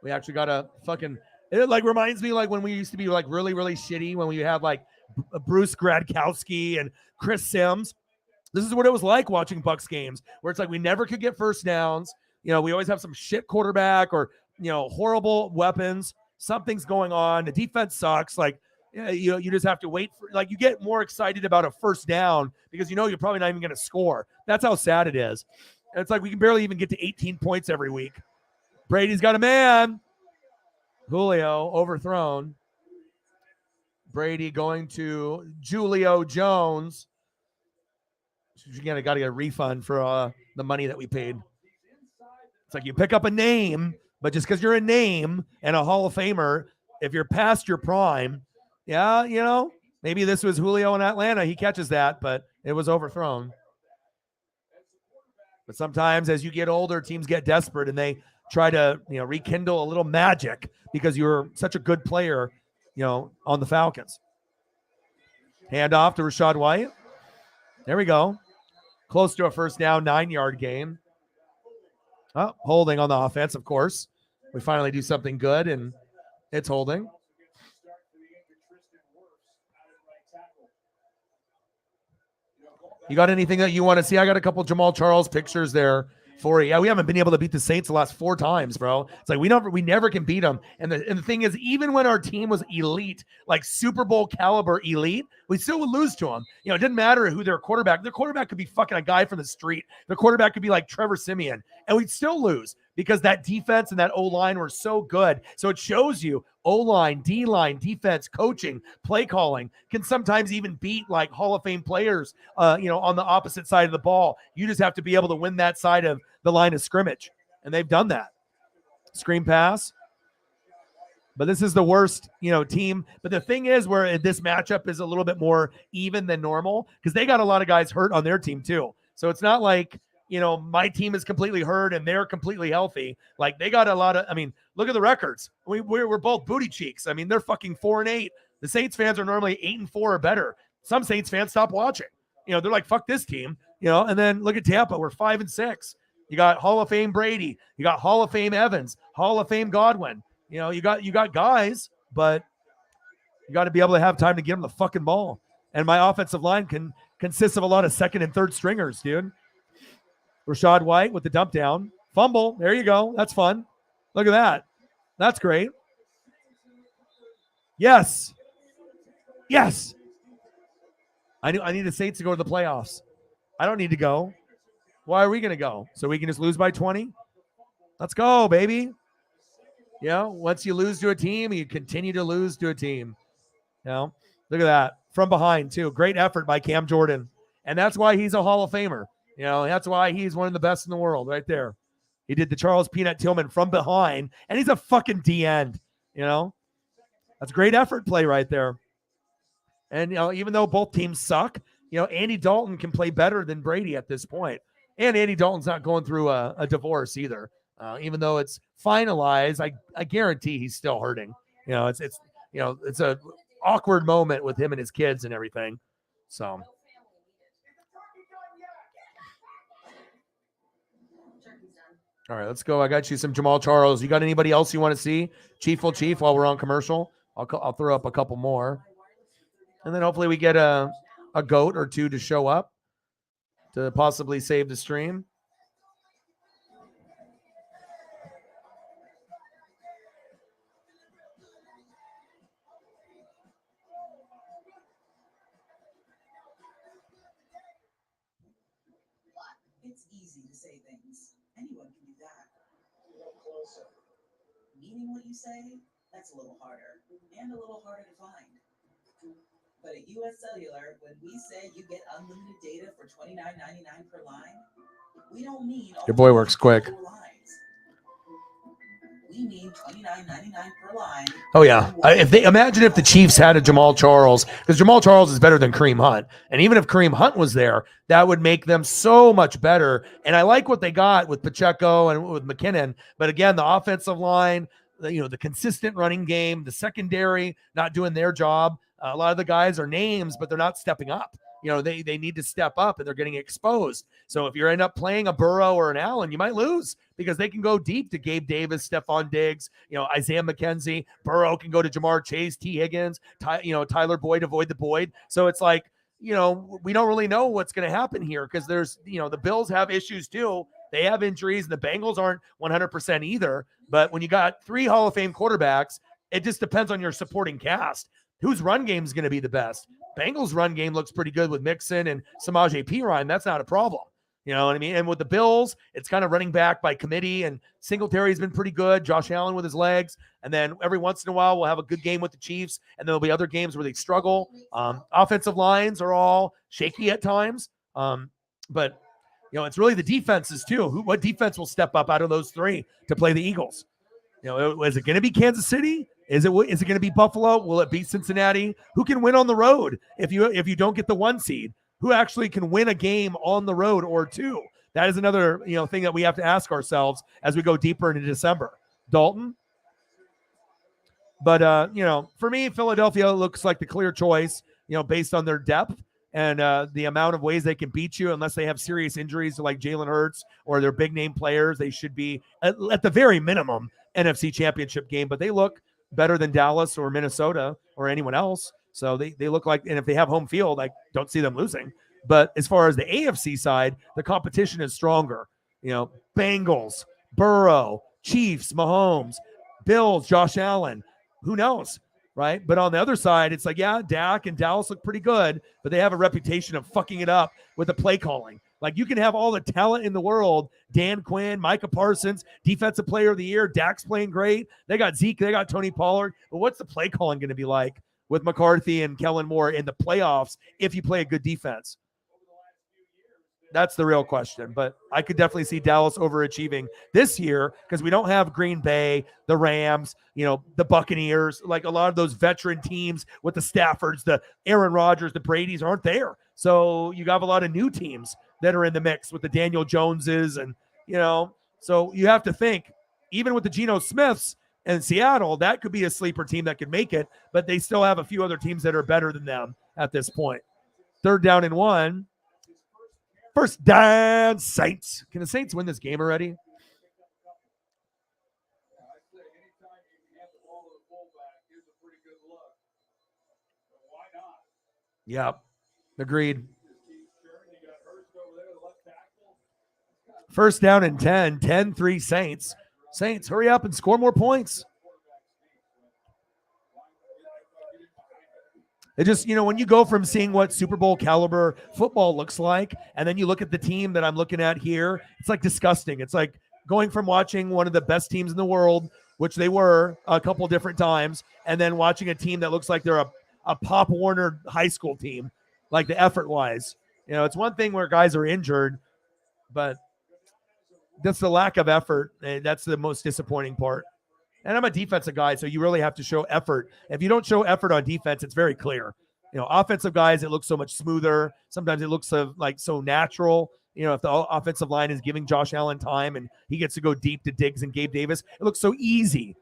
We actually got a fucking. It like reminds me like when we used to be like really, really shitty when we had like Bruce Gradkowski and Chris Sims. This is what it was like watching Bucks games, where it's like we never could get first downs. You know, we always have some shit quarterback or, you know, horrible weapons. Something's going on. The defense sucks. Like, you just have to wait for, like, you get more excited about a first down because you know you're probably not even going to score. That's how sad it is. And it's like we can barely even get to 18 points every week. Brady's got a man. Julio overthrown. Brady going to Julio Jones. You got to get a refund for the money that we paid. It's like you pick up a name, but just because you're a name and a Hall of Famer, if you're past your prime, yeah, you know, maybe this was Julio in Atlanta. He catches that, but it was overthrown. But sometimes as you get older, teams get desperate and they try to, you know, rekindle a little magic because you're such a good player, you know, on the Falcons. Hand off to Rachaad White. There we go. Close to a first down, 9-yard game. Oh, holding on the offense, of course. We finally do something good, and it's holding. You got anything that you want to see? I got a couple Jamal Charles pictures there for you. Yeah, we haven't been able to beat the Saints the last 4 times, bro. It's like we never can beat them. And the thing is, even when our team was elite, like Super Bowl caliber elite, we still would lose to them. You know, it didn't matter who their quarterback. Their quarterback could be fucking a guy from the street. Their quarterback could be like Trevor Siemian, and we'd still lose because that defense and that O-line were so good. So it shows you O-line, D-line, defense, coaching, play calling can sometimes even beat like Hall of Fame players, you know, on the opposite side of the ball. You just have to be able to win that side of the line of scrimmage. And they've done that. Screen pass. But this is the worst, you know, team. But the thing is where this matchup is a little bit more even than normal because they got a lot of guys hurt on their team too. So it's not like, you know, my team is completely hurt and they're completely healthy. Like they got a lot of, I mean, look at the records. We're both booty cheeks. I mean, they're fucking 4-8. The Saints fans are normally 8-4 or better. Some Saints fans stop watching. You know, they're like, fuck this team, you know, and then look at Tampa. We're 5-6. You got Hall of Fame Brady. You got Hall of Fame Evans, Hall of Fame Godwin. You know, you got guys, but you got to be able to have time to get them the fucking ball. And my offensive line consists of a lot of second and third stringers, dude. Rachaad White with the dump down. Fumble. There you go. That's fun. Look at that. That's great. Yes. Yes. I need the Saints to go to the playoffs. I don't need to go. Why are we going to go? So we can just lose by 20? Let's go, baby. You know, once you lose to a team, you continue to lose to a team. You know, look at that. From behind, too. Great effort by Cam Jordan. And that's why he's a Hall of Famer. You know, that's why he's one of the best in the world right there. He did the Charles Peanut Tillman from behind, and he's a fucking D-end, you know. That's great effort play right there. And, you know, even though both teams suck, you know, Andy Dalton can play better than Brady at this point. And Andy Dalton's not going through a divorce either. Even though it's finalized, I guarantee he's still hurting. You know, it's you know, it's a awkward moment with him and his kids and everything. So. All right, let's go. I got you some Jamal Charles. You got anybody else you want to see? Chief while we're on commercial. I'll throw up a couple more. And then hopefully we get a goat or two to show up to possibly save the stream. It's easy to say things. Anyone can do that. Meaning what you say, that's a little harder. And a little harder to find. But at US Cellular, when we say you get unlimited data for $29.99 per line, we don't mean your boy works quick. We mean $29.99 per line. Oh yeah. If they imagine if the Chiefs had a Jamal Charles, because Jamal Charles is better than Kareem Hunt, and even if Kareem Hunt was there, that would make them so much better. And I like what they got with Pacheco and with McKinnon. But again, the offensive line, the consistent running game, the secondary not doing their job. A lot of the guys are names, but they're not stepping up. They need to step up, and they're getting exposed. So if you end up playing a Burrow or an Allen, you might lose because they can go deep to Gabe Davis, Stephon Diggs, Isaiah McKenzie. Burrow can go to Jamar Chase, T. Higgins, Tyler Boyd, avoid the Boyd. So it's like, we don't really know what's going to happen here because there's, the Bills have issues too. They have injuries, and the Bengals aren't 100% either. But when you got 3 Hall of Fame quarterbacks, it just depends on your supporting cast. Whose run game is going to be the best? Bengals run game looks pretty good with Mixon and Samaje Perine. That's not a problem. You know what I mean? And with the Bills, it's kind of running back by committee, and Singletary's been pretty good. Josh Allen with his legs. And then every once in a while, we'll have a good game with the Chiefs, and there'll be other games where they struggle. Offensive lines are all shaky at times. But it's really the defenses too. What defense will step up out of those 3 to play the Eagles? Is it going to be Kansas City? Is it going to be Buffalo? Will it be Cincinnati? Who can win on the road if you don't get the 1 seed? Who actually can win a game on the road or 2? That is another thing that we have to ask ourselves as we go deeper into December. Dalton. But for me, Philadelphia looks like the clear choice, based on their depth and the amount of ways they can beat you. Unless they have serious injuries like Jalen Hurts or their big name players, they should be at the very minimum NFC Championship game. But they look better than Dallas or Minnesota or anyone else. So they look like, and if they have home field, I don't see them losing. But as far as the AFC side, the competition is stronger. Bengals, Burrow, Chiefs, Mahomes, Bills, Josh Allen. Who knows, right? But on the other side, it's like, yeah, Dak and Dallas look pretty good, but they have a reputation of fucking it up with the play calling. Like, you can have all the talent in the world, Dan Quinn, Micah Parsons, Defensive Player of the Year, Dak's playing great. They got Zeke, they got Tony Pollard. But what's the play calling going to be like with McCarthy and Kellen Moore in the playoffs if you play a good defense? That's the real question. But I could definitely see Dallas overachieving this year because we don't have Green Bay, the Rams, the Buccaneers, like a lot of those veteran teams with the Staffords, the Aaron Rodgers, the Bradys aren't there. So you have a lot of new teams that are in the mix with the Daniel Joneses and, so you have to think, even with the Geno Smiths and Seattle, that could be a sleeper team that could make it, but they still have a few other teams that are better than them at this point. 3rd down and 1. First down, Saints. Can the Saints win this game already? Yep. Agreed. First down and 10, 10-3 Saints. Saints, hurry up and score more points. It just, when you go from seeing what Super Bowl caliber football looks like, and then you look at the team that I'm looking at here, it's like disgusting. It's like going from watching one of the best teams in the world, which they were a couple different times, and then watching a team that looks like they're a Pop Warner high school team, like the effort-wise. It's one thing where guys are injured, but that's the lack of effort. That's the most disappointing part. And I'm a defensive guy, so you really have to show effort. If you don't show effort on defense, it's very clear. Offensive guys, it looks so much smoother. Sometimes it looks so natural. If the offensive line is giving Josh Allen time and he gets to go deep to Diggs and Gabe Davis, it looks so easy.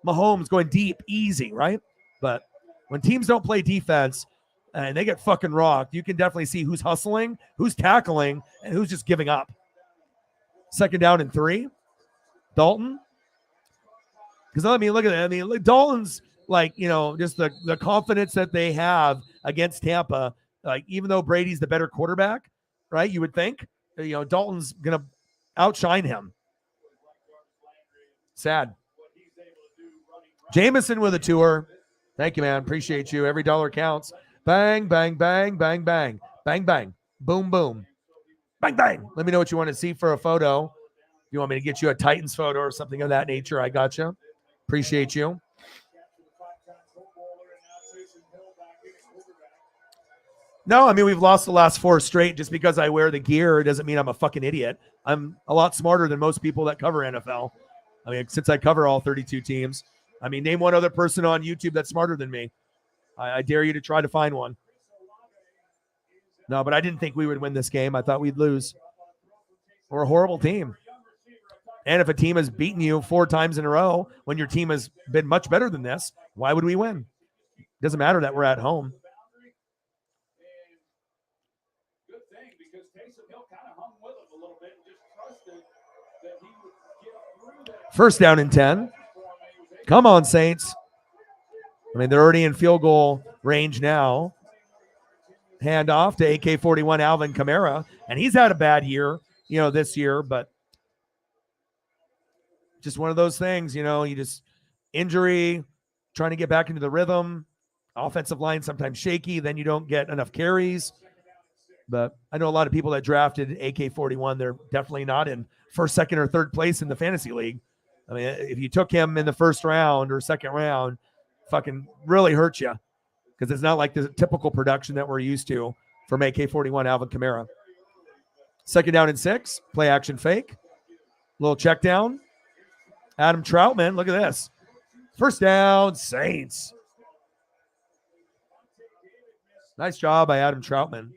Mahomes going deep, easy, right? But when teams don't play defense and they get fucking rocked, you can definitely see who's hustling, who's tackling, and who's just giving up. 2nd down and 3. Dalton. Because, look at that. Dalton's just the confidence that they have against Tampa. Even though Brady's the better quarterback, right? You would think, Dalton's going to outshine him. Sad. Jameson with a tour. Thank you, man. Appreciate you. Every dollar counts. Bang, bang, bang, bang, bang. Bang, bang. Boom, boom. Bang, bang. Let me know what you want to see for a photo. If you want me to get you a Titans photo or something of that nature, I got you. Appreciate you. No, we've lost the last 4 straight. Just because I wear the gear doesn't mean I'm a fucking idiot. I'm a lot smarter than most people that cover NFL. I mean, since I cover all 32 teams, I mean, name one other person on YouTube that's smarter than me. I dare you to try to find one. No, but I didn't think we would win this game. I thought we'd lose. We're a horrible team. And if a team has beaten you 4 times in a row when your team has been much better than this, why would we win? Doesn't matter that we're at home. Good thing, because Taysom Hill kind of hung with him a little bit and just trusted that he would get through that. First down and 10. Come on, Saints. I mean, they're already in field goal range now. Hand off to AK-41 Alvin Kamara. And he's had a bad year, this year, but just one of those things, you just injury, trying to get back into the rhythm. Offensive line sometimes shaky, then you don't get enough carries. But I know a lot of people that drafted AK-41, they're definitely not in first, second, or third place in the fantasy league. I mean, if you took him in the first round or second round, fucking really hurt you, because it's not like the typical production that we're used to from AK-41 Alvin Kamara. Second down and 6, play action fake. Little check down. Adam Troutman, look at this. First down, Saints. Nice job by Adam Troutman.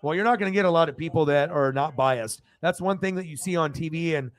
Well, you're not going to get a lot of people that are not biased. That's one thing that you see on TV and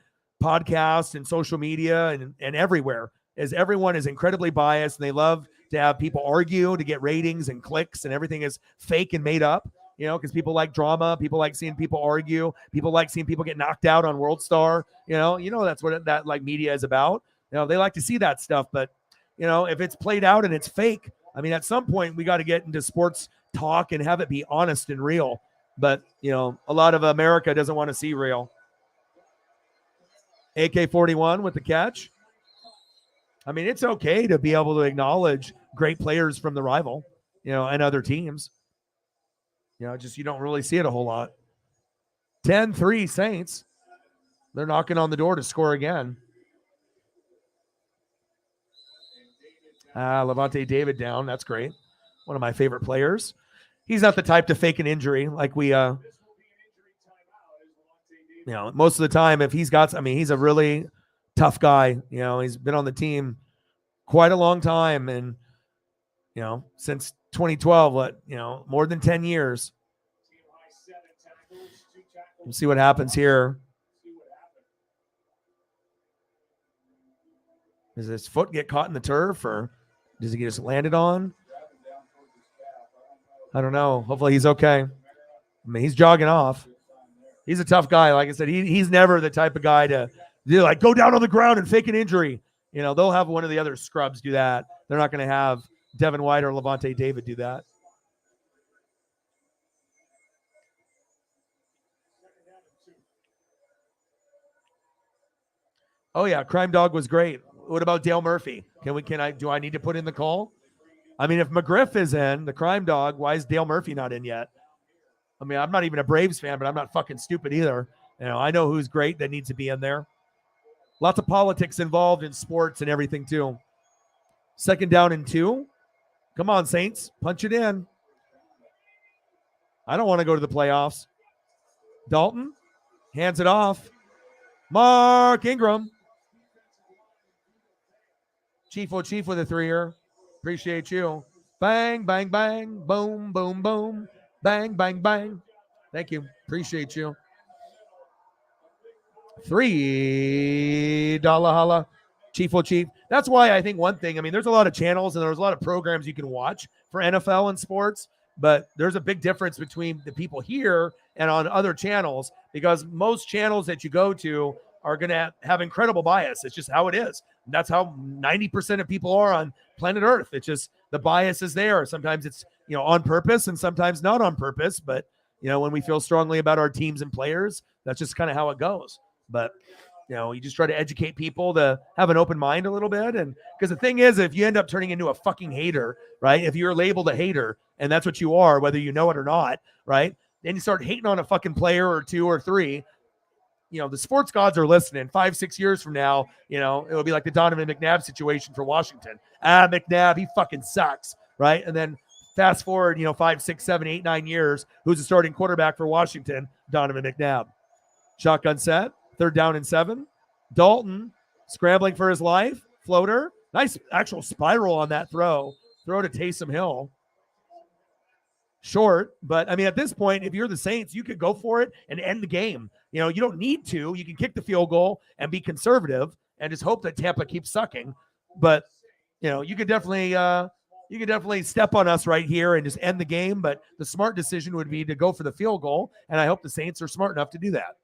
podcasts and social media and everywhere, is everyone is incredibly biased, and they love to have people argue to get ratings and clicks, and everything is fake and made up, because people like drama. People like seeing people argue. People like seeing people get knocked out on World Star. That's what that like media is about. They like to see that stuff, but if it's played out and it's fake, I mean, at some point we got to get into sports talk and have it be honest and real. But, a lot of America doesn't want to see real. AK-41 with the catch. I mean, it's okay to be able to acknowledge great players from the rival, and other teams. Just you don't really see it a whole lot. 10-3 Saints. They're knocking on the door to score again. Levante David down. That's great. One of my favorite players. He's not the type to fake an injury like we, most of the time, if he's a really tough guy. He's been on the team quite a long time, and, since 2012, more than 10 years. We'll see what happens here. Does his foot get caught in the turf, or does he get just landed on? I don't know. Hopefully he's okay. I mean, he's jogging off. He's a tough guy. Like I said, he's never the type of guy to go down on the ground and fake an injury. They'll have one of the other scrubs do that. They're not going to have Devin White or Levante David do that. Oh yeah, Crime Dog was great. What about Dale Murphy? Do I need to put in the call? I mean, if McGriff is in, the Crime Dog, why is Dale Murphy not in yet? I mean, I'm not even a Braves fan, but I'm not fucking stupid either. I know who's great that needs to be in there. Lots of politics involved in sports and everything too. Second down and 2. Come on, Saints. Punch it in. I don't want to go to the playoffs. Dalton hands it off. Mark Ingram. Chief with a 3-er. Appreciate you. Bang, bang, bang. Boom, boom, boom. Bang, bang, bang. Thank you. Appreciate you. $3 holla. Chief. That's why I think one thing, there's a lot of channels and there's a lot of programs you can watch for NFL and sports, but there's a big difference between the people here and on other channels, because most channels that you go to are going to have incredible bias. It's just how it is. That's how 90% of people are on planet Earth. It's just the bias is there. Sometimes it's, on purpose and sometimes not on purpose. But, when we feel strongly about our teams and players, that's just kind of how it goes. But, you just try to educate people to have an open mind a little bit. And because the thing is, if you end up turning into a fucking hater, right? If you're labeled a hater, and that's what you are, whether you know it or not, right? Then you start hating on a fucking player or 2 or 3. The sports gods are listening. 5-6 years from now, it'll be like the Donovan McNabb situation for Washington. McNabb, he fucking sucks, right? And then fast forward, 5, 6, 7, 8, 9 years, who's the starting quarterback for Washington? Donovan McNabb. Shotgun set, 3rd down and 7. Dalton scrambling for his life. Floater. Nice actual spiral on that throw. Throw to Taysom Hill. Short, but I mean, at this point, if you're the Saints, you could go for it and end the game. You know, you don't need to. You can kick the field goal and be conservative and just hope that Tampa keeps sucking. But you know, you could definitely step on us right here and just end the game. But the smart decision would be to go for the field goal, and I hope the Saints are smart enough to do that.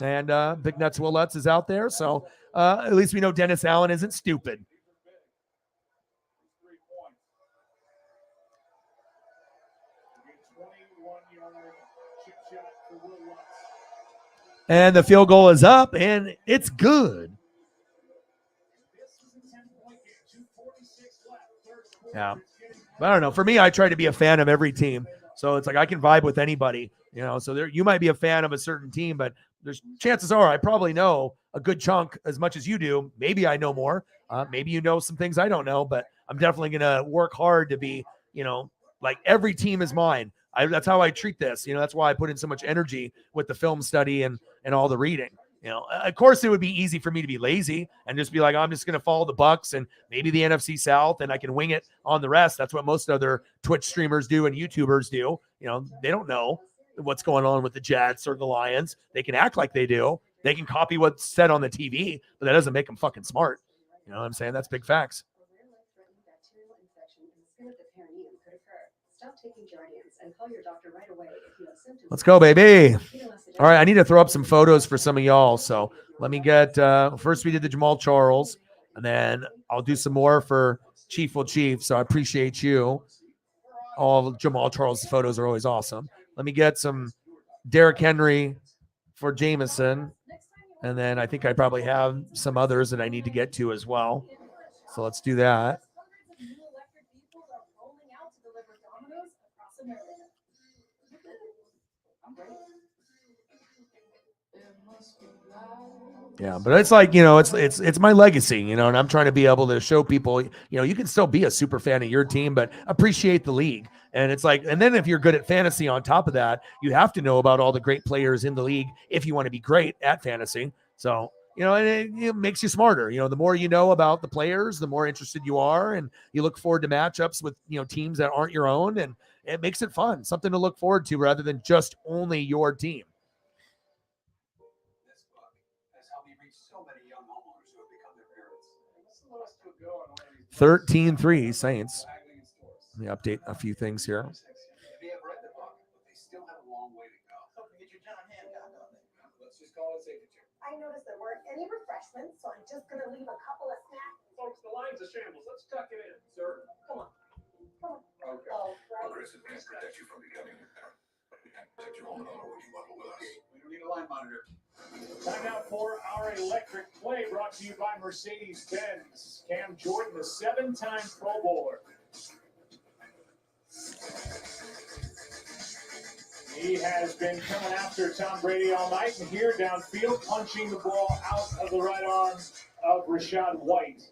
And Big Nuts Will Lutz is out there, so at least we know Dennis Allen isn't stupid. And the field goal is up, and it's good. Yeah. But I don't know. For me, I try to be a fan of every team. So it's like I can vibe with anybody, you know. So there, you might be a fan of a certain team, but there's chances are I probably know a good chunk as much as you do. Maybe I know more. Maybe you know some things I don't know, but I'm definitely going to work hard to be, you know, like every team is mine. That's how I treat this. You know, that's why I put in so much energy with the film study and all the reading. You know, of course, it would be easy for me to be lazy and just be like, I'm just going to follow the Bucs and maybe the NFC South, and I can wing it on the rest. That's what most other Twitch streamers do and YouTubers do. You know, they don't know what's going on with the Jets or the Lions. They can act like they do. They can copy what's said on the TV, but that doesn't make them fucking smart. You know what I'm saying? That's big facts. Stop taking Jardiance and call your doctor right away if you have symptoms. Let's go, baby. All right, I need to throw up some photos for some of y'all. So let me get, first we did the Jamal Charles, and then I'll do some more for Chief Will Chief. So I appreciate you. All of Jamal Charles' photos are always awesome. Let me get some Derrick Henry for Jameson. And then I think I probably have some others that I need to get to as well. So let's do that. Yeah, but it's like, you know, it's my legacy, you know, and I'm trying to be able to show people, you know, you can still be a super fan of your team, but appreciate the league. And it's like, and then if you're good at fantasy on top of that, you have to know about all the great players in the league if you want to be great at fantasy. So, you know, and it makes you smarter. You know, the more you know about the players, the more interested you are, and you look forward to matchups with, you know, teams that aren't your own, and it makes it fun, something to look forward to rather than just only your team. 13-3 Saints. Let me update a few things here. I noticed there weren't any refreshments, so I'm just gonna leave a couple of snacks. Folks, the line's a shambles. Let's tuck it in, sir. Come on. Okay. Oh, right. Progressive can protect you from becoming a parent. Protect your home and auto when you bundle with us. We don't need a line monitor. Time now for our electric play, brought to you by Mercedes-Benz. Cam Jordan, the 7-time Pro Bowler. He has been coming after Tom Brady all night, and here downfield, punching the ball out of the right arm of Rachaad White.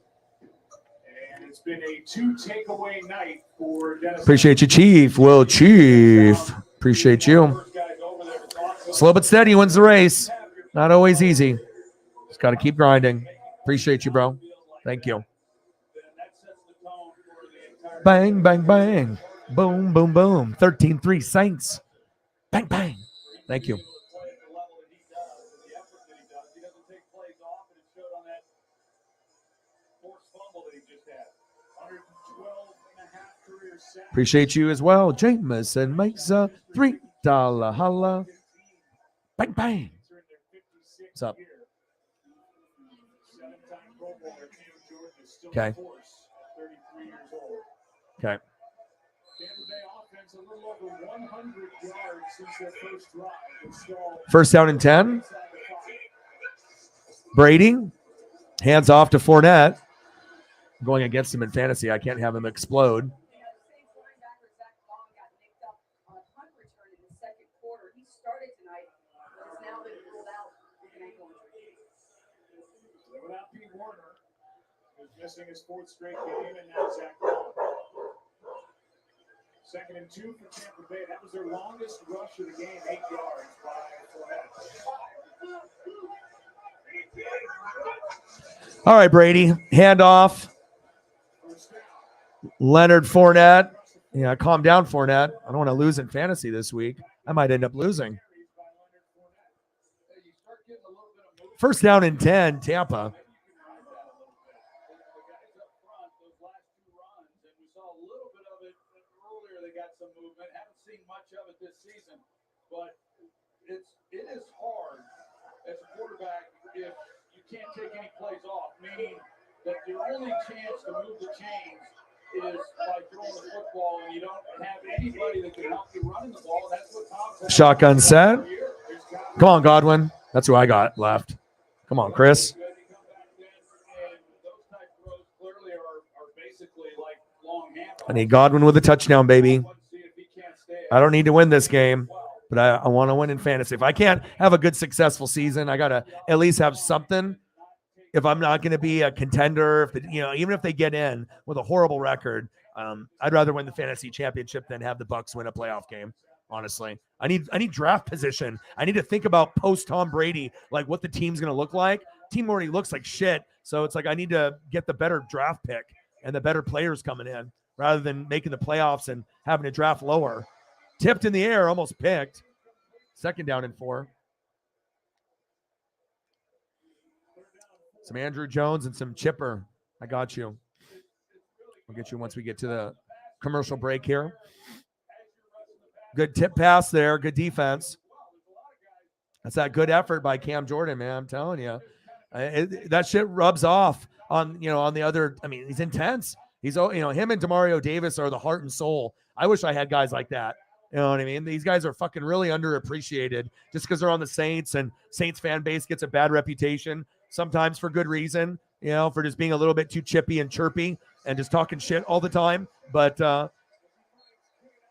And it's been a 2-takeaway night for Dennis. Appreciate you, Chief. Will Chief. Appreciate you. Slow but steady wins the race. Not always easy. Just got to keep grinding. Appreciate you, bro. Thank you. Bang, bang, bang. Boom, boom, boom. 13-3 Saints. Bang, bang. Thank you. Appreciate you as well. Jameson makes a $3 holla. Bang, bang. What's up? Okay. Okay. First down and 10. Brady. Hands off to Fournette. Going against him in fantasy. I can't have him explode. Missing his 4th straight game, and now Zach Long. 2nd and 2 for Tampa Bay. That was their longest rush of the game, 8 yards by All right, Brady. Handoff. Leonard Fournette. Yeah, calm down, Fournette. I don't want to lose in fantasy this week. I might end up losing. First down and 10, Tampa. But it is hard as a quarterback if you can't take any plays off, meaning that your only chance to move the chains is by throwing the football, and you don't have anybody that can help you running the ball. That's what Tom's Shotgun set. Come on, Godwin. That's who I got left. Come on, Chris. I need Godwin with a touchdown, baby. I don't need to win this game, but I want to win in fantasy. If I can't have a good, successful season, I got to at least have something. If I'm not going to be a contender, even if they get in with a horrible record, I'd rather win the fantasy championship than have the Bucs win a playoff game. Honestly, I need draft position. I need to think about post Tom Brady, like what the team's going to look like. Team already looks like shit, so it's like I need to get the better draft pick and the better players coming in rather than making the playoffs and having to draft lower. Tipped in the air, almost picked. Second down and 4. Some Andrew Jones and some Chipper. I got you. I'll get you once we get to the commercial break here. Good tip pass there. Good defense. That's that good effort by Cam Jordan, man. I'm telling you. That shit rubs off on the other. I mean, he's intense. He's, him and Demario Davis are the heart and soul. I wish I had guys like that. You know what I mean? These guys are fucking really underappreciated just because they're on the Saints, and Saints fan base gets a bad reputation, sometimes for good reason, for just being a little bit too chippy and chirpy and just talking shit all the time. But,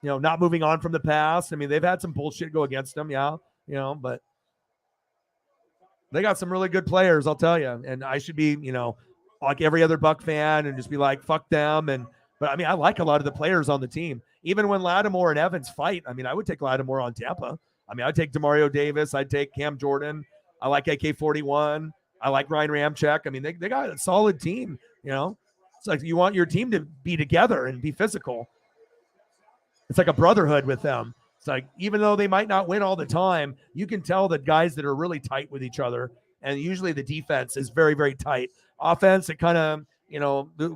not moving on from the past. I mean, they've had some bullshit go against them, but they got some really good players, I'll tell you. And I should be, like every other Buck fan and just be like, fuck them. But I mean, I like a lot of the players on the team. Even when Lattimore and Evans fight, I mean, I would take Lattimore on Tampa. I mean, I'd take Demario Davis. I'd take Cam Jordan. I like AK-41. I like Ryan Ramczyk. I mean, they got a solid team, It's like you want your team to be together and be physical. It's like a brotherhood with them. It's like, even though they might not win all the time, you can tell that guys that are really tight with each other. And usually the defense is very, very tight. Offense, it kind of,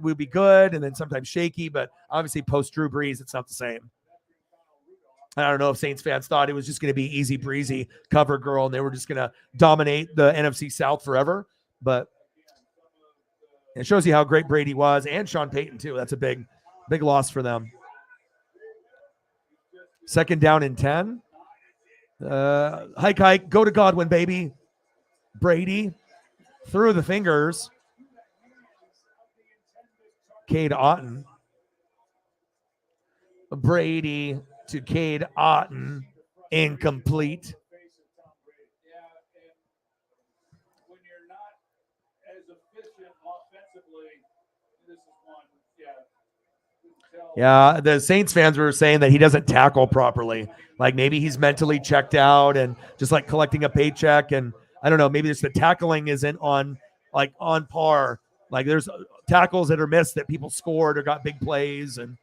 would be good and then sometimes shaky, but obviously post Drew Brees, it's not the same. I don't know if Saints fans thought it was just going to be easy breezy cover girl and they were just going to dominate the NFC South forever. But it shows you how great Brady was, and Sean Payton too. That's a big, big loss for them. Second down and 10. Hike, go to Godwin, baby. Brady through the fingers. Cade Otton. Brady to Cade Otton. Incomplete. Yeah, the Saints fans were saying that he doesn't tackle properly. Like maybe he's mentally checked out and just like collecting a paycheck. And I don't know, maybe just the tackling isn't on par. Like there's tackles that are missed that people scored or got big plays. And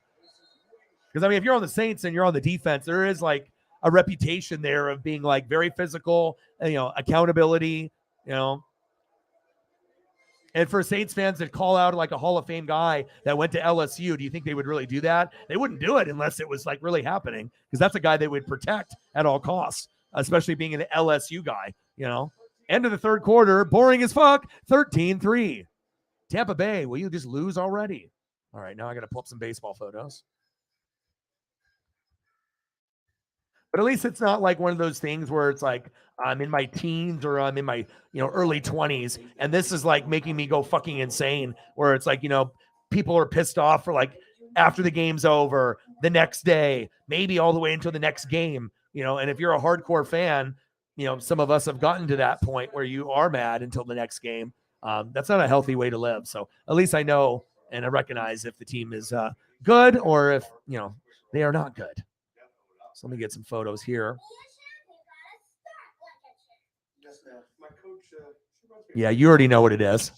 because I mean, if you're on the Saints and you're on the defense, there is like a reputation there of being like very physical, and, accountability, And for Saints fans that call out like a Hall of Fame guy that went to LSU, do you think they would really do that? They wouldn't do it unless it was like really happening, because that's a guy they would protect at all costs, especially being an LSU guy, End of the third quarter, boring as fuck, 13-3. Tampa Bay, will you just lose already? All right, now I got to pull up some baseball photos. But at least it's not like one of those things where it's like I'm in my teens or I'm in my, early 20s. And this is like making me go fucking insane, where it's like, people are pissed off for like after the game's over, the next day, maybe all the way until the next game, and if you're a hardcore fan, some of us have gotten to that point where you are mad until the next game. That's not a healthy way to live. So at least I know and I recognize if the team is good or if, they are not good. So let me get some photos here. Yeah, you already know what it is.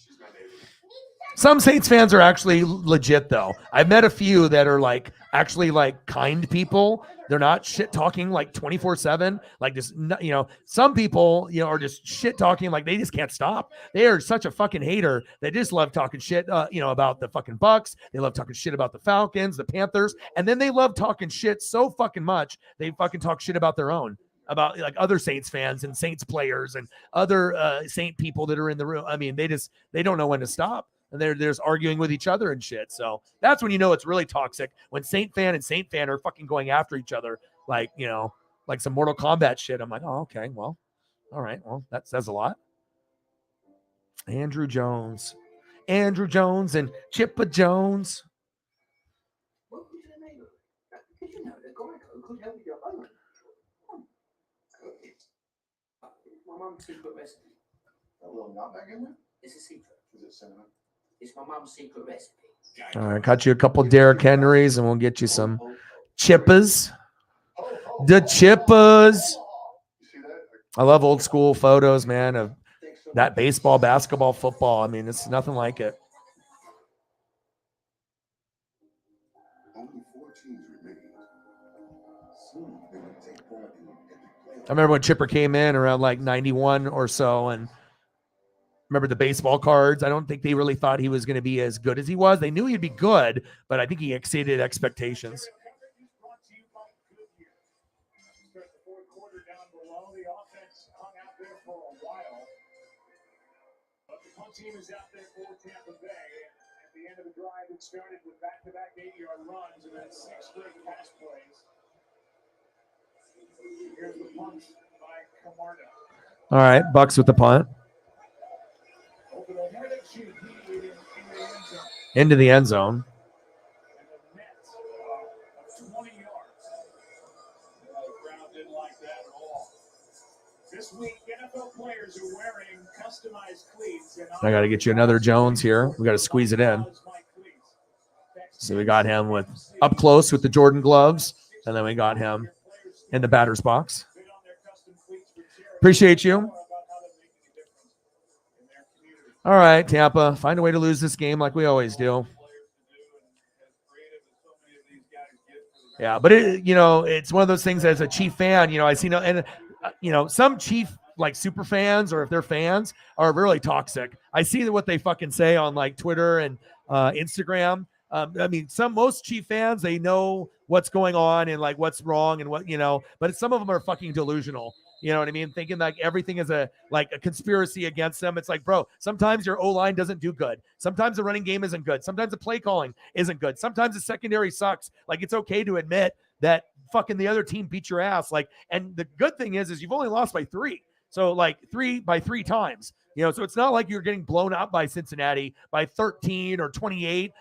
Some Saints fans are actually legit, though. I've met a few that are like actually like kind people. They're not shit talking like 24/7. Like just, some people, are just shit talking like they just can't stop. They are such a fucking hater. They just love talking shit, about the fucking Bucks. They love talking shit about the Falcons, the Panthers, and then they love talking shit so fucking much they fucking talk shit about their own, about like other Saints fans and Saints players and other Saint people that are in the room. I mean, they don't know when to stop. And they're just arguing with each other and shit. So that's when you know it's really toxic, when Saint fan and Saint fan are fucking going after each other like, like some Mortal Kombat shit. I'm like, oh, okay, well, all right. Well, that says a lot. Andrew Jones and Chippa Jones. My mom's secret recipe. A little nutmeg in there? It's a secret. Is it cinnamon? It's my mom's secret recipe. All right, got you a couple Derrick Henrys, and we'll get you some Chippas. The Chippas. I love old school photos, man, of that baseball, basketball, football. I mean, it's nothing like it. I remember when Chipper came in around like 91 or so, and remember the baseball cards. I don't think they really thought he was going to be as good as he was. They knew he'd be good, but I think he exceeded expectations. Team is out there for Tampa Bay. At the end of the drive, it started with back-to-back 80-yard runs and then 6 straight pass plays. Here's the punt by Camarda. All right, Bucks with the punt. Into the end zone. And a net of 20 yards. Brown didn't like that at all. This week, NFL players are wearing customized cleats. I got to get you another Jones here. We got to squeeze it in. So we got him with up close with the Jordan gloves, and then we got him in the batter's box. Appreciate you. All right, Tampa, find a way to lose this game like we always do. Yeah, but it's one of those things as a Chief fan, I see some Chief like super fans, or if they're fans, are really toxic. I see what they fucking say on like Twitter and Instagram. Most Chief fans, they know what's going on and like what's wrong and what, but some of them are fucking delusional. You know what I mean? Thinking like everything is a conspiracy against them. It's like, bro, sometimes your O-line doesn't do good. Sometimes the running game isn't good. Sometimes the play calling isn't good. Sometimes the secondary sucks. Like, it's okay to admit that fucking the other team beat your ass. Like, and the good thing is you've only lost by 3. So like 3 times, so it's not like you're getting blown out by Cincinnati by 13 or 28,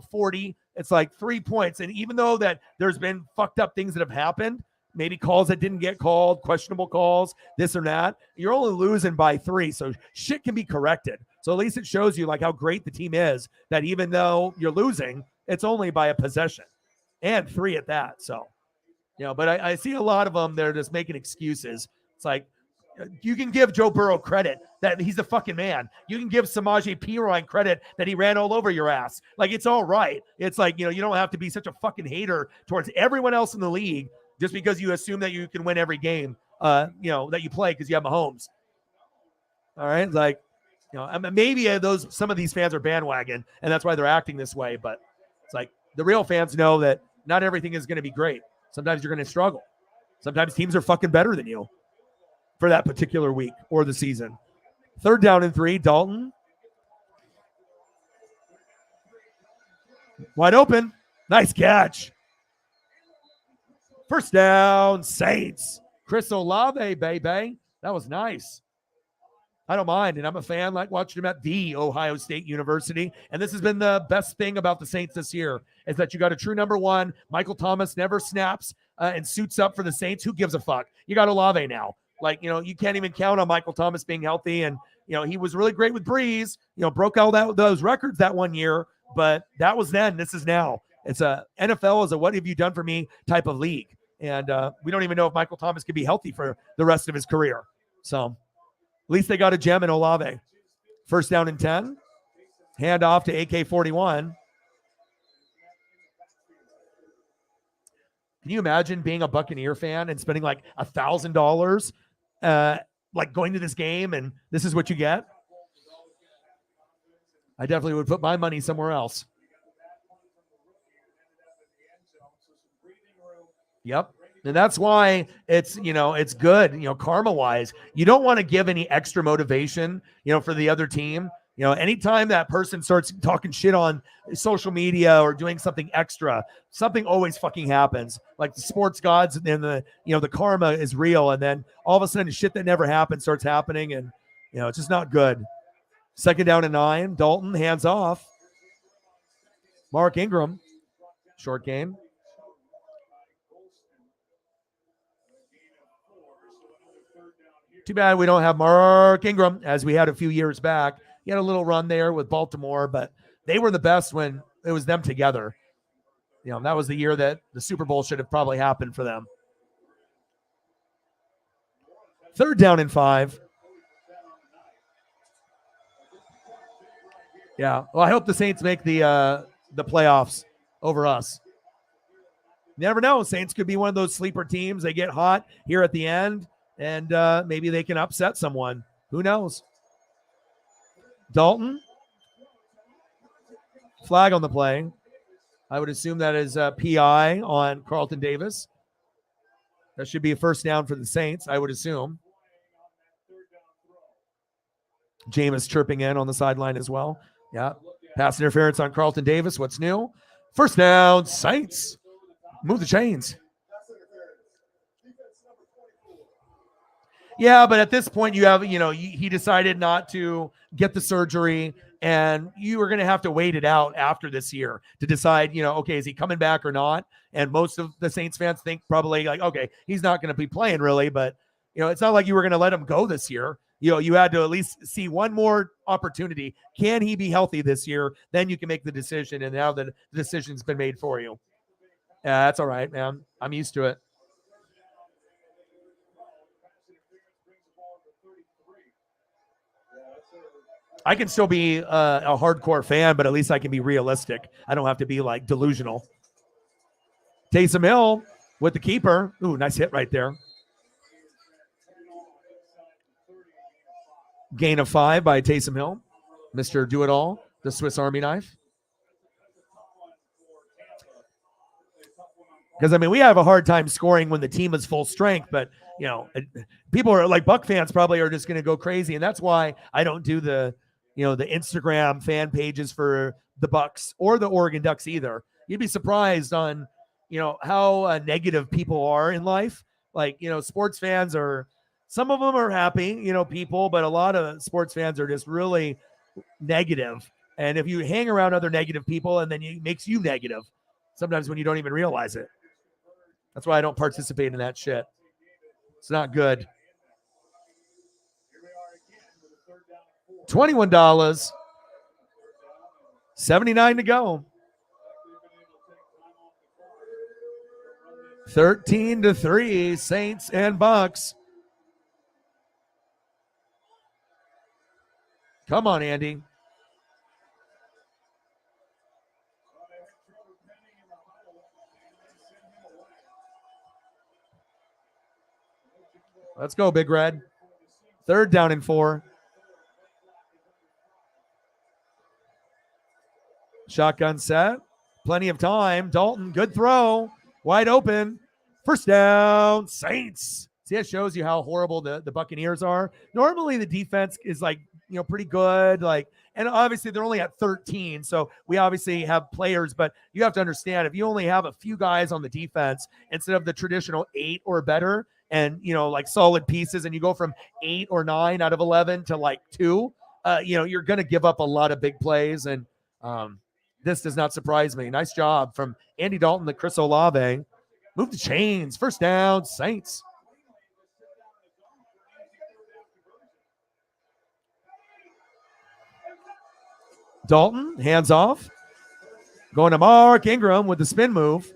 40. It's like 3 points. And even though that there's been fucked up things that have happened, maybe calls that didn't get called, questionable calls, this or that, you're only losing by 3. So shit can be corrected. So at least it shows you like how great the team is, that even though you're losing, it's only by a possession and 3 at that. So, but I see a lot of them, they're just making excuses. It's like, you can give Joe Burrow credit that he's the fucking man. You can give Samaje Perine credit that he ran all over your ass. Like, it's all right. It's like, you don't have to be such a fucking hater towards everyone else in the league just because you assume that you can win every game, that you play because you have Mahomes. All right. Like, maybe some of these fans are bandwagon and that's why they're acting this way. But it's like the real fans know that not everything is going to be great. Sometimes you're going to struggle. Sometimes teams are fucking better than you for that particular week or the season. 3rd down and 3, Dalton. Wide open. Nice catch. 1st down, Saints. Chris Olave, baby. That was nice. I don't mind, and I'm a fan, like watching him at the Ohio State University. And this has been the best thing about the Saints this year, is that you got a true number 1. Michael Thomas never snaps and suits up for the Saints. Who gives a fuck? You got Olave now. Like, you can't even count on Michael Thomas being healthy. And, he was really great with Breeze, broke all those records that one year. But that was then. This is now. It's a NFL is a what have you done for me type of league. And we don't even know if Michael Thomas could be healthy for the rest of his career. So at least they got a gem in Olave. 1st down and 10. Hand off to AK-41. Can you imagine being a Buccaneer fan and spending like $1,000 like going to this game and this is what you get? I definitely would put my money somewhere else. Yep. And that's why it's, it's good, karma-wise. You don't want to give any extra motivation, for the other team. Anytime that person starts talking shit on social media or doing something extra, something always fucking happens. Like the sports gods and the karma is real. And then all of a sudden shit that never happened starts happening. And, it's just not good. 2nd down and 9. Dalton, hands off. Mark Ingram, short game. Too bad we don't have Mark Ingram as we had a few years back. He had a little run there with Baltimore, but they were the best when it was them together. That was the year that the Super Bowl should have probably happened for them. 3rd down and 5. Yeah. Well, I hope the Saints make the playoffs over us. Never know. Saints could be one of those sleeper teams. They get hot here at the end, and maybe they can upset someone. Who knows? Dalton. Flag on the play. I would assume that is a PI on Carlton Davis. That should be a 1st down for the Saints, I would assume. Jameis chirping in on the sideline as well. Yeah. Pass interference on Carlton Davis. What's new? 1st down, Saints. Move the chains. Yeah, but at this point you have, he decided not to get the surgery, and you are going to have to wait it out after this year to decide, okay, is he coming back or not? And most of the Saints fans think probably like, okay, he's not going to be playing really, but it's not like you were going to let him go this year. You had to at least see one more opportunity. Can he be healthy this year? Then you can make the decision, and now the decision's been made for you. Yeah, that's all right, man. I'm used to it. I can still be a hardcore fan, but at least I can be realistic. I don't have to be like delusional. Taysom Hill with the keeper. Ooh, nice hit right there. Gain of 5 by Taysom Hill. Mr. Do-It-All, the Swiss Army knife. Because, we have a hard time scoring when the team is full strength, but, people are like Buck fans probably are just going to go crazy. And that's why I don't do the Instagram fan pages for the Bucks or the Oregon Ducks either. You'd be surprised on, how negative people are in life. Like, sports fans are, some of them are happy, people, but a lot of sports fans are just really negative. And if you hang around other negative people, and then it makes you negative sometimes when you don't even realize it. That's why I don't participate in that shit. It's not good. $21. 79 to go. 13-3, Saints and Bucks. Come on, Andy. Let's go, Big Red. 3rd down and 4. Shotgun set. Plenty of time. Dalton, good throw. Wide open. 1st down, Saints. See, it shows you how horrible the Buccaneers are. Normally the defense is like, pretty good. And obviously they're only at 13. So we obviously have players, but you have to understand, if you only have a few guys on the defense instead of the traditional 8 or better, and, like solid pieces, and you go from 8 or 9 out of 11 to like 2, you're going to give up a lot of big plays. And this does not surprise me. Nice job from Andy Dalton to Chris Olave. Move the chains. 1st down, Saints. Dalton, hands off. Going to Mark Ingram with the spin move.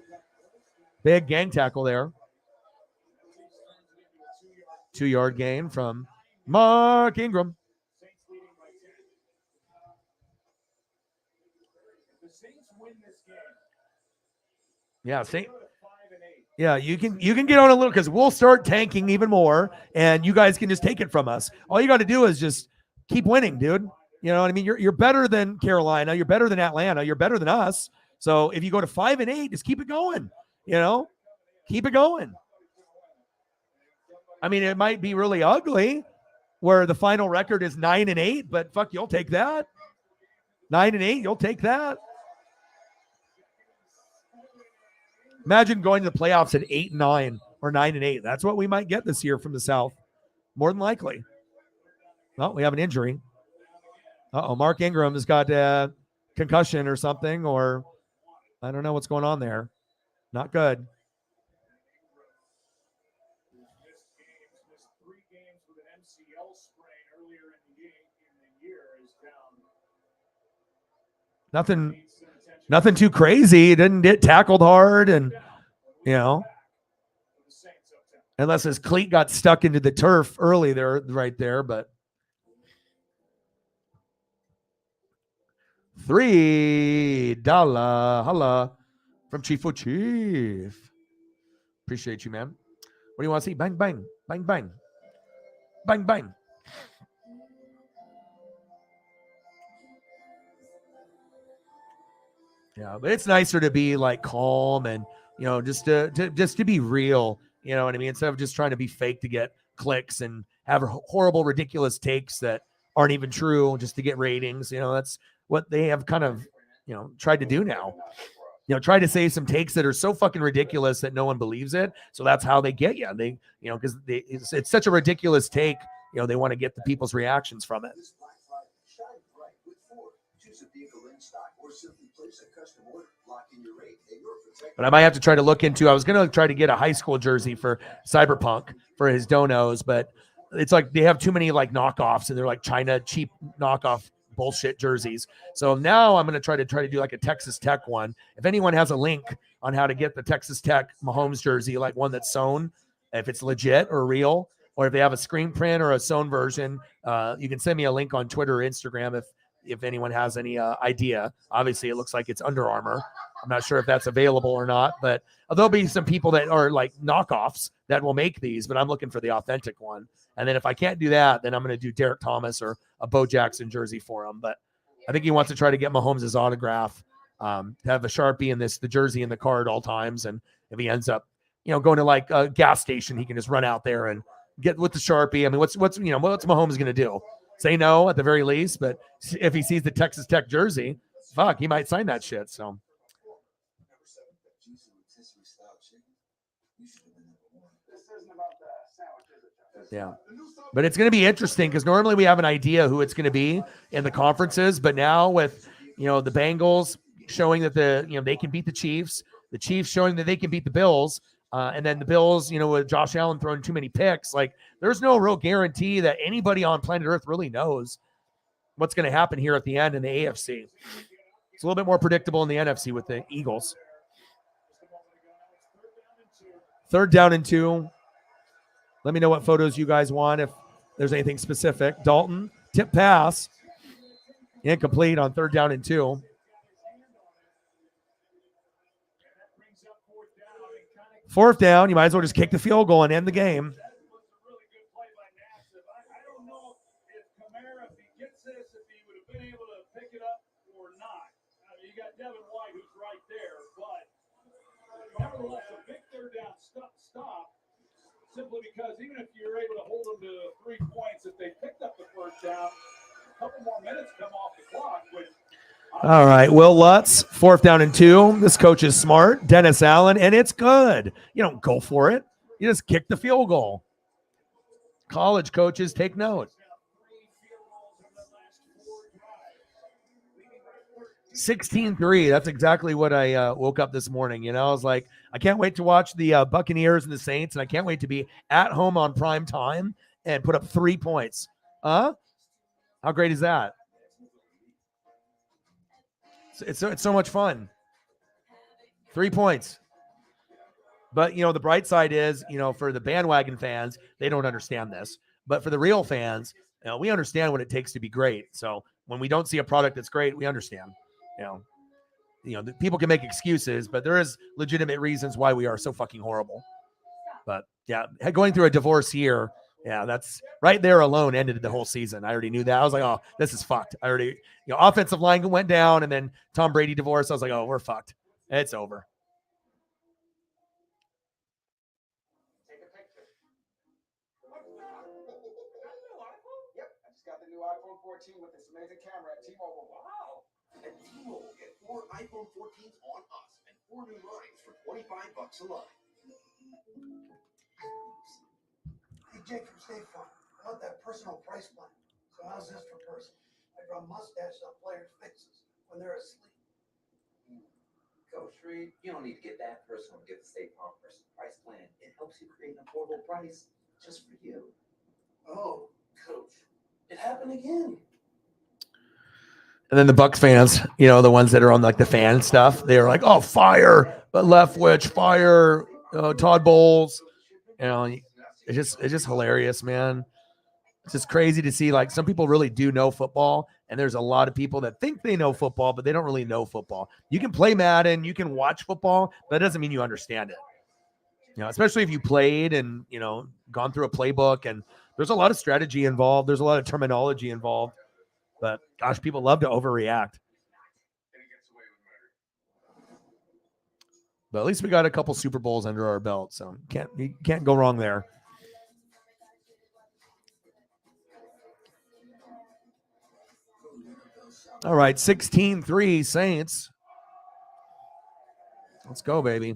Big gang tackle there. 2-yard gain from Mark Ingram. Yeah, yeah, you can get on a little because we'll start tanking even more, and you guys can just take it from us. All you got to do is just keep winning, dude. You know what I mean? You're better than Carolina. You're better than Atlanta. You're better than us. So if you go to 5-8, just keep it going. You know, keep it going. I mean, it might be really ugly where the final record is 9-8, but fuck, you'll take that. 9-8, you'll take that. Imagine going to the playoffs at 8-9 or 9-8. That's what we might get this year from the South. More than likely. Well, we have an injury. Mark Ingram has got a concussion or something, or I don't know what's going on there. Not good. Nothing too crazy. He didn't get tackled hard, and unless his cleat got stuck into the turf early there, right there, but $3 holla from Chief for Chief. Appreciate you, man. What do you want to see? Bang, bang, bang, bang, bang, bang. Yeah, but it's nicer to be like calm and just to be real. You know what I mean? Instead of just trying to be fake to get clicks and have horrible, ridiculous takes that aren't even true just to get ratings. That's what they have kind of tried to do now. Try to say some takes that are so fucking ridiculous that no one believes it. So that's how they get you. They because it's such a ridiculous take. They want to get the people's reactions from it. But I might have to try to look into. I was going to try to get a high school jersey for Cyberpunk for his donos, but it's like they have too many like knockoffs, and they're like China cheap knockoff bullshit jerseys. So now I'm going to try to do like a Texas Tech one. If anyone has a link on how to get the Texas Tech Mahomes jersey, like one that's sewn, if it's legit or real, or if they have a screen print or a sewn version, you can send me a link on Twitter or Instagram if anyone has any idea. Obviously, it looks like it's Under Armour. I'm not sure if that's available or not, but there'll be some people that are like knockoffs that will make these, but I'm looking for the authentic one. And then if I can't do that, then I'm going to do Derek Thomas or a Bo Jackson jersey for him. But I think he wants to try to get Mahomes' autograph, to have a Sharpie and the jersey in the car at all times. And if he ends up, going to like a gas station, he can just run out there and get with the Sharpie. I mean, what's Mahomes going to do? Say no at the very least, but if he sees the Texas Tech jersey, fuck, he might sign that shit. So yeah, but it's going to be interesting because normally we have an idea who it's going to be in the conferences, but now with the Bengals showing that they can beat the Chiefs showing that they can beat the Bills, and then the Bills, with Josh Allen throwing too many picks, like there's no real guarantee that anybody on planet Earth really knows what's going to happen here at the end in the AFC. It's a little bit more predictable in the NFC with the Eagles. 3rd down and 2. Let me know what photos you guys want if there's anything specific. Dalton, tip pass. Incomplete on 3rd down and 2. Fourth down, you might as well just kick the field goal and end the game. Nevertheless, a big 3rd down stop, simply because even if you're able to hold them to 3 points, if they picked up the 1st down, a couple more minutes come off the clock. All right, Will Lutz, 4th down and 2. This coach is smart. Dennis Allen, and it's good. You don't go for it. You just kick the field goal. College coaches, take note. 16-3. That's exactly what I woke up this morning. I was like, I can't wait to watch the Buccaneers and the Saints, and I can't wait to be at home on prime time and put up 3 points. How great is that? It's so much fun. 3 points. But, the bright side is, for the bandwagon fans, they don't understand this. But for the real fans, we understand what it takes to be great. So when we don't see a product that's great, we understand. people can make excuses, but there is legitimate reasons why we are so fucking horrible. But yeah, going through a divorce year, yeah, that's right there alone ended the whole season. I already knew that. I was like, oh, this is fucked. I already, offensive line went down, and then Tom Brady divorced. I was like, oh, we're fucked. It's over. Yep, I just got the new iPhone 14 with this amazing camera at T-Mobile. Wow. At T-Mobile, get 4 iPhone 14s on us and 4 new lines for $25 a line. Hey, Jake from State Farm. I want that personal price plan. So how's this for personal? I draw mustaches on players' faces when they're asleep. Coach Reed, you don't need to get that personal to get the State Farm personal price plan. It helps you create an affordable price just for you. Oh, Coach, it happened again. And then the Bucs fans, the ones that are on like the fan stuff, they're like, "Oh, fire!" But Leftwich, fire, Todd Bowles. It's just hilarious, man. It's just crazy to see. Like, some people really do know football, and there's a lot of people that think they know football, but they don't really know football. You can play Madden, you can watch football, but that doesn't mean you understand it. Especially if you played and gone through a playbook, and there's a lot of strategy involved. There's a lot of terminology involved. But gosh, people love to overreact. But at least we got a couple Super Bowls under our belt, so you can't go wrong there. All right, 16-3 Saints. Let's go, baby.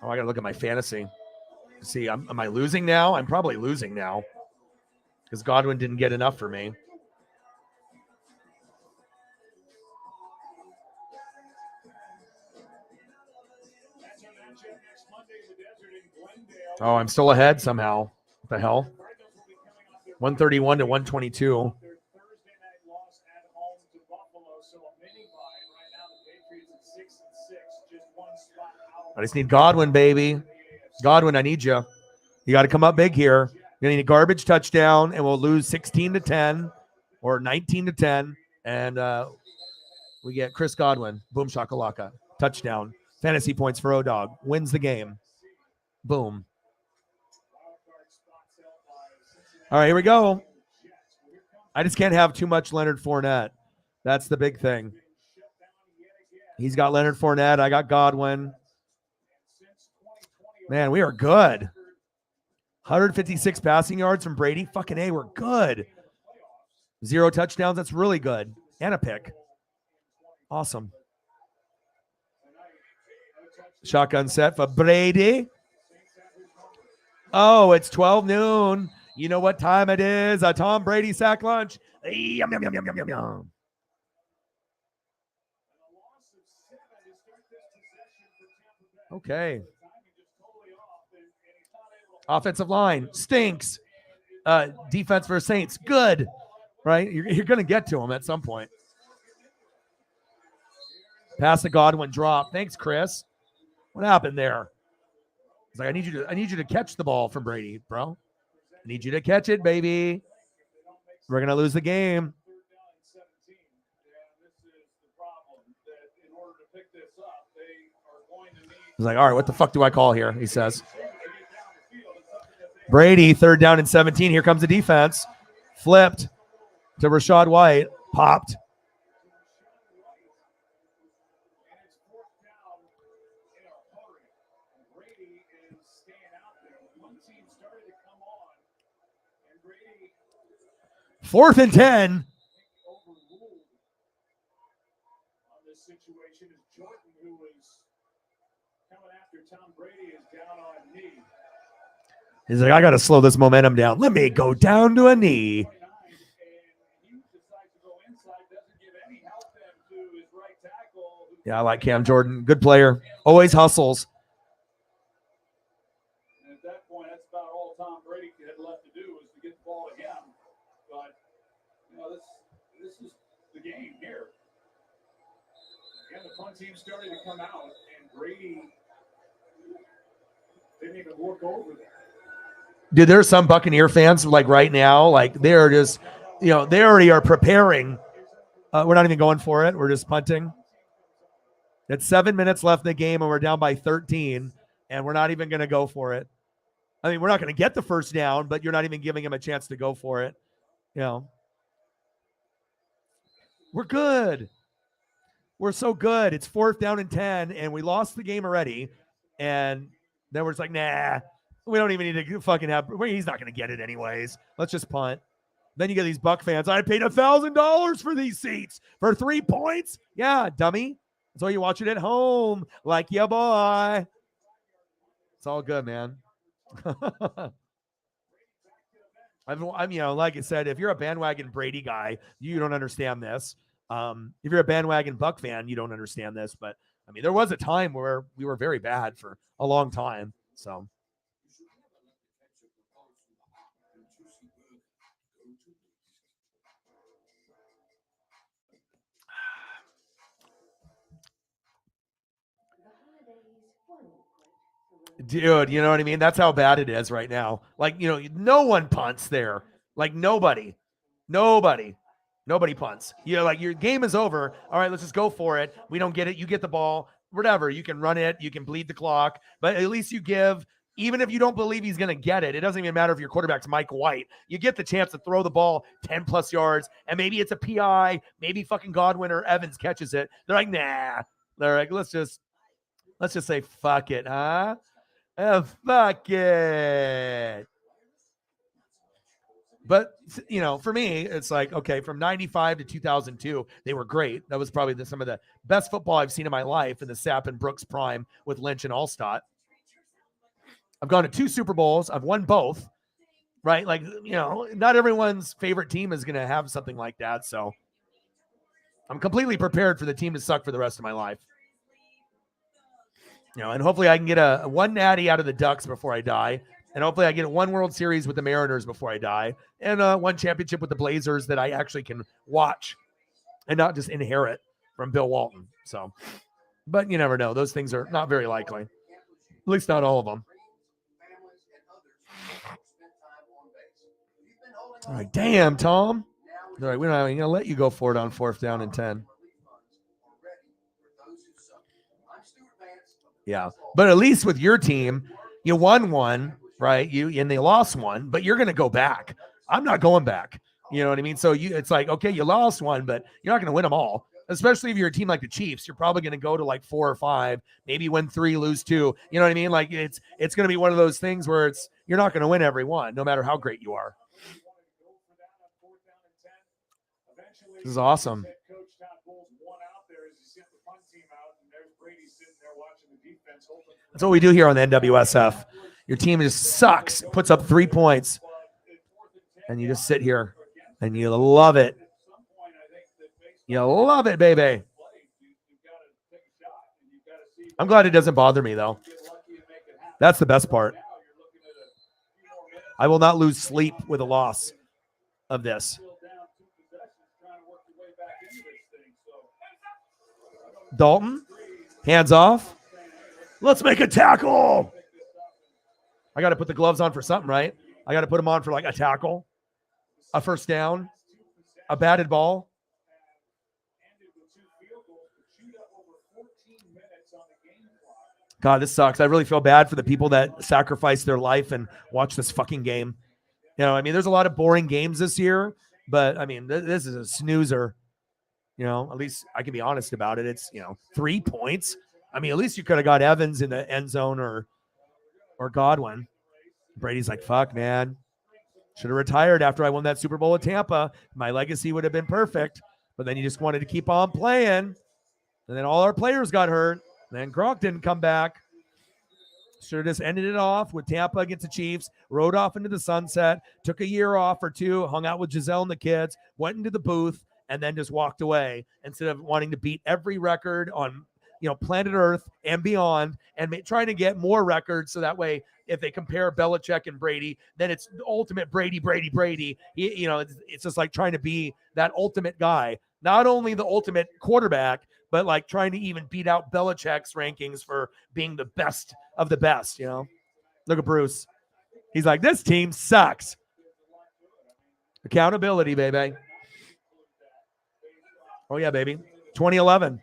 Oh, I got to look at my fantasy. See, am I losing now? I'm probably losing now because Godwin didn't get enough for me. Oh, I'm still ahead somehow. What the hell? 131 to 122. I just need Godwin, baby. Godwin, I need you. You got to come up big here. You need a garbage touchdown, and we'll lose 16-10 or 19-10, and we get Chris Godwin. Boom shakalaka. Touchdown. Fantasy points for O-Dog. Wins the game. Boom. All right, here we go. I just can't have too much Leonard Fournette. That's the big thing. He's got Leonard Fournette. I got Godwin. Man, we are good. 156 passing yards from Brady. Fucking A, we're good. 0 touchdowns. That's really good. And a pick. Awesome. Shotgun set for Brady. Oh, it's 12 noon. You know what time it is? A Tom Brady sack lunch. Yum, yum, yum, yum, yum, yum, yum. Okay. Offensive line stinks. Defense for Saints, good. Right? You're going to get to him at some point. Pass to Godwin, drop. Thanks, Chris. What happened there? It's like I need you to catch the ball from Brady, bro. I need you to catch it, baby. We're gonna lose the game. He's like, all right, what the fuck do I call here? He says. Brady, 3rd down and 17. Here comes the defense. Flipped to Rachaad White. Popped. Fourth and 10. He's like, I got to slow this momentum down. Let me go down to a knee. Yeah, I like Cam Jordan. Good player. Always hustles. And at that point, that's about all Tom Brady had left to do was to get the ball to him. But, this is the game here. And the punt team started to come out, and Brady didn't even look over there. Dude, there's some Buccaneer fans like right now, like they're just, they already are preparing. We're not even going for it. We're just punting. It's 7 minutes left in the game, and we're down by 13, and we're not even going to go for it. I mean, we're not going to get the first down, but you're not even giving him a chance to go for it. You know, we're good. We're so good. It's 4th down and 10, and we lost the game already. And then we're just like, nah, we don't even need to fucking have. He's not going to get it anyways. Let's just punt. Then you get these Buck fans. I paid $1,000 for these seats for 3 points. Yeah, dummy. So you watch it at home, like yeah, boy. It's all good, man. I'm, you know, like I said, if you're a bandwagon Brady guy, you don't understand this. If you're a bandwagon Buck fan, you don't understand this. But I mean, there was a time where we were very bad for a long time. So. Dude, you know what I mean? That's how bad it is right now. Like, you know, no one punts there. Like nobody punts. You know, like your game is over. All right, let's just go for it. We don't get it. You get the ball, whatever. You can run it. You can bleed the clock, but at least you give, even if you don't believe he's going to get it, it doesn't even matter if your quarterback's Mike White. You get the chance to throw the ball 10 plus yards, and maybe it's a PI, maybe fucking Godwin or Evans catches it. They're like, nah. They're like, let's just say fuck it, huh? Fuck it. But, you know, for me, it's like, okay, from 95 to 2002, they were great. That was probably some of the best football I've seen in my life in the Sapp and Brooks prime with Lynch and Allstott. I've gone to 2 Super Bowls. I've won both, right? Like, you know, not everyone's favorite team is going to have something like that. So I'm completely prepared for the team to suck for the rest of my life. You know, and hopefully I can get a 1 natty out of the Ducks before I die. And hopefully I get 1 World Series with the Mariners before I die. And 1 championship with the Blazers that I actually can watch and not just inherit from Bill Walton. So, but you never know. Those things are not very likely. At least not all of them. All right, damn, Tom. All right, we're not even going to let you go for it on 4th down and 10. Yeah, but at least with your team, you won 1, right? And they lost 1, but you're going to go back. I'm not going back. You know what I mean? So it's like, okay, you lost 1, but you're not going to win them all. Especially if you're a team like the Chiefs, you're probably going to go to like 4 or 5, maybe win 3, lose 2. You know what I mean? Like it's going to be one of those things where you're not going to win every one, no matter how great you are. This is awesome. That's what we do here on the NWSF. Your team just sucks, puts up 3 points, and you just sit here and you love it. You love it, baby. I'm glad it doesn't bother me, though. That's the best part. I will not lose sleep with a loss of this. Dalton, hands off. Let's make a tackle. I got to put the gloves on for something, right? I got to put them on for like a tackle, a first down, a batted ball. God, this sucks. I really feel bad for the people that sacrifice their life and watch this fucking game. You know, I mean, there's a lot of boring games this year, but I mean, this is a snoozer. You know, at least I can be honest about it. It's, 3 points. I mean, at least you could have got Evans in the end zone or Godwin. Brady's like, fuck, man. Should have retired after I won that Super Bowl at Tampa. My legacy would have been perfect. But then you just wanted to keep on playing. And then all our players got hurt. And then Gronk didn't come back. Should have just ended it off with Tampa against the Chiefs, rode off into the sunset, took a year off or 2, hung out with Giselle and the kids, went into the booth, and then just walked away instead of wanting to beat every record on, planet Earth and beyond and trying to get more records. So that way, if they compare Belichick and Brady, then it's the ultimate Brady. It's just like trying to be that ultimate guy, not only the ultimate quarterback, but like trying to even beat out Belichick's rankings for being the best of the best, Look at Bruce. He's like, this team sucks. Accountability, baby. Oh, yeah, baby. 2011.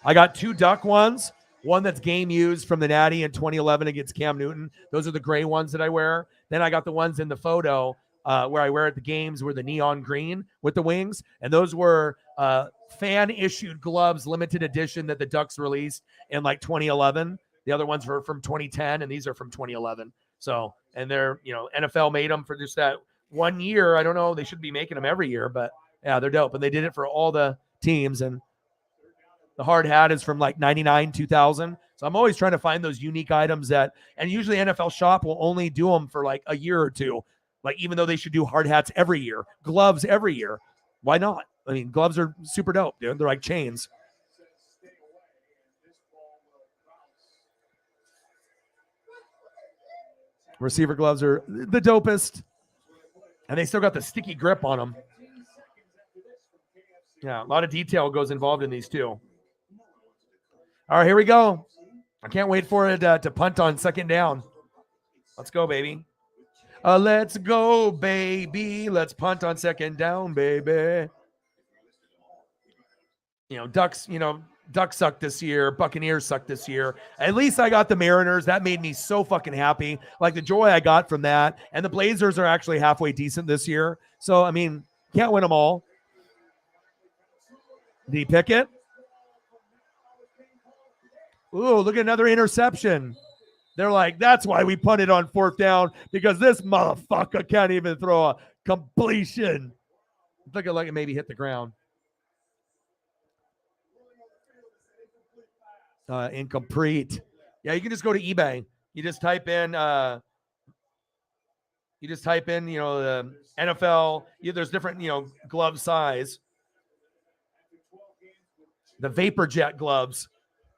I got 2 Duck ones. One that's game used from the Natty in 2011 against Cam Newton. Those are the gray ones that I wear. Then I got the ones in the photo where I wear at the games were the neon green with the wings. And those were fan-issued gloves, limited edition that the Ducks released in like 2011. The other ones were from 2010, and these are from 2011. So, and they're, NFL made them for just that 1 year. I don't know. They should be making them every year, but yeah, they're dope. And they did it for all the teams. And the hard hat is from like 99, 2000. So I'm always trying to find those unique items and usually NFL Shop will only do them for like a year or two. Like, even though they should do hard hats every year, gloves every year. Why not? I mean, gloves are super dope, dude. They're like chains. Receiver gloves are the dopest. And they still got the sticky grip on them. Yeah, a lot of detail goes involved in these too. All right, here we go. I can't wait for it to punt on second down. Let's go, baby. Let's go, baby. Let's punt on second down, baby. Ducks suck this year. Buccaneers suck this year. At least I got the Mariners. That made me so fucking happy. Like the joy I got from that. And the Blazers are actually halfway decent this year. So, I mean, can't win them all. Did he pick it? Ooh, look at another interception. They're like, that's why we punted on fourth down, because this motherfucker can't even throw a completion. Looking like it maybe hit the ground. Incomplete. Yeah, you can just go to eBay. You just type in, the NFL. There's different, glove size. The Vapor Jet gloves.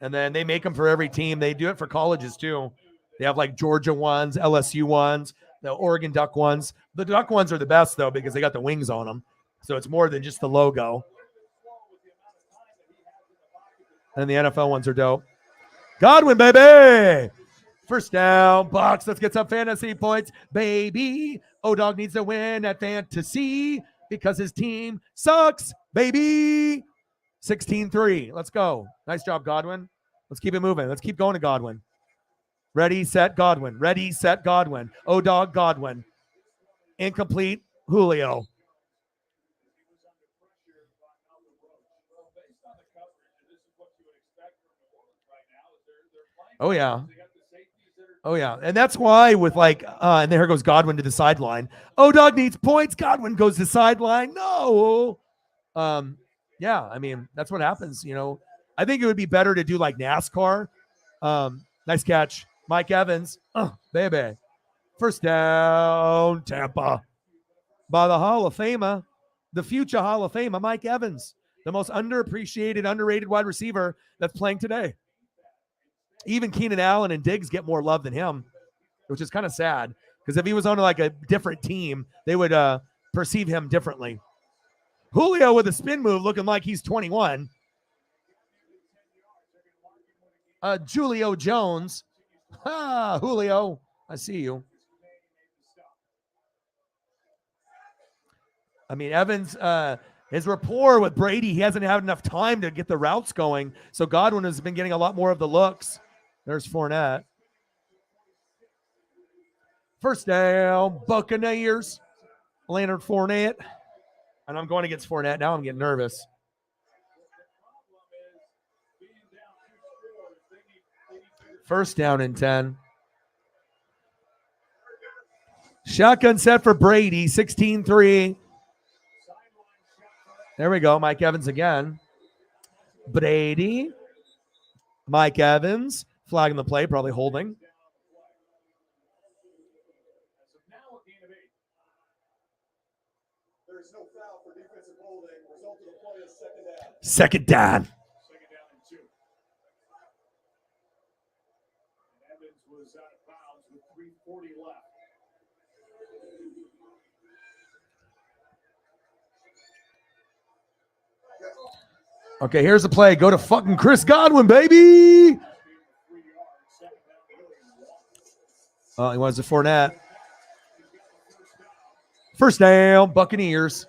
And then they make them for every team. They do it for colleges too. They have like Georgia ones, LSU ones, the Oregon Duck ones. The Duck ones are the best though, because they got the wings on them. So it's more than just the logo. And the NFL ones are dope. Godwin, baby. First down, Bucks. Let's get some fantasy points, baby. O-Dog needs to win at fantasy because his team sucks, baby. 16-3. Let's go. Nice job, Godwin. Let's keep it moving. Let's keep going to Godwin. Ready, set, Godwin. Ready, set, Godwin. O-Dog, Godwin. Incomplete, Julio. Oh, yeah. Oh, yeah. And that's why with and there goes Godwin to the sideline. O-Dog needs points. Godwin goes to sideline. No. Yeah, I mean, that's what happens, I think it would be better to do like NASCAR. Nice catch. Mike Evans. Baby. First down, Tampa. By the Hall of Famer, the future Hall of Famer, Mike Evans. The most underappreciated, underrated wide receiver that's playing today. Even Keenan Allen and Diggs get more love than him, which is kind of sad. Because if he was on like a different team, they would perceive him differently. Julio with a spin move looking like he's 21. Julio Jones. Julio, I see you. I mean, Evans, his rapport with Brady, he hasn't had enough time to get the routes going. So Godwin has been getting a lot more of the looks. There's Fournette. First down, Buccaneers. Leonard Fournette. And I'm going against Fournette. Now I'm getting nervous. First down and 10. Shotgun set for Brady, 16-3. There we go. Mike Evans again. Brady. Mike Evans. Flagging the play, probably holding. Second down. Evans was out of bounds with 3:40 left. Okay, here's the play. Go to fucking Chris Godwin, baby. Oh, he wants a Fournette. First down, Buccaneers.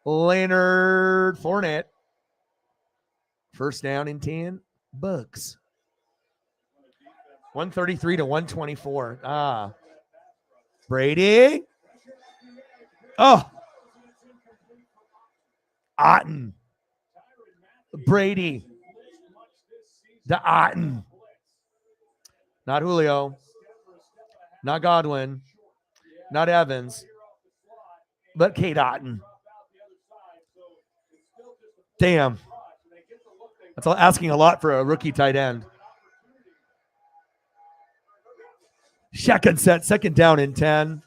Leonard Fournette. First down and 10. Bucks. 133 to 124. Brady. Oh. Otten. Brady. The Otten. Not Julio. Not Godwin. Not Evans. But Kate Otten. Damn. That's asking a lot for a rookie tight end. Second set, second down and 10.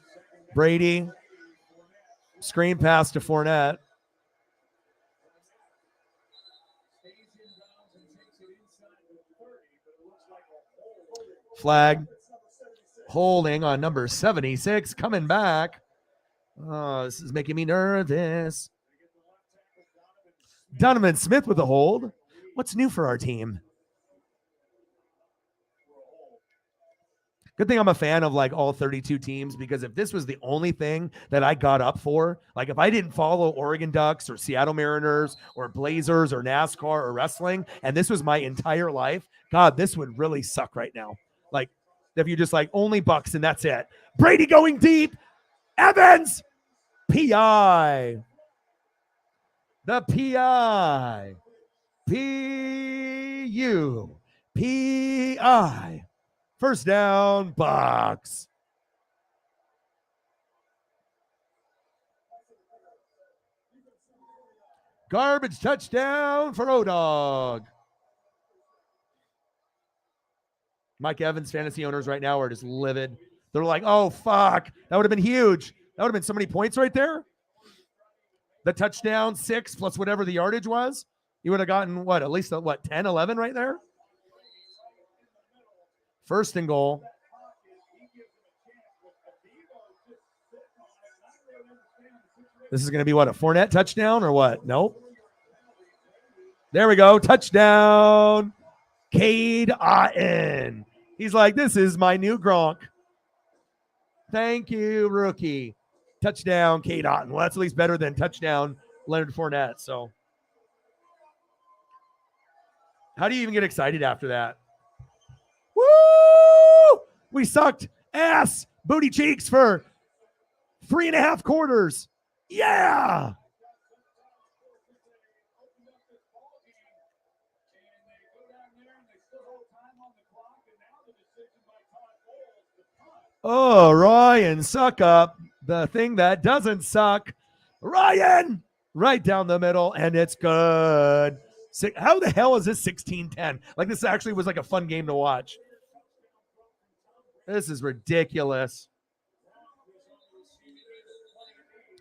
Brady. Screen pass to Fournette. Flag. Holding on number 76. Coming back. Oh, this is making me nervous. Donovan Smith with a hold. What's new for our team? Good thing I'm a fan of like all 32 teams, because if this was the only thing that I got up for, like if I didn't follow Oregon Ducks or Seattle Mariners or Blazers or NASCAR or wrestling, and this was my entire life, God, this would really suck right now. Like if you just like only Bucks and that's it. Brady going deep. Evans. PI. The PI. PU. PI. First down, Bucks. Garbage touchdown for O-Dog. Mike Evans fantasy owners right now are just livid. They're like, oh, fuck. That would have been huge. That would have been so many points right there. The touchdown, 6 plus whatever the yardage was. You would have gotten, what, at least, 10, 11 right there? First and goal. This is going to be, what, a Fournette touchdown or what? Nope. There we go. Touchdown. Cade Otten. He's like, this is my new Gronk. Thank you, rookie. Touchdown, Cade Otten. Well, that's at least better than touchdown Leonard Fournette. So how do you even get excited after that? Woo! We sucked ass booty cheeks for 3.5 quarters. Yeah. Oh, Ryan, suck up. The thing that doesn't suck. Ryan, right down the middle, and it's good. How the hell is this 16-10? Like, this actually was like a fun game to watch. This is ridiculous.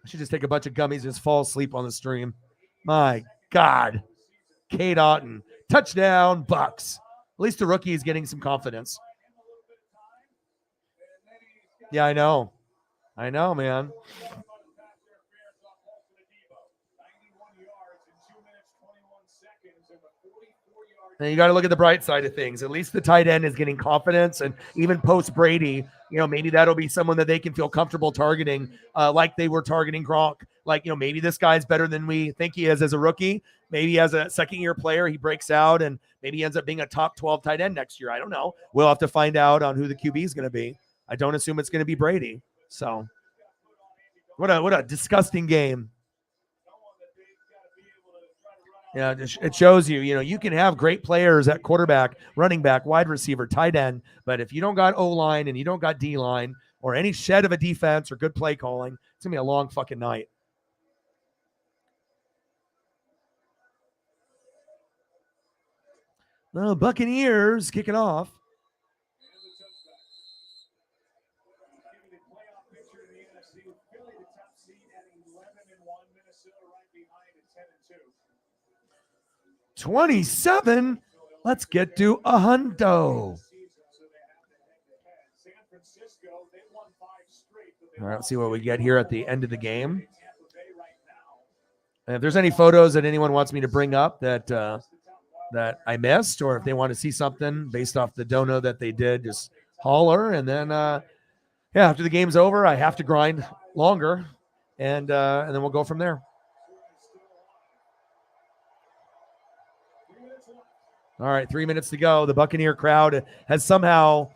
I should just take a bunch of gummies and just fall asleep on the stream. My God. Cade Otten. Touchdown, Bucks. At least the rookie is getting some confidence. Yeah, I know. I know, man. And you got to look at the bright side of things. At least the tight end is getting confidence, and even post Brady, maybe that'll be someone that they can feel comfortable targeting, like they were targeting Gronk. Like, maybe this guy's better than we think he is as a rookie. Maybe as a second-year player, he breaks out, and maybe he ends up being a top 12 tight end next year. I don't know. We'll have to find out on who the QB is going to be. I don't assume it's going to be Brady. So, what a disgusting game. Yeah, it shows you, you can have great players at quarterback, running back, wide receiver, tight end, but if you don't got O-line and you don't got D-line or any shed of a defense or good play calling, it's going to be a long fucking night. The Buccaneers kick it off. $27. Let's get to a hundo. All right, let's see what we get here at the end of the game. And if there's any photos that anyone wants me to bring up that I missed, or if they want to see something based off the dono that they did, just holler. And then, after the game's over, I have to grind longer, and then we'll go from there. All right, 3 minutes to go. The Buccaneer crowd has somehow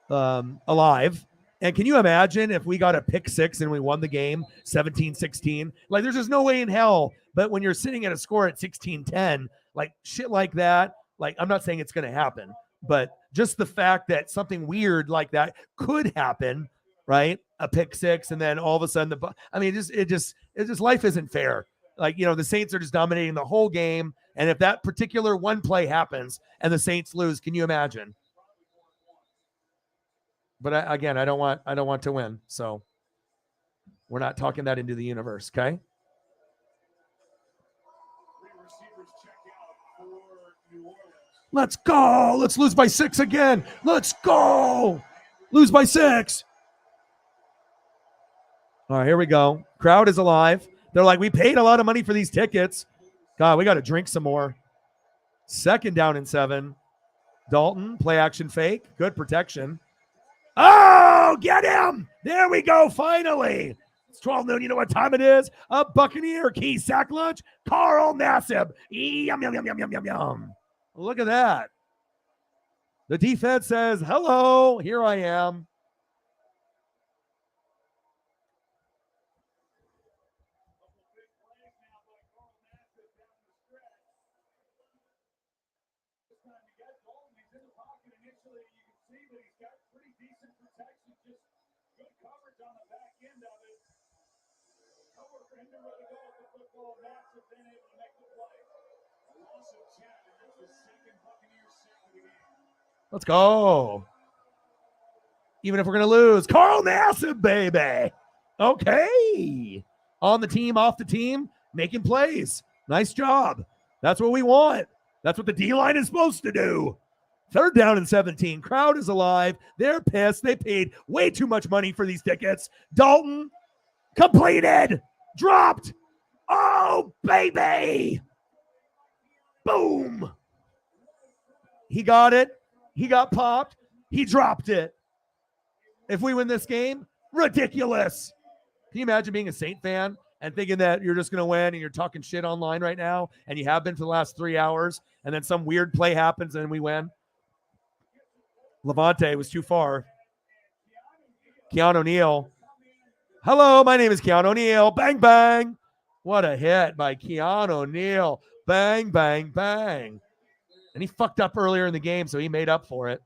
alive. And can you imagine if we got a pick six and we won the game 17-16? Like, there's just no way in hell. But when you're sitting at a score at 16-10, like shit like that, like, I'm not saying it's going to happen, but just the fact that something weird like that could happen, right? A pick six, and then all of a sudden it just life isn't fair. Like, the Saints are just dominating the whole game, and if that particular one play happens and the Saints lose, can you imagine? But I don't want to win, so we're not talking that into the universe, okay? Let's go. Let's lose by 6 again. Let's go. Lose by 6. All right, here we go. Crowd is alive. They're like, we paid a lot of money for these tickets. God, we got to drink some more. 2nd down and 7. Dalton, play action fake. Good protection. Oh, get him. There we go, finally. It's 12 noon. You know what time it is? A Buccaneer key sack lunch. Carl Nassib. Yum, yum, yum, yum, yum, yum, yum. Look at that. The defense says, hello, here I am. Let's go. Even if we're going to lose. Carl Nassib, baby. Okay. On the team, off the team, making plays. Nice job. That's what we want. That's what the D-line is supposed to do. 3rd down and 17. Crowd is alive. They're pissed. They paid way too much money for these tickets. Dalton, completed. Dropped. Oh, baby. Boom. He got it. He got popped. He dropped it. If we win this game, ridiculous. Can you imagine being a Saint fan and thinking that you're just going to win and you're talking shit online right now, and you have been for the last 3 hours, and then some weird play happens and we win? Levante was too far. Keanu O'Neal. Hello, my name is Keanu O'Neal. Bang, bang. What a hit by Keanu O'Neal. Bang, bang, bang. And he fucked up earlier in the game, so he made up for it.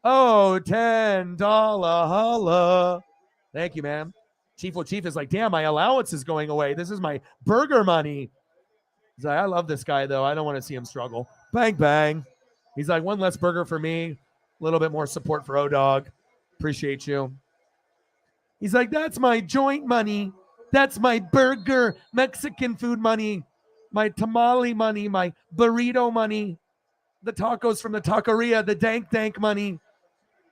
Oh, $10 holla. Thank you, man. Chief is like, damn, my allowance is going away. This is my burger money. He's like, I love this guy, though. I don't want to see him struggle. Bang, bang. He's like, one less burger for me. A little bit more support for O-Dog. Appreciate you. He's like, that's my joint money. That's my burger, Mexican food money. My tamale money. My burrito money. The tacos from the taqueria. The dank money.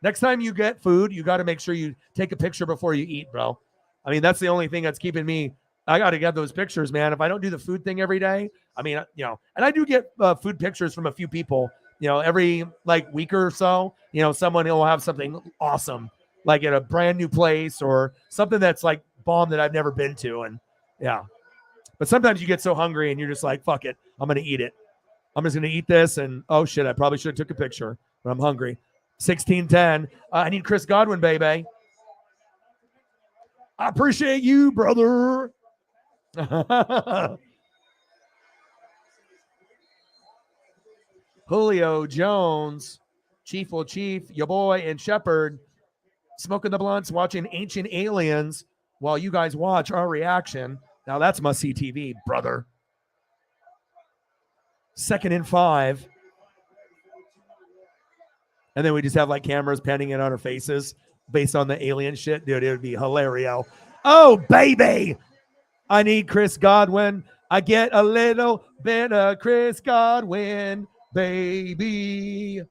Next time you get food, you got to make sure you take a picture before you eat, bro. I mean, that's the only thing that's keeping me. I got to get those pictures, man. If I don't do the food thing every day, I mean, and I do get food pictures from a few people, every week or so, someone will have something awesome, like at a brand new place or something that's like bomb that I've never been to. And yeah, but sometimes you get so hungry and you're just like, fuck it. I'm going to eat it. I'm just going to eat this. And oh shit, I probably should have took a picture, but I'm hungry. 16-10. I need Chris Godwin, baby. I appreciate you, brother. Julio Jones, Chief, your boy, and Shepard smoking the blunts, watching Ancient Aliens while you guys watch our reaction. Now that's must-see TV, brother. 2nd and 5. And then we just have cameras panning in on our faces based on the alien shit. Dude, it would be hilarious. Oh, baby. I need Chris Godwin. I get a little bit of Chris Godwin, baby.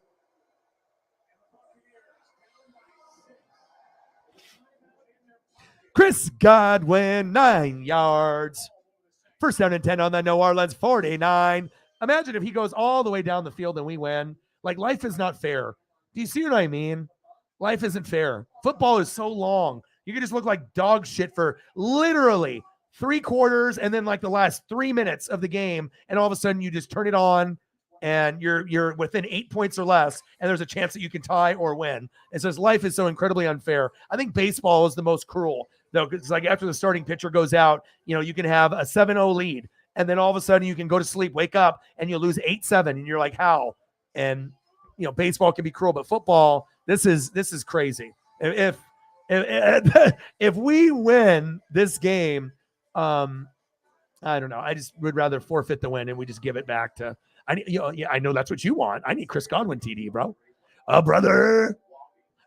Chris Godwin, 9 yards. 1st down and 10 on the New Orleans 49. Imagine if he goes all the way down the field and we win. Life is not fair. Do you see what I mean? Life isn't fair. Football is so long. You can just look like dog shit for literally 3 quarters and then like the last 3 minutes of the game, and all of a sudden you just turn it on and you're within 8 points or less, and there's a chance that you can tie or win. It says life is so incredibly unfair. I think baseball is the most cruel, though. It's like after the starting pitcher goes out, you can have a 7-0 lead, and then all of a sudden you can go to sleep, wake up, and you lose 8-7, and you're like, how? And baseball can be cruel, but football, this is crazy. If if we win this game, I don't know. I just would rather forfeit the win and we just give it back to. I know that's what you want. I need Chris Godwin TD, bro. Brother.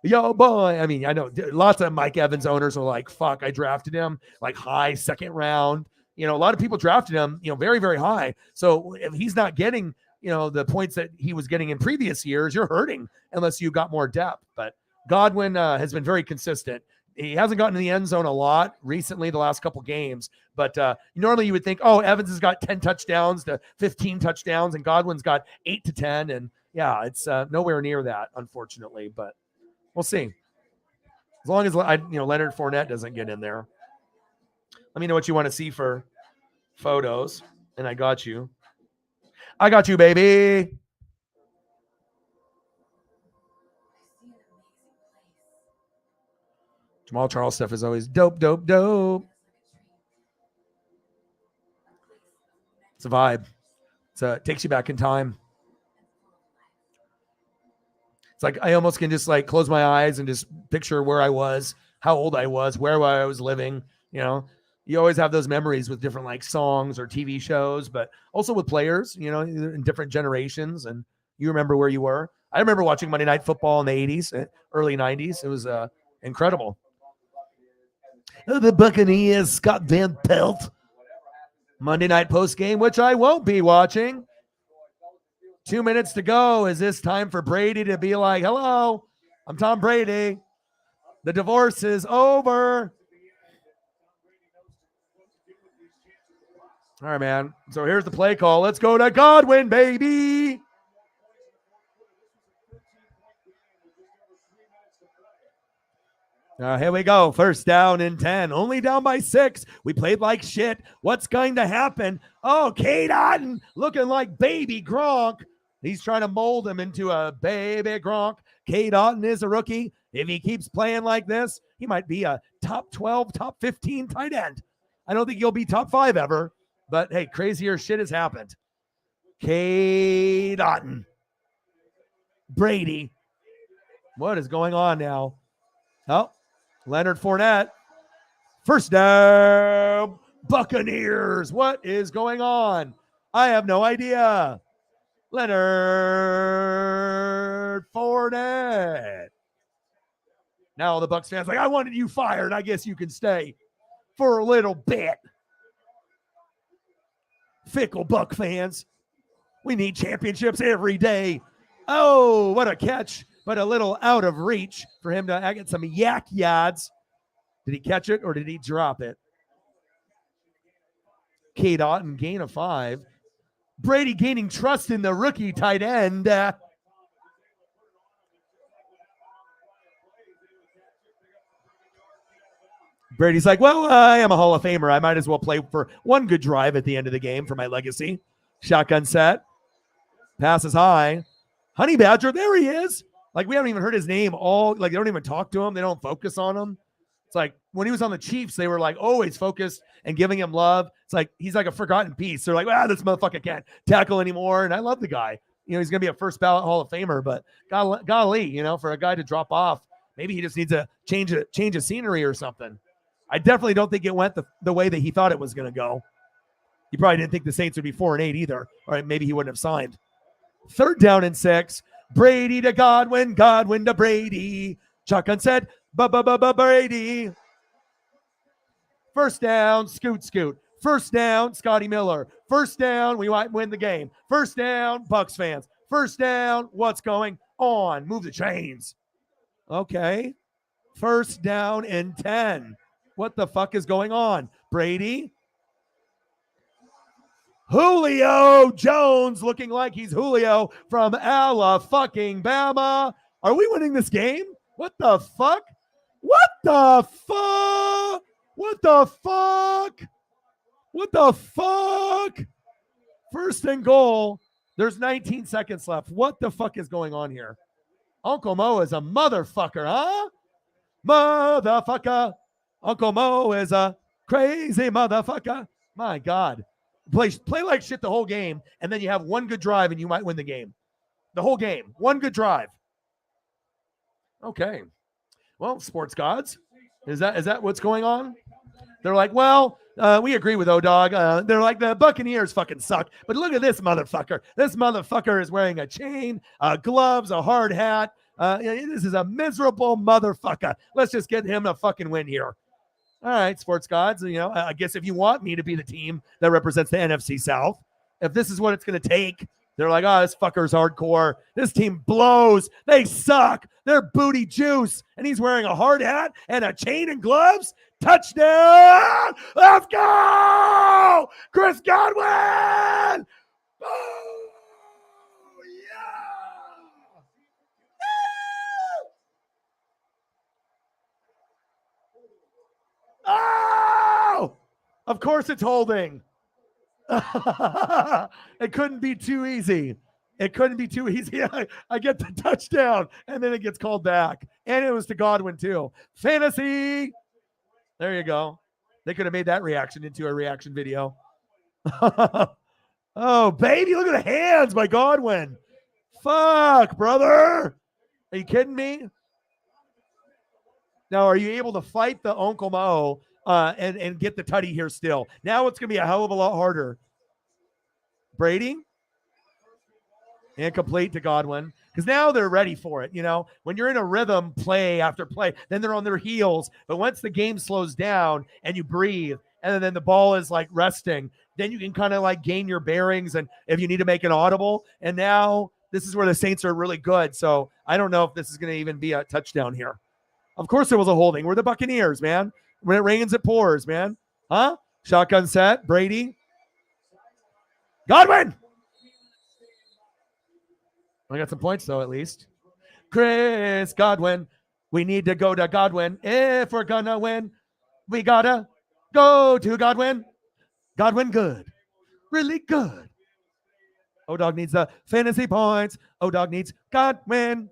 Yo, boy. I mean, I know lots of Mike Evans owners are like, fuck, I drafted him like high second round. A lot of people drafted him, very, very high. So if he's not getting, the points that he was getting in previous years, you're hurting unless you got more depth. But Godwin has been very consistent. He hasn't gotten in the end zone a lot recently, the last couple games. But normally you would think, Evans has got 10 touchdowns to 15 touchdowns, and Godwin's got 8 to 10. And yeah, it's nowhere near that, unfortunately. But we'll see. As long as Leonard Fournette doesn't get in there. Let me know what you want to see for photos, and I got you. I got you, baby. Jamal Charles stuff is always dope, dope, dope. It's a vibe. It takes you back in time. It's like I almost can just like close my eyes and just picture where I was, how old I was, where I was living. You always have those memories with different like songs or TV shows, but also with players, in different generations, and you remember where you were. I remember watching Monday Night Football in the 80s, early 90s. It was incredible. The Buccaneers, Scott Van Pelt. Monday night post game, which I won't be watching. 2 minutes to go. Is this time for Brady to be like, hello, I'm Tom Brady. The divorce is over. All right, man. So here's the play call. Let's go to Godwin, baby. Here we go. First down and 10. Only down by 6. We played like shit. What's going to happen? Cade Otton looking like baby Gronk. He's trying to mold him into a baby Gronk. Cade Otton is a rookie. If he keeps playing like this, he might be a top 12, top 15 tight end. I don't think he'll be top 5 ever, but hey, crazier shit has happened. Cade Otton. Brady. What is going on now? Leonard Fournette. First down. Buccaneers. What is going on? I have no idea. Leonard Fournette. Now the Bucs fans like, I wanted you fired. I guess you can stay for a little bit. Fickle Buck fans. We need championships every day. Oh, what a catch. But a little out of reach for him to get some yak yards. Did he catch it or did he drop it? Cade Otton, gain of 5. Brady gaining trust in the rookie tight end. Brady's like, well, I am a Hall of Famer. I might as well play for one good drive at the end of the game for my legacy. Shotgun set. Passes high. Honey Badger, there he is. Like, we haven't even heard his name they don't even talk to him. They don't focus on him. It's like when he was on the Chiefs, they were like always focused and giving him love. It's like he's like a forgotten piece. They're like, this motherfucker can't tackle anymore. And I love the guy. He's going to be a first ballot Hall of Famer, but golly, for a guy to drop off, maybe he just needs a change of scenery or something. I definitely don't think it went the way that he thought it was going to go. He probably didn't think the Saints would be 4-8 either. Or maybe he wouldn't have signed. Third down and 6. Brady to Godwin, Godwin to Brady. Shotgun set, Brady. First down, scoot. First down, Scotty Miller. First down, we might win the game. First down, Bucs fans. First down, what's going on? Move the chains. Okay. First down and 10. What the fuck is going on? Brady. Julio Jones looking like he's Julio from Alabama. Are we winning this game? What the fuck? What the fuck? What the fuck? What the fuck? First and goal. There's 19 seconds left. What the fuck is going on here? Uncle Mo is a motherfucker, huh? Motherfucker. Uncle Mo is a crazy motherfucker. My God. Play like shit the whole game, and then you have one good drive and you might win the game. The whole game. One good drive. Okay. Well, sports gods. Is that what's going on? They're like, well, we agree with O-Dog. They're like, the Buccaneers fucking suck. But look at this motherfucker. This motherfucker is wearing a chain, gloves, a hard hat. This is a miserable motherfucker. Let's just get him a fucking win here. All right, sports gods. You know, I guess if you want me to be the team that represents the NFC South, if this is what it's going to take, they're like, oh, this fucker's hardcore. This team blows. They suck. They're booty juice. And he's wearing a hard hat and a chain and gloves. Touchdown! Let's go! Chris Godwin! Oh, yeah! Oh! Of course it's holding. It couldn't be too easy. It couldn't be too easy. I get the touchdown, and then it gets called back. And it was to Godwin, too. Fantasy! There you go. They could have made that reaction into a reaction video. Oh, baby, look at the hands by Godwin. Fuck, brother. Are you kidding me? Now, are you able to fight the Uncle Mo and get the tutty here still? Now it's going to be a hell of a lot harder. Brady? Incomplete to Godwin. Because now they're ready for it. You know, when you're in a rhythm, play after play, then they're on their heels. But once the game slows down and you breathe, and then the ball is like resting, then you can kind of like gain your bearings. And if you need to make an audible, and now this is where the Saints are really good. So I don't know if this is going to even be a touchdown here. Of course it was a holding. We're the Buccaneers, man. When it rains, it pours, man. Huh? Shotgun set. Brady. Godwin! I got some points, though, at least. Chris Godwin. We need to go to Godwin. If we're going to win, we got to go to Godwin. Godwin good. Really good. O-Dog needs the fantasy points. O-Dog needs Godwin.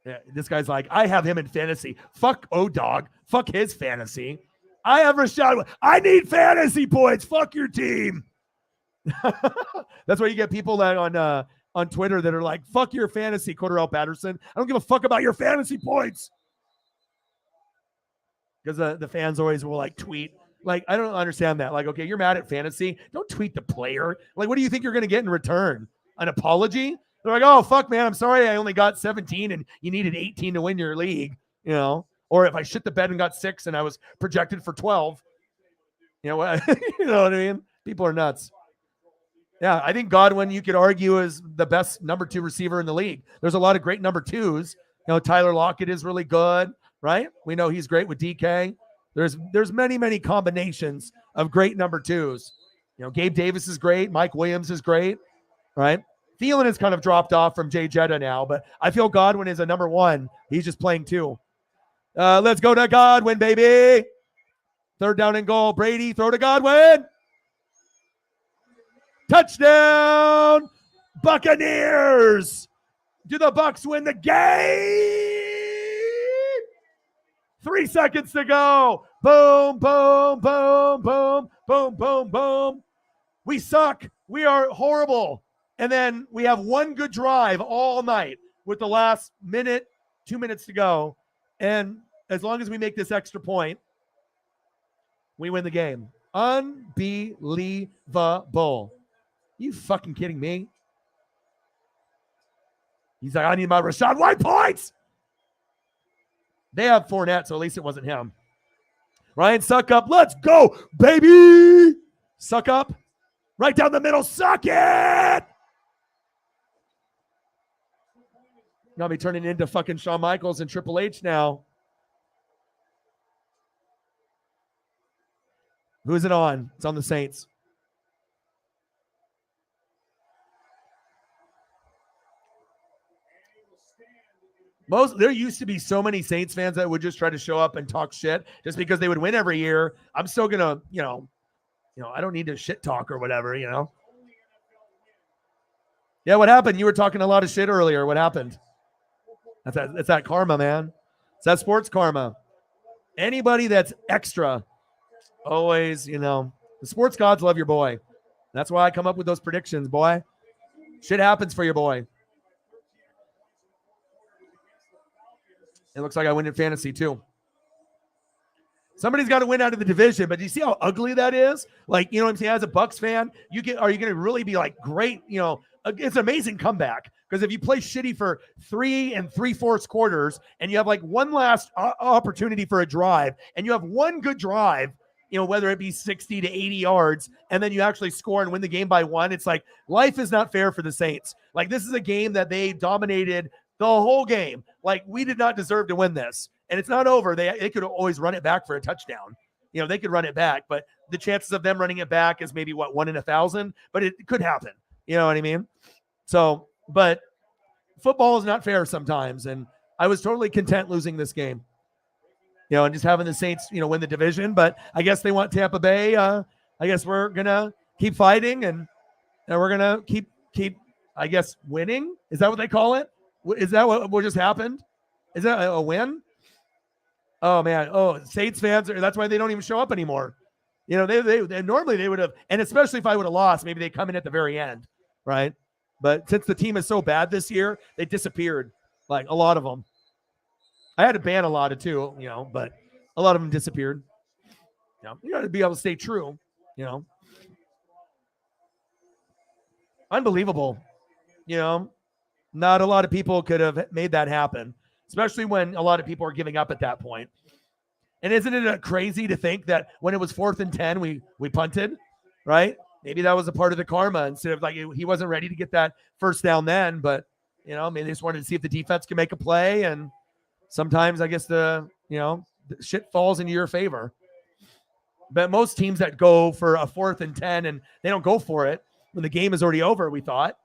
Yeah, this guy's like, I have him in fantasy. Fuck O-Dog. Fuck his fantasy. I have Rashad. I need fantasy points. Fuck your team. That's why you get people that on Twitter that are like, fuck your fantasy, Cordell Patterson. I don't give a fuck about your fantasy points. Because the fans always will like tweet. Like, I don't understand that. Like, okay, you're mad at fantasy. Don't tweet the player. Like, what do you think you're going to get in return? An apology? They're like, oh, fuck, man, I'm sorry I only got 17 and you needed 18 to win your league, you know? Or if I shit the bed and got 6 and I was projected for 12. You know what? You know what I mean? People are nuts. Yeah, I think Godwin, you could argue, is the best number 2 receiver in the league. There's a lot of great number 2s. You know, Tyler Lockett is really good, right? We know he's great with DK. There's many, many combinations of great number 2s. You know, Gabe Davis is great. Mike Williams is great, right? Thielen has kind of dropped off from Jay Jetta now, but I feel Godwin is a number 1. He's just playing 2. Let's go to Godwin, baby. 3rd down and goal. Brady, throw to Godwin. Touchdown, Buccaneers. Do the Bucs win the game? 3 seconds to go. Boom, boom, boom, boom, boom, boom, boom. We suck. We are horrible. And then we have one good drive all night with the last minute, 2 minutes to go. And as long as we make this extra point, we win the game. Unbelievable. You fucking kidding me? He's like, I need my Rachaad White points. They have Fournette, so at least it wasn't him. Ryan Suckup, let's go, baby. Suckup, right down the middle, suck it. Got me turning into fucking Shawn Michaels and Triple H now. Who's it on? It's on the Saints. There used to be so many Saints fans that would just try to show up and talk shit just because they would win every year. I'm still gonna, I don't need to shit talk or whatever, Yeah, what happened? You were talking a lot of shit earlier. What happened? It's that karma, man. It's that sports karma. Anybody that's extra, always, the sports gods love your boy. That's why I come up with those predictions, boy. Shit happens for your boy. It looks like I win in fantasy too. Somebody's got to win out of the division, but do you see how ugly that is? Like, what I'm saying? As a Bucks fan, are you going to really be like great? It's an amazing comeback because if you play shitty for 3 3/4 quarters and you have like one last opportunity for a drive and you have one good drive, whether it be 60 to 80 yards, and then you actually score and win the game by 1, it's like life is not fair for the Saints. Like, this is a game that they dominated the whole game. Like, we did not deserve to win this. And it's not over. They could always run it back for a touchdown. They could run it back, but the chances of them running it back is maybe 1 in 1,000, but it could happen. You know what I mean? So, but football is not fair sometimes. And I was totally content losing this game, and just having the Saints, win the division. But I guess they want Tampa Bay. I guess we're going to keep fighting and we're going to keep, I guess, winning. Is that what they call it? Is that what just happened? Is that a win? Oh man! Oh, Saints fans that's why they don't even show up anymore. They normally they would have, and especially if I would have lost, maybe they come in at the very end, right? But since the team is so bad this year, they disappeared. Like a lot of them. I had to ban a lot of too, but a lot of them disappeared. You got to be able to stay true. Unbelievable. Not a lot of people could have made that happen, especially when a lot of people are giving up at that point. And isn't it crazy to think that when it was 4th and 10, we punted, right? Maybe that was a part of the karma instead of like he wasn't ready to get that first down then, but maybe they just wanted to see if the defense can make a play. And sometimes I guess the shit falls into your favor. But most teams that go for a 4th and 10 and they don't go for it when the game is already over, we thought.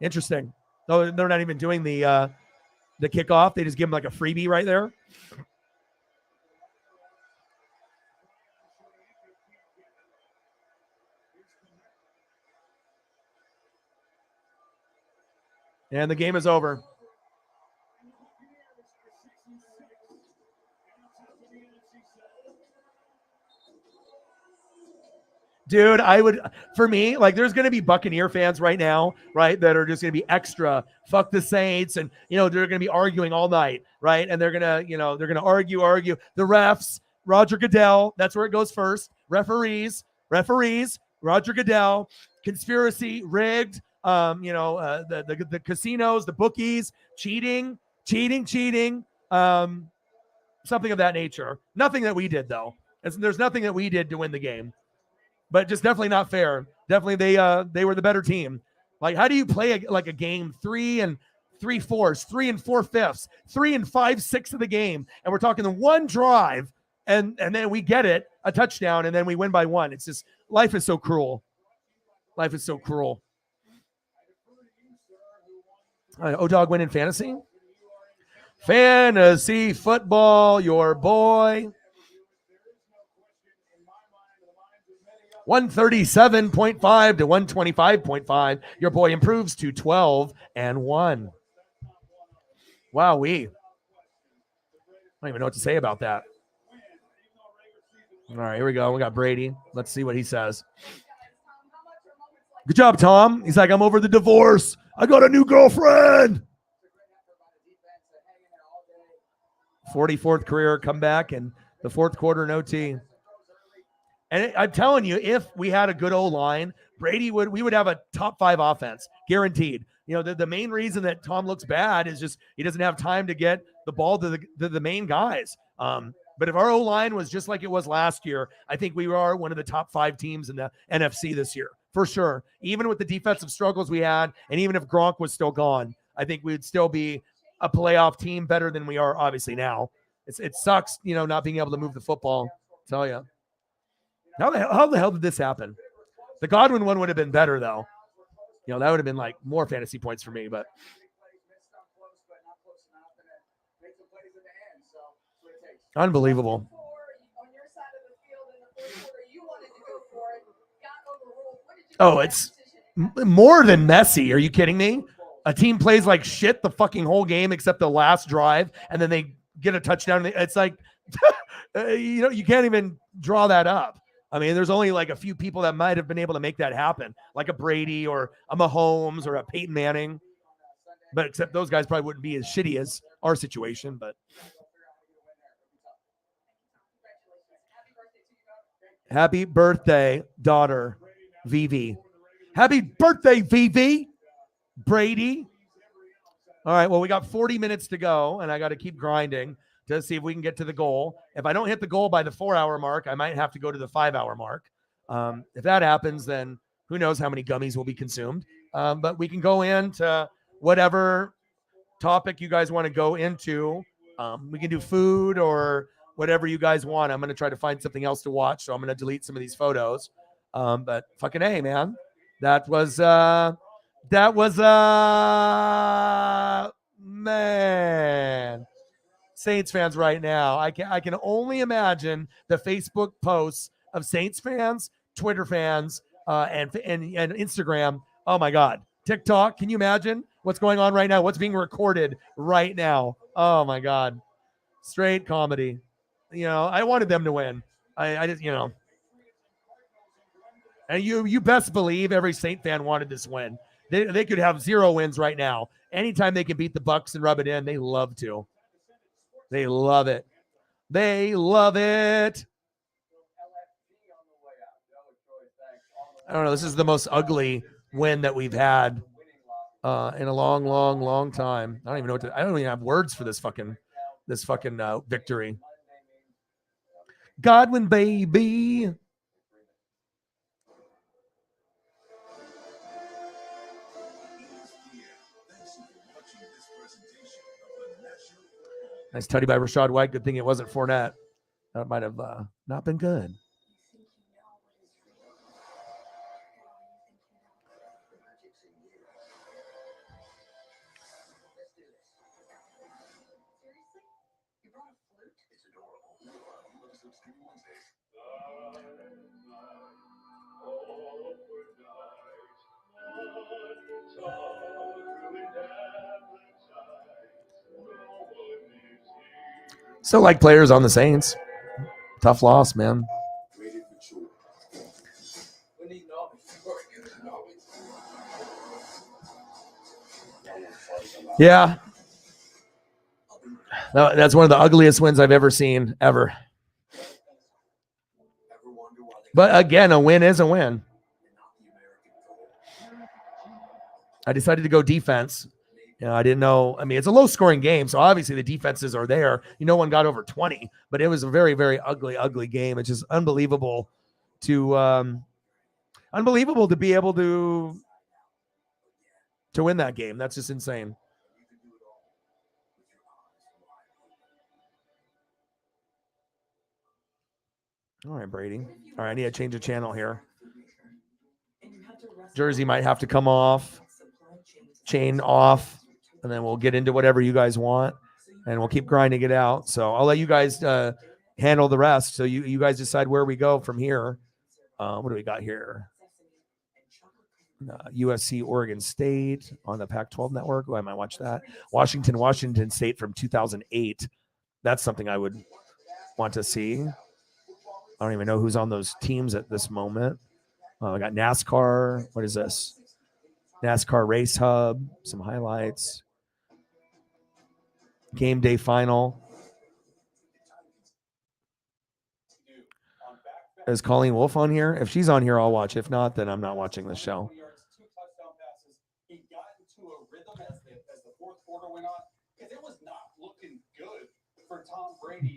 Interesting. No, they're not even doing the kickoff. They just give them like a freebie right there. And the game is over. Dude, for me, like there's going to be Buccaneer fans right now, right, that are just going to be extra, fuck the Saints, and, they're going to be arguing all night, right? And they're going to, argue. The refs, Roger Goodell, that's where it goes first. Referees, Roger Goodell, conspiracy, rigged, the casinos, the bookies, cheating, something of that nature. Nothing that we did, though. There's nothing that we did to win the game. But just definitely not fair. Definitely they were the better team. Like, how do you play a game 3 3/4, 3 4/5, 3 5/6 of the game, and we're talking the one drive, and then we get it, a touchdown, and then we win by 1. It's just, life is so cruel. Life is so cruel. O-Dog win in fantasy? Fantasy football, your boy. 137.5 to 125.5. Your boy improves to 12-1. Wow, I don't even know what to say about that. All right, here we go. We got Brady. Let's see what he says. Good job, Tom. He's like, I'm over the divorce. I got a new girlfriend. 44th career comeback in the 4th quarter in OT. And I'm telling you, if we had a good O-line, we would have a top 5 offense, guaranteed. The main reason that Tom looks bad is just he doesn't have time to get the ball to the main guys. But if our O-line was just like it was last year, I think we are one of the top 5 teams in the NFC this year, for sure. Even with the defensive struggles we had, and even if Gronk was still gone, I think we'd still be a playoff team better than we are obviously now. It sucks, not being able to move the football, I tell you. How the hell did this happen? The Godwin one would have been better, though. That would have been like more fantasy points for me. But Unbelievable. Oh, it's more than messy. Are you kidding me? A team plays like shit the fucking whole game except the last drive, and then they get a touchdown. It's like, you can't even draw that up. I mean, there's only like a few people that might have been able to make that happen, like a Brady or a Mahomes or a Peyton Manning. But except those guys probably wouldn't be as shitty as our situation. But happy birthday, daughter, Vivi. Happy birthday, Vivi. Brady. All right, well, we got 40 minutes to go, and I got to keep grinding to see if we can get to the goal. If I don't hit the goal by the 4-hour mark, I might have to go to the 5-hour mark. If that happens, then who knows how many gummies will be consumed. But we can go into whatever topic you guys want to go into. We can do food or whatever you guys want. I'm going to try to find something else to watch, so I'm going to delete some of these photos. But fucking A, man. That was man. Saints fans right now. I can only imagine the Facebook posts of Saints fans, Twitter fans, and Instagram. Oh my God. TikTok. Can you imagine what's going on right now? What's being recorded right now? Oh my God. Straight comedy. I wanted them to win. I just, and you best believe every Saint fan wanted this win. They could have 0 wins right now. Anytime they can beat the Bucs and rub it in, they love to. They love it. They love it. I don't know. This is the most ugly win that we've had in a long, long, long time. I don't even know I don't even have words for this fucking victory. Godwin, baby. Nice tutty by Rachaad White. Good thing it wasn't Fournette. That might have not been good. Still like players on the Saints. Tough loss, man. Yeah. That's one of the ugliest wins I've ever seen, ever. But again, a win is a win. I decided to go defense. I didn't know. I mean, it's a low-scoring game, so obviously the defenses are there. No one got over 20, but it was a very, very ugly, ugly game. It's just unbelievable to be able to win that game. That's just insane. All right, Brady. All right, I need to change the channel here. Jersey might have to come off, chain off, and then we'll get into whatever you guys want, and we'll keep grinding it out. So I'll let you guys handle the rest. So you guys decide where we go from here. What do we got here? USC, Oregon State on the Pac-12 network. Oh, I might watch that. Washington State from 2008. That's something I would want to see. I don't even know who's on those teams at this moment. I got NASCAR. What is this? NASCAR Race Hub. Some highlights. Game day final. Is Colleen Wolfe on here? If she's on here, I'll watch. If not, then I'm not watching the show.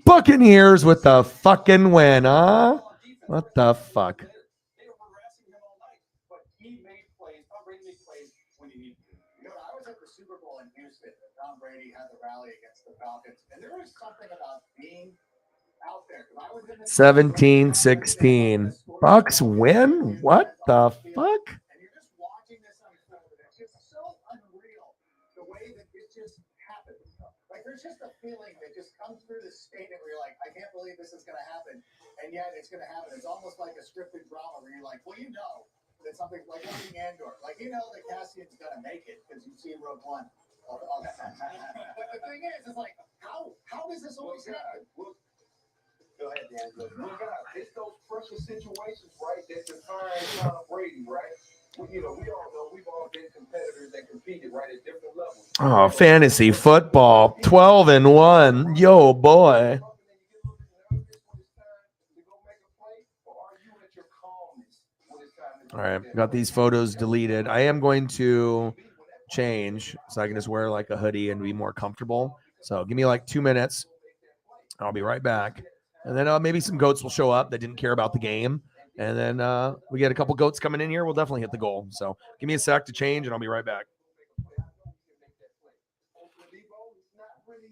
Buccaneers with the fucking win, huh? What the fuck? Tom Brady had the rally against the Falcons, and there was something about being out there. 17-16. Bucks win? What the fuck? And you're just watching this unfold. It's just so unreal the way that it just happened. Like there's there's just a feeling that just comes through the stadium where you're like, I can't believe this is going to happen, and yet it's going to happen. It's almost like a scripted drama where you're like, well, you know that something like watching Andor, like you know that Cassian's going to make it because you've seen Rogue One. But the thing is, it's like, how does this always happen? Go ahead, Dan. Well, guys, it's those pressure situations, right, that define Tom Brady, right? We all know we've all been competitors and competed, right, at different levels. Oh, fantasy football, 12-1. Yo, boy. All right, got these photos deleted. I am going to change so I can just wear like a hoodie and be more comfortable. So give me like 2 minutes. I'll be right back. And then maybe some goats will show up that didn't care about the game. And then we get a couple goats coming in here. We'll definitely hit the goal. So give me a sec to change and I'll be right back. What does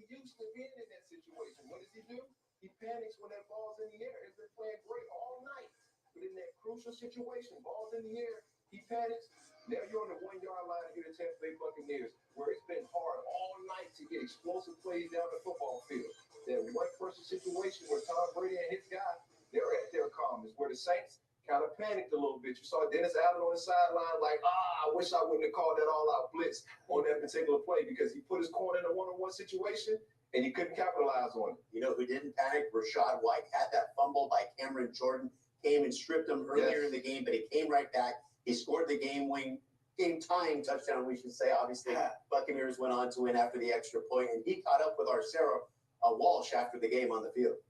he do? He panics when that ball's in the air. He's been playing great all night. But in that crucial situation, ball's in the air, he panics. Now you're on the 1-yard line here at Tampa Bay Buccaneers, where it's been hard all night to get explosive plays down the football field. That one-person situation where Tom Brady and his guy, they're at their calmness, where the Saints kind of panicked a little bit. You saw Dennis Allen on the sideline like, I wish I wouldn't have called that all-out blitz on that particular play because he put his corner in a one-on-one situation, and he couldn't capitalize on it. You know who didn't panic? Rashad White had that fumble by Cameron Jordan, came and stripped him earlier in the game, but he came right back. He scored the game-tying touchdown, we should say. Obviously, Buccaneers went on to win after the extra point, and he caught up with our Sarah Walsh after the game on the field.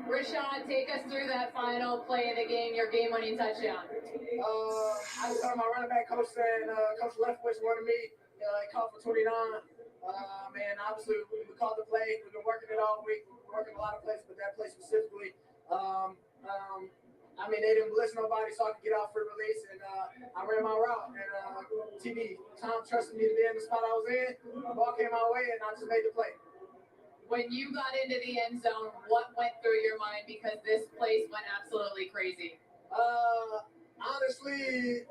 Rashad, take us through that final play of the game, your game-winning touchdown. I just heard my running back coach saying, Coach Leftwich wanted me. He called for 29. Man, obviously, we called the play. We've been working it all week. We've been working a lot of plays, but that play specifically, I mean, they didn't blitz nobody, so I could get off free release, and I ran my route. And Tom trusted me to be in the spot I was in. The ball came my way, and I just made the play. When you got into the end zone, what went through your mind? Because this place went absolutely crazy. Honestly,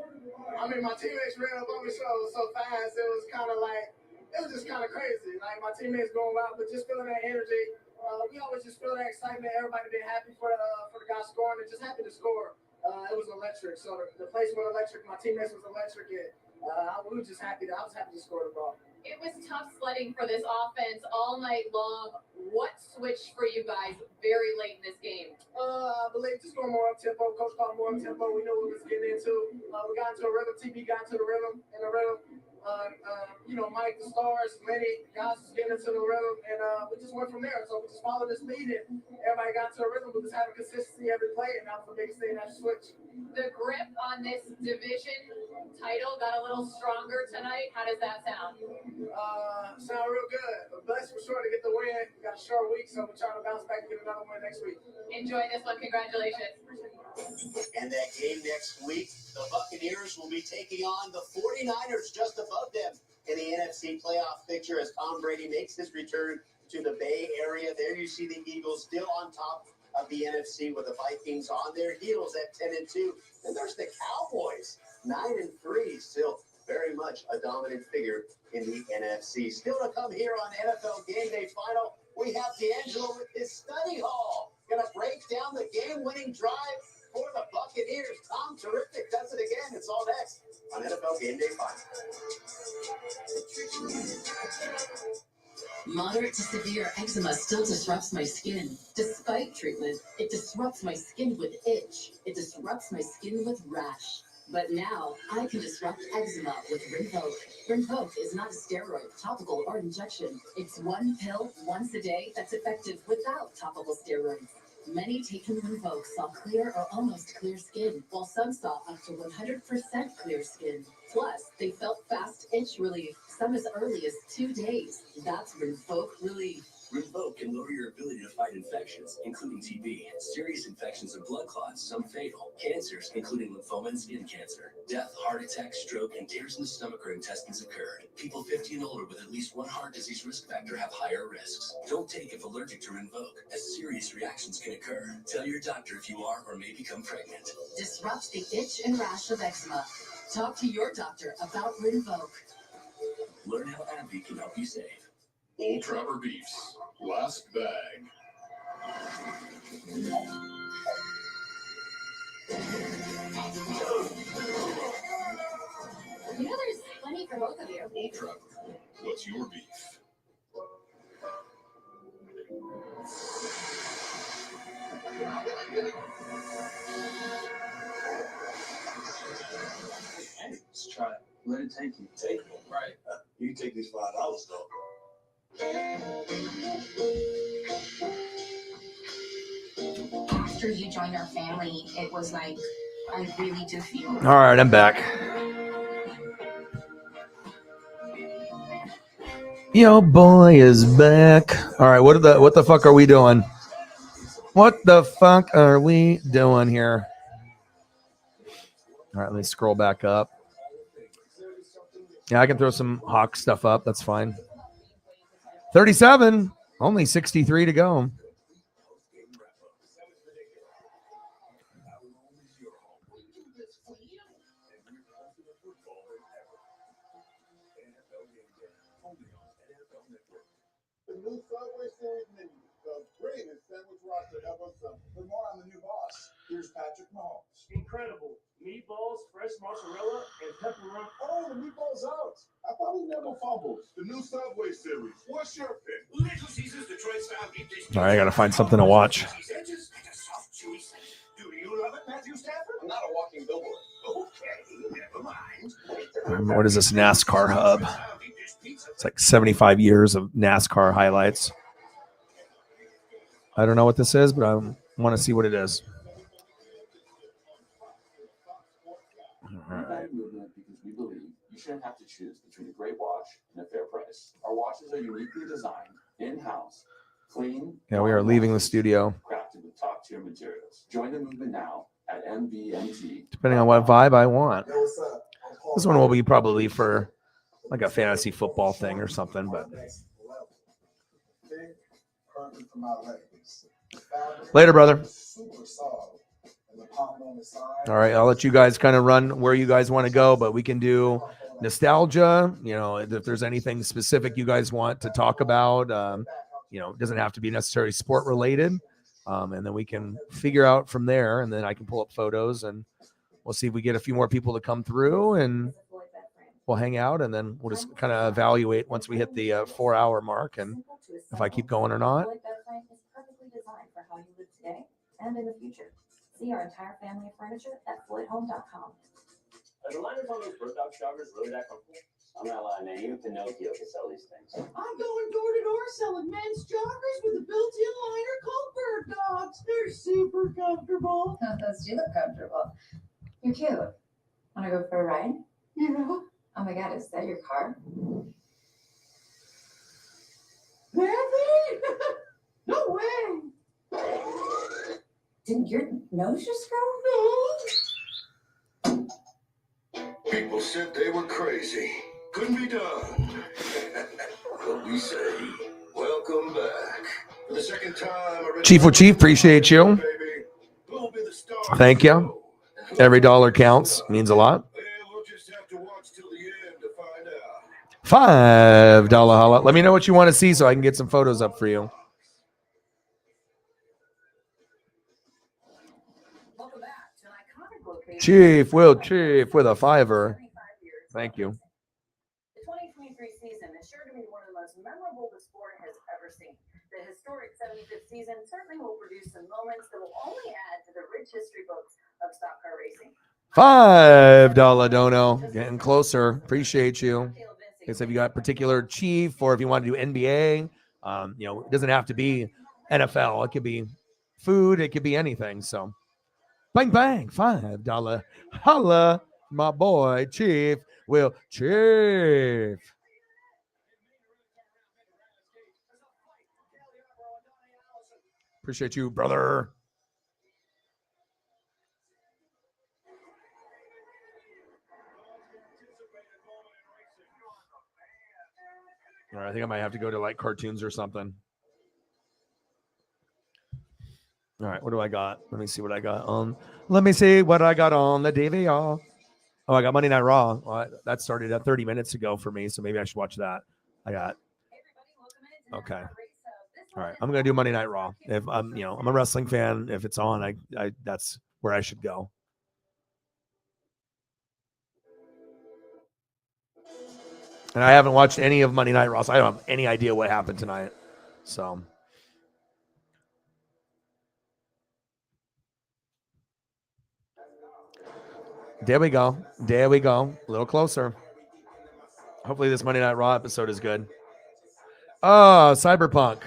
I mean, my teammates ran up on me so fast. It was kind of like, it was just kind of crazy. Like, my teammates going out, but just feeling that energy. We always just feel that excitement. Everybody been happy for the guy scoring and just happy to score. It was electric. So the place was electric. My teammates was electric. And, we were just happy. I was happy to score the ball. It was tough sledding for this offense all night long. What switched for you guys very late in this game? I believe just going more up tempo. Coach called more up tempo. We knew what we was getting into. We got into a rhythm. TB got into the rhythm. Mike, the Stars, Lenny, guys was getting into the rhythm, and we just went from there. So we just followed this lead, and everybody got into a rhythm. We was having consistency every play, and that was the biggest thing that switched. The grip on this division title got a little stronger tonight. How does that sound? Sound real good. But blessed for sure to get the win. We got a short week, so we're trying to bounce back and get another win next week. Enjoy this one. Congratulations. And that game next week, the Buccaneers will be taking on the 49ers just above them in the NFC playoff picture as Tom Brady makes his return to the Bay Area. There you see the Eagles still on top of the NFC with the Vikings on their heels at 10-2. And there's the Cowboys, 9-3, still very much a dominant figure in the NFC. Still to come here on NFL Game Day Final, we have D'Angelo with his study hall. Gonna break down the game-winning drive for the Buccaneers. Tom Terrific does it again. It's all next on NFL Game Day Final. Moderate to severe eczema still disrupts my skin. Despite treatment, it disrupts my skin with itch. It disrupts my skin with rash. But now, I can disrupt eczema with Rinvoq. Rinvoq is not a steroid, topical, or injection. It's one pill once a day that's effective without topical steroids. Many taking Rinvoq saw clear or almost clear skin, while some saw up to 100% clear skin. Plus, they felt fast itch relief, some as early as 2 days. That's Rinvoq relief. Rinvoq can lower your ability to fight infections, including TB, serious infections and blood clots, some fatal, cancers, including lymphoma and skin cancer, death, heart attack, stroke, and tears in the stomach or intestines occurred. People 50 and older with at least one heart disease risk factor have higher risks. Don't take if allergic to Rinvoq, as serious reactions can occur. Tell your doctor if you are or may become pregnant. Disrupt the itch and rash of eczema. Talk to your doctor about Rinvoq. Learn how AbbVie can help you save. Old Trapper Beefs. Last bag. You know there's plenty for both of you. Old Trapper. What's your beef? Let's try it. Let it take you. Take them, right? You can take these $5 though. After you joined our family, it was like I really do feel. All right, I'm back. Yo, boy is back. All right, what the fuck are we doing? What the fuck are we doing here? All right, let me scroll back up. Yeah, I can throw some Hawk stuff up. That's fine. 37, only 63 to go. The new Subway Series menu, the greatest sandwich roster ever assembled. For more on the new boss, here's Patrick Mahomes. Incredible. Meatballs, fresh mozzarella, and pepperoni. Oh, the meatball's out. I thought he never fumbles. The new Subway Series. What's your pick? Little Caesars, Detroit's style beef dish. All right, I got to find something to watch. Edges and a soft, chewy center. Do you love it, Matthew Stafford? I'm not a walking billboard. Okay, never mind. What is this NASCAR hub? It's like 75 years of NASCAR highlights. I don't know what this is, but I want to see what it is. We value movement because we believe you shouldn't have to choose between a great watch and a fair price. Our watches are uniquely designed, in-house, clean. Yeah, we are leaving the studio. Crafted with top-tier materials. Join the movement now at MVMT. Depending on what vibe I want. This one will be probably for like a fantasy football thing or something, but later, brother. All right, I'll let you guys kind of run where you guys want to go, but we can do nostalgia. You know, if there's anything specific you guys want to talk about, you know, it doesn't have to be necessarily sport related. And then we can figure out from there, and then I can pull up photos and we'll see if we get a few more people to come through and we'll hang out, and then we'll just kind of evaluate once we hit the 4-hour mark and if I keep going or not. Is perfectly designed for how you live today and in the future. See our entire family of furniture at floydhome.com. Are the liners on those bird dog joggers really that comfortable? I'm not lying, man. Even Pinocchio can sell these things. I'm going door to door selling men's joggers with a built-in liner called Bird Dogs. They're super comfortable. Those do look comfortable. You're cute. Want to go for a ride? Yeah. Oh my God, is that your car? Matthew? No way. Didn't your nose just grow? People said they were crazy. Couldn't be done. But we say, welcome back. For the second time, Chief with Chief, appreciate you. Thank you. Every dollar counts. Means a lot. $5 holla. Let me know what you want to see so I can get some photos up for you. Chief with a $5. Thank you. The 2023 season is sure to be one of the most memorable the sport has ever seen. The historic 75th season certainly will produce some moments that will only add to the rich history books of stock car racing. $5 dono. Getting closer. Appreciate you. I guess if you got particular Chief or if you want to do NBA, you know, it doesn't have to be NFL. It could be food. It could be anything. So bang, bang. $5 holla. My boy, Chief. Will Chief. Appreciate you, brother. All right, I think I might have to go to like cartoons or something. All right, what do I got? Let me see what I got on. Let me see what I got on the DVR. Oh, I got Monday Night Raw. Well, that started 30 minutes ago for me, so maybe I should watch that. I got Okay. All right. I'm gonna do Monday Night Raw. If I'm a wrestling fan. If it's on, I that's where I should go. And I haven't watched any of Monday Night Raw, so I don't have any idea what happened tonight. So there we go. There we go. A little closer. Hopefully this Monday Night Raw episode is good. Oh, Cyberpunk.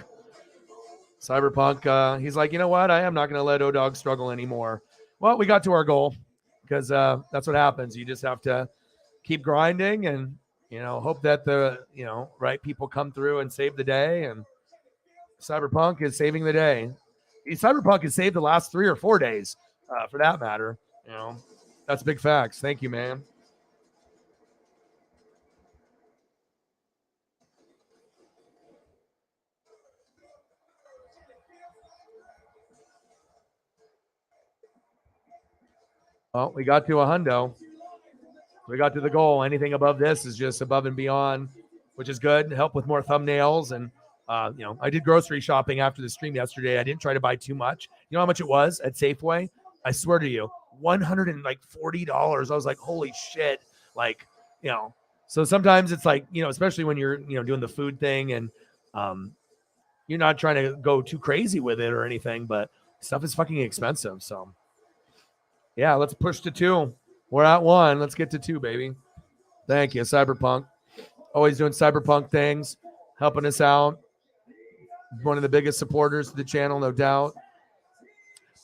He's like, you know what? I am not going to let O-Dog struggle anymore. Well, we got to our goal because that's what happens. You just have to keep grinding and, hope that the, right people come through and save the day. And Cyberpunk is saving the day. Cyberpunk has saved the last 3 or 4 days, for that matter. That's big facts. Thank you, man. Well, we got to a hundo. We got to the goal. Anything above this is just above and beyond, which is good. Help with more thumbnails. And, I did grocery shopping after the stream yesterday. I didn't try to buy too much. You know how much it was at Safeway? I swear to you, $140. I was like, holy shit. So sometimes it's like, especially when you're, doing the food thing and you're not trying to go too crazy with it or anything, but stuff is fucking expensive. So, yeah, let's push to 2. We're at 1. Let's get to 2, baby. Thank you, Cyberpunk. Always doing Cyberpunk things, helping us out. One of the biggest supporters of the channel, no doubt.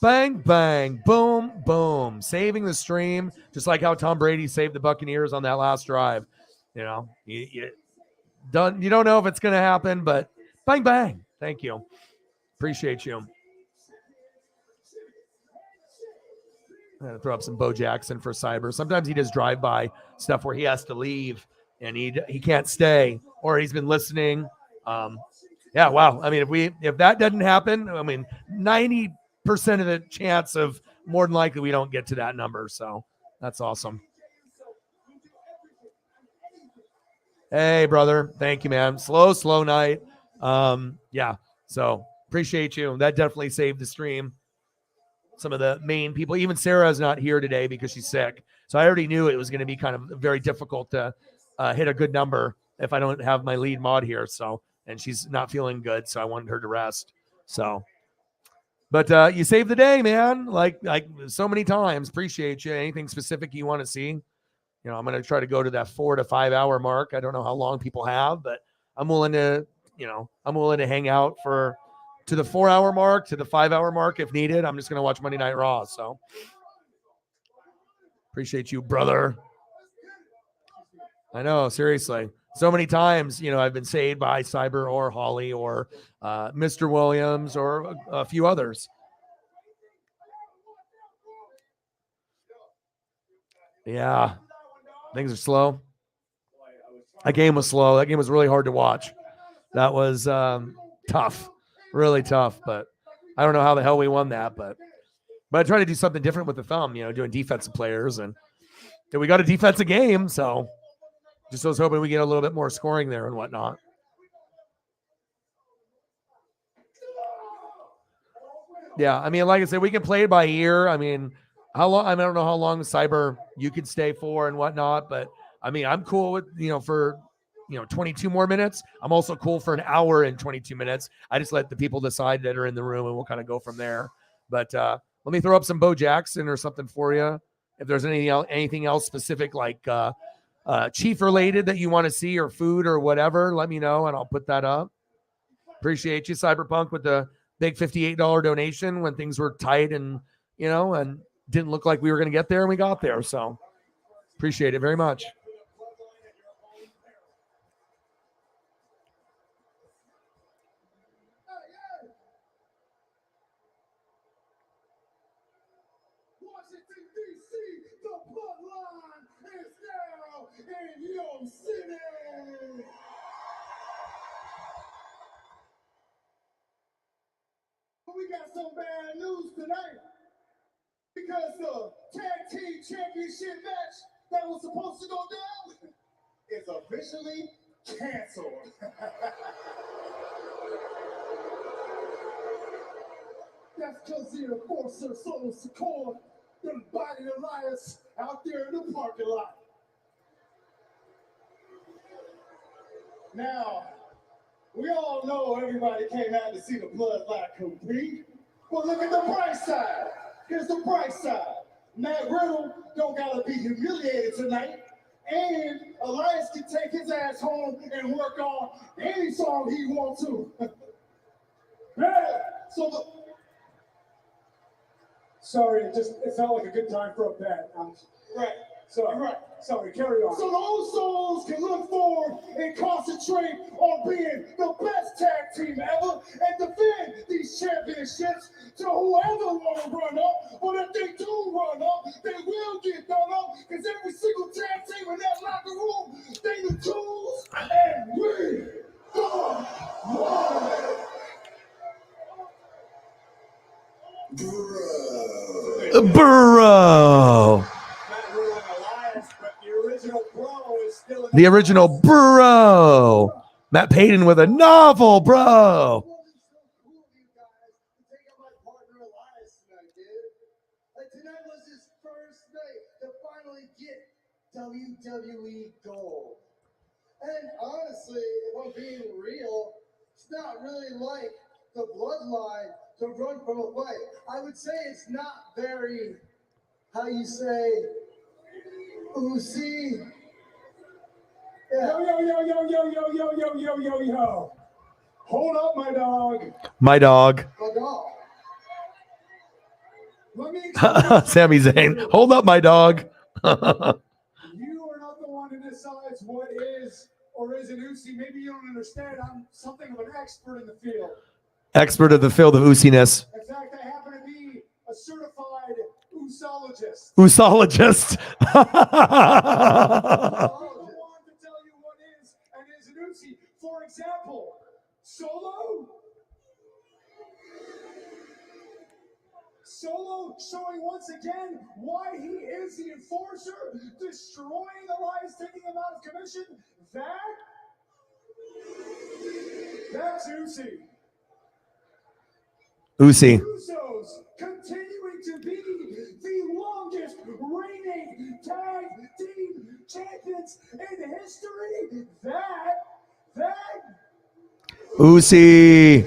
Bang, bang, boom, boom. Saving the stream, just like how Tom Brady saved the Buccaneers on that last drive. You don't know if it's going to happen, but bang, bang. Thank you. Appreciate you. I'm going to throw up some Bo Jackson for Cyber. Sometimes he does drive-by stuff where he has to leave and he can't stay, or he's been listening. Yeah, wow. I mean, if that doesn't happen, 90% of the chance of more than likely we don't get to that number. So that's awesome. Hey, brother. Thank you, man. Slow night. Yeah. So appreciate you. That definitely saved the stream. Some of the main people, even Sarah's not here today because she's sick. So I already knew it was going to be kind of very difficult to hit a good number if I don't have my lead mod here. So, and she's not feeling good. So I wanted her to rest. So, but you saved the day, man. Like so many times. Appreciate you. Anything specific you want to see? I'm going to try to go to that 4 to 5 hour mark. I don't know how long people have, but I'm willing to hang out to the 4 hour mark, to the 5 hour mark if needed. I'm just going to watch Monday Night Raw. So appreciate you, brother. I know, seriously. So many times, I've been saved by Cyber or Holly or Mr. Williams or a few others. Yeah. Things are slow. That game was slow. That game was really hard to watch. That was tough. Really tough. But I don't know how the hell we won that. But I tried to do something different with the thumb, doing defensive players. And we got a defensive game. So just was hoping we get a little bit more scoring there and whatnot. Yeah, like I said, we can play it by ear. How long? I don't know how long Cyber you could stay for and whatnot, but I'm cool with for 22 more minutes. I'm also cool for an hour and 22 minutes. I just let the people decide that are in the room, and we'll kind of go from there. But let me throw up some Bo Jackson or something for you. If there's anything else specific like Chief related that you want to see or food or whatever, let me know and I'll put that up. Appreciate you, Cyberpunk, with the big $58 donation when things were tight and and didn't look like we were going to get there, and we got there. So appreciate it very much. Washington, D.C., the bloodline is now in your city. We got some bad news tonight because the tag team championship match that was supposed to go down is officially canceled. That's because the enforcer so secure, them body alliance out there in the parking lot. Now, we all know everybody came out to see the Bloodline compete. But look at the bright side. Here's the bright side. Matt Riddle don't gotta be humiliated tonight. And Elias can take his ass home and work on any song he wants to. Yeah. Sorry, it felt like a good time for a bet. Right. Sorry, carry on. So the old souls can look forward and concentrate on being the best tag team ever and defend these championships to whoever want to run up. But if they do run up, they will get done up because every single tag team in that locker room, they the tools and we are one. Bro. The original bro. Matt Payton with a novel, bro. Tonight was his first night to finally get WWE gold. And honestly, if I'm being real, it's not really like the Bloodline to run from a fight. I would say it's not very, how you say, oozy. Yeah. Yo. Hold up, my dog. My dog. My dog. Let me Sami Zayn. Hold up, my dog. You are not the one who decides what is or isn't Uzi. Maybe you don't understand. I'm something of an expert in the field. Expert of the field of oosiness. In fact, I happen to be a certified oosologist. Oosologist. I'm the one to tell you what is and isn't Uzi. For example, Solo showing once again why he is the enforcer, destroying Elias, taking him out of commission. That's Uzi. Uzi. Usos continuing to be the longest reigning tag team champions in history. Uzi.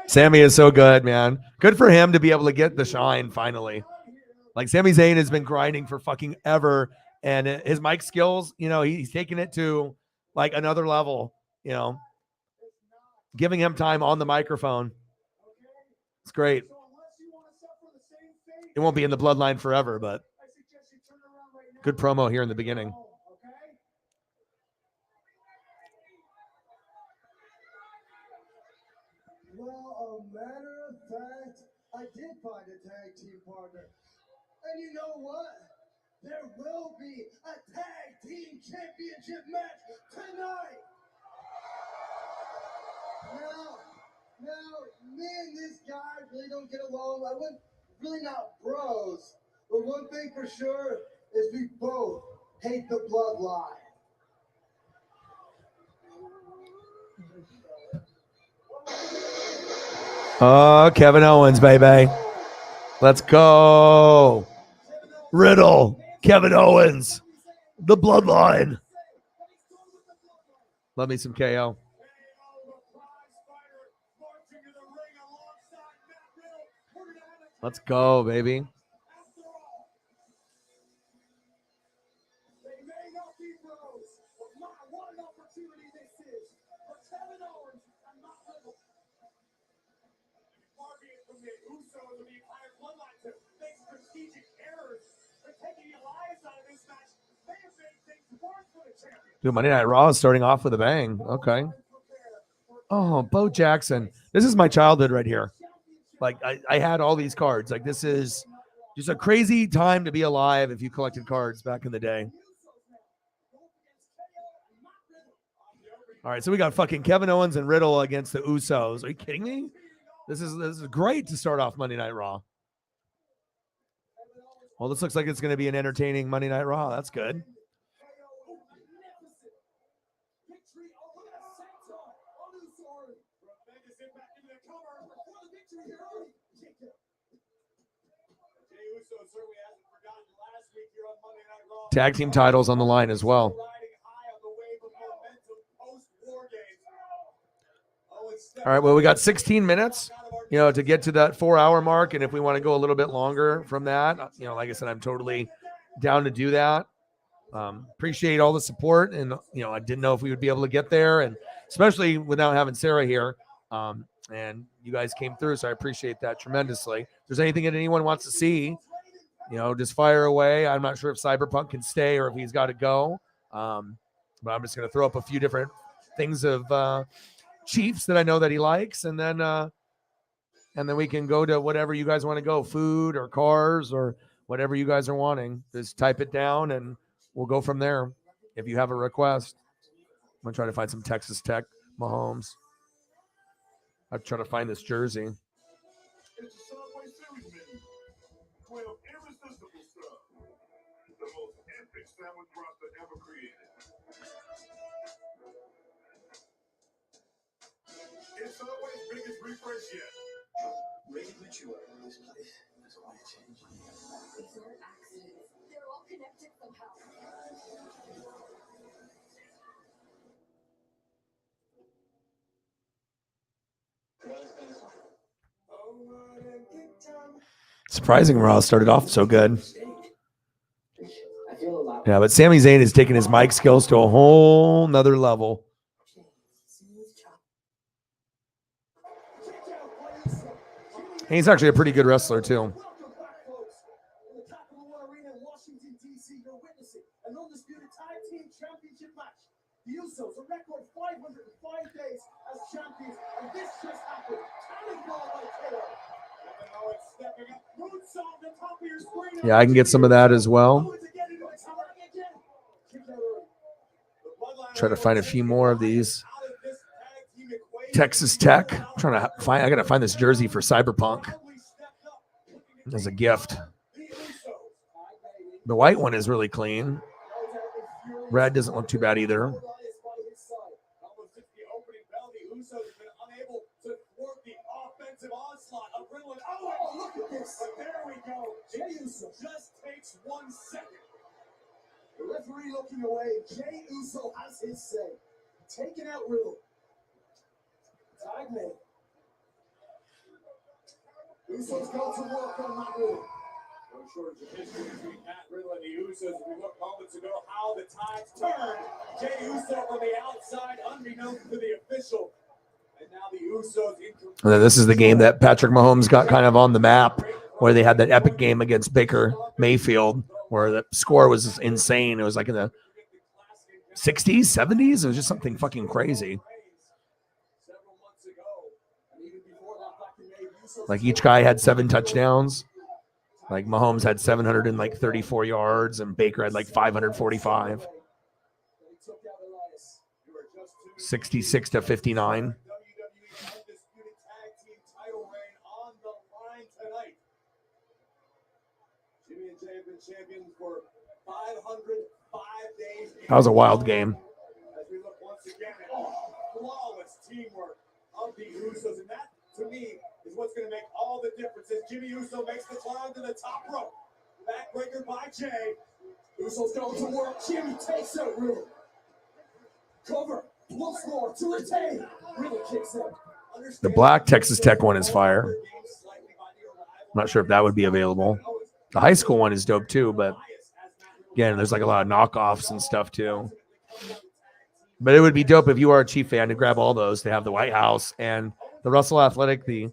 Sammy is so good, man. Good for him to be able to get the shine finally. Like Sami Zayn has been grinding for fucking ever, and his mic skills, he's taking it to like another level, giving him time on the microphone. It's great. It won't be in the Bloodline forever, but good promo here in the beginning. Well, a matter of fact, I did find a tag team partner. And you know what? There will be a tag team championship match tonight. Now, me and this guy really don't get along. I wouldn't really not bros. But one thing for sure is we both hate the Bloodline. Oh, Kevin Owens, baby. Let's go. Riddle, Kevin Owens, the Bloodline. Love me some KO. Let's go, baby. Dude, Monday Night Raw is starting off with a bang. Okay. Oh, Bo Jackson. This is my childhood right here. Like, I had all these cards. Like, this is just a crazy time to be alive if you collected cards back in the day. All right, so we got fucking Kevin Owens and Riddle against the Usos. Are you kidding me? This is great to start off Monday Night Raw. Well, this looks like it's going to be an entertaining Monday Night Raw. That's good. Tag team titles on the line as well. All right, well, we got 16 minutes, to get to that 4-hour mark. And if we want to go a little bit longer from that, like I said, I'm totally down to do that. Appreciate all the support. And, I didn't know if we would be able to get there, and especially without having Sarah here. And you guys came through, so I appreciate that tremendously. If there's anything that anyone wants to see, just fire away. I'm not sure if Cyberpunk can stay or if he's got to go. But I'm just going to throw up a few different things of Chiefs that I know that he likes, and then we can go to whatever you guys want to go, food or cars or whatever you guys are wanting. Just type it down and we'll go from there. If you have a request, I'm gonna try to find some Texas Tech Mahomes. I'll try to find this jersey. It's a Subway Series menu. 12 irresistible stuff. The most epic sandwich roster ever created. It's Subway's biggest refresh yet. Really mature. This place is quite a change. These aren't accidents. They're all connected somehow. Surprising Raw started off so good. Yeah, but Sami Zayn is taking his mic skills to a whole nother level. And he's actually a pretty good wrestler, too. An undisputed tag team championship match. The Usos, a record 505 days as champions, and this just happened. Cannonball by KO. Stepping up, moonsault at the top of your screen. Yeah, I can get some of that as well. Try to find a few more of these. Texas Tech. I gotta find this jersey for Cyberpunk as a gift. The white one is really clean. Red doesn't look too bad either. Just takes 1 second. The referee looking away. Jey Uso has his say. Taking out Riddle. Tag me. Uso's got to work on that Riddle. No shortage of history between Matt Riddle and the Usos. We looked moments ago how the tides turned. Jey Uso from the outside, unbeknownst to the official. And now the Usos And then this is the game that Patrick Mahomes got kind of on the map, where they had that epic game against Baker Mayfield, where the score was insane. It was like in the 60s, 70s. It was just something fucking crazy. Like each guy had 7 touchdowns. Like Mahomes had 734 yards and Baker had like 545. 66-59. That was a wild game. As we look once again at flawless teamwork of the Usos, and that to me is what's going to make all the difference. As Jimmy Uso makes the climb to the top rope, backbreaker by Jey. Uso's going to work. Jimmy takes out Riddle. Cover once more to retain. Riddle kicks in. The black Texas Tech one is fire. I'm not sure if that would be available. The high school one is dope too, but again, there's like a lot of knockoffs and stuff too. But it would be dope if you are a Chief fan to grab all those. They have the White House and the Russell Athletic, the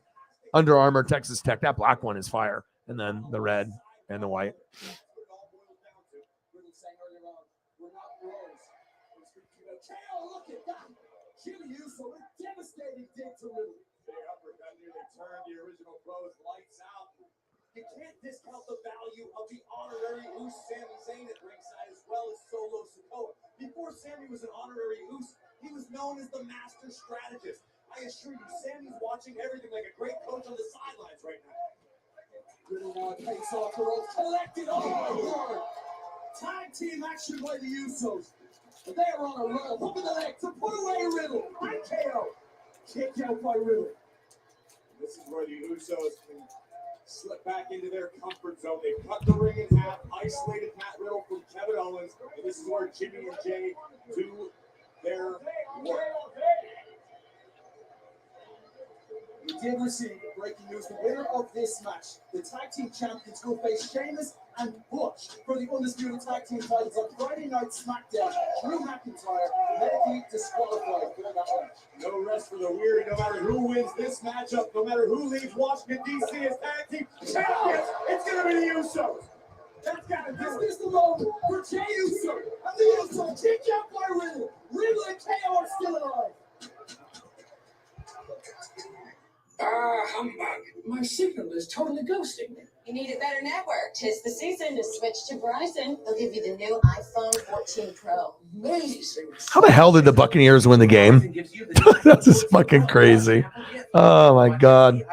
Under Armour Texas Tech. That black one is fire. And then the red and the white. Jimmy Uso, a devastating dig to Riddle. Jey uppercut nearly turned the original pros lights out. You can't discount the value of the honorary Uso Sami Zayn at ringside, as well as Solo Sikoa. Before Sami was an honorary Uso, he was known as the master strategist. I assure you, Sami's watching everything like a great coach on the sidelines right now. Riddle now takes off the ropes, collected. Oh my lord! Tag team action by the Usos. They are on a roll. Hook in the leg to put away Riddle. By KO. Kicked out by Riddle. This is where the Usos can slip back into their comfort zone. They cut the ring in half, isolated Matt Riddle from Kevin Owens, and this is where Jimmy and Jay do their work. We did receive breaking news. The winner of this match, the tag team champions, will face Sheamus and Butch for the undisputed tag team titles on Friday Night SmackDown. Drew McIntyre medically disqualified for that match. No rest for the weary. No matter who wins this matchup, no matter who leaves Washington, D.C. as tag team champions, it's going to be the Usos. That's got to This is the moment for Jey Uso and the Usos. Kicked out by Riddle. Riddle and KO are still alive. Humbug. My signal is totally ghosting me. You need a better network. 'Tis the season to switch to Verizon. They'll give you the new iPhone 14 Pro. Amazing. How the hell did the Buccaneers win the game? That's just fucking crazy. Oh my God.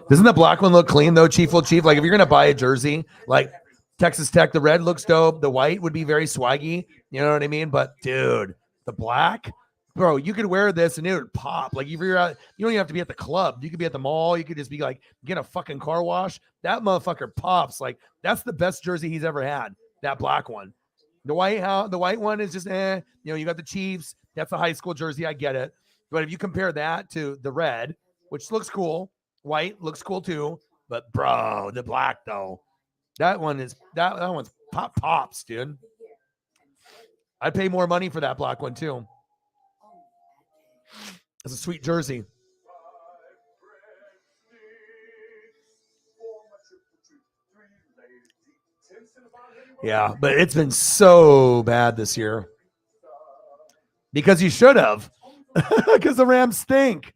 Doesn't the black one look clean though, Chief? Like if you're gonna buy a jersey, like Texas Tech, the red looks dope. The white would be very swaggy. You know what I mean? But dude, the black, bro, you could wear this and it would pop. Like if you're out, you don't even have to be at the club. You could be at the mall. You could just be like, get a fucking car wash. That motherfucker pops. Like that's the best jersey he's ever had. That black one. The white one is just You know, you got the Chiefs. That's a high school jersey. I get it. But if you compare that to the red, which looks cool, white looks cool too. But bro, the black though, that one's pops, dude. I'd pay more money for that black one too. It's a sweet jersey. Yeah, but it's been so bad this year. Because you should have. Because the Rams stink.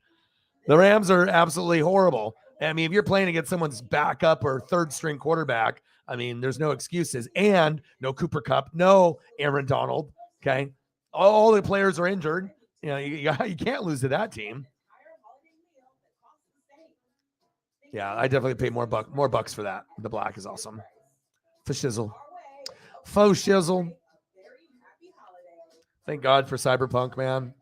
The Rams are absolutely horrible. I mean, if you're playing against someone's backup or third string quarterback, I mean, there's no excuses. And no Cooper Kupp, no Aaron Donald. Okay. All the players are injured. You know, you can't lose to that team. Yeah, I definitely pay more bucks for that. The black is awesome. For shizzle. Faux shizzle. Thank God for Cyberpunk, man.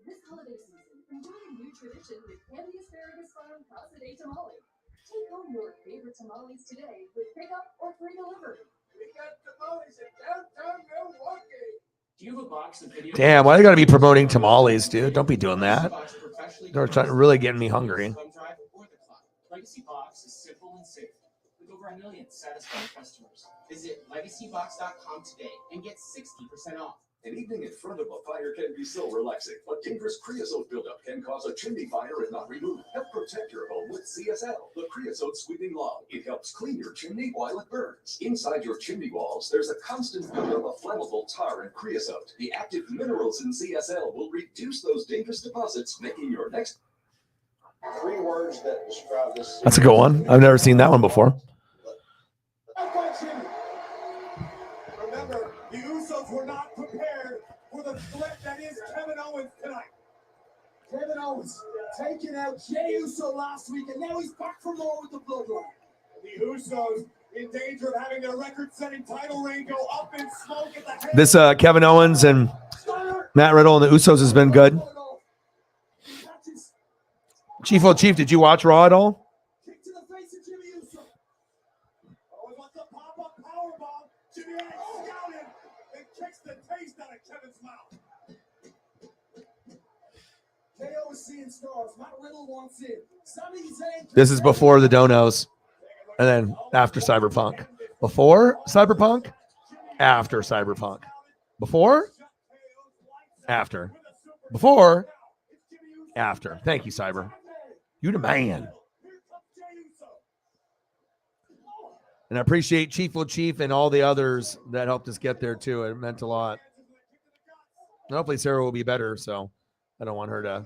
This holiday season, enjoy a new tradition with Candy Asparagus Farm Casa de Tamale. Take home your favorite tamales today with pickup or free delivery. We got tamales in downtown Milwaukee. Do you have a box of videos? Damn, why they gotta be promoting tamales, dude? Don't be doing that. They're really getting me hungry. Legacy Box is simple and safe, with over 1 million satisfied customers. Visit legacybox.com today and get 60% off. An evening in front of a fire can be so relaxing, but dangerous creosote buildup can cause a chimney fire if not removed. Help protect your home with CSL, the creosote sweeping log. It helps clean your chimney while it burns. Inside your chimney walls, there's a constant buildup of flammable tar and creosote. The active minerals in CSL will reduce those dangerous deposits, making your next... 3 words that describe this. That's a good one. I've never seen that one before. Remember, the Usos were not prepared for the threat that is Kevin Owens tonight. Kevin Owens taking out Jey Uso last week, and now he's back for more with the bloodline. The Usos in danger of having their record-setting title reign go up in smoke at the head. This Kevin Owens and Matt Riddle and the Usos has been good. Chief, did you watch Raw at all? Kick to the face of Jimmy Uso. Owens wants a pop-up powerbomb. Jimmy Owens scouted and kicks the taste out of Kevin's mouth. KO is seeing stars. Matt Riddle wants in. Sami Zayn. This is before the donos, and then after Cyberpunk. Before Cyberpunk, after Cyberpunk. Before, after. Before, after. Thank you, Cyber. You the man. And I appreciate Chief and all the others that helped us get there too. It meant a lot. And hopefully Sarah will be better, so I don't want her to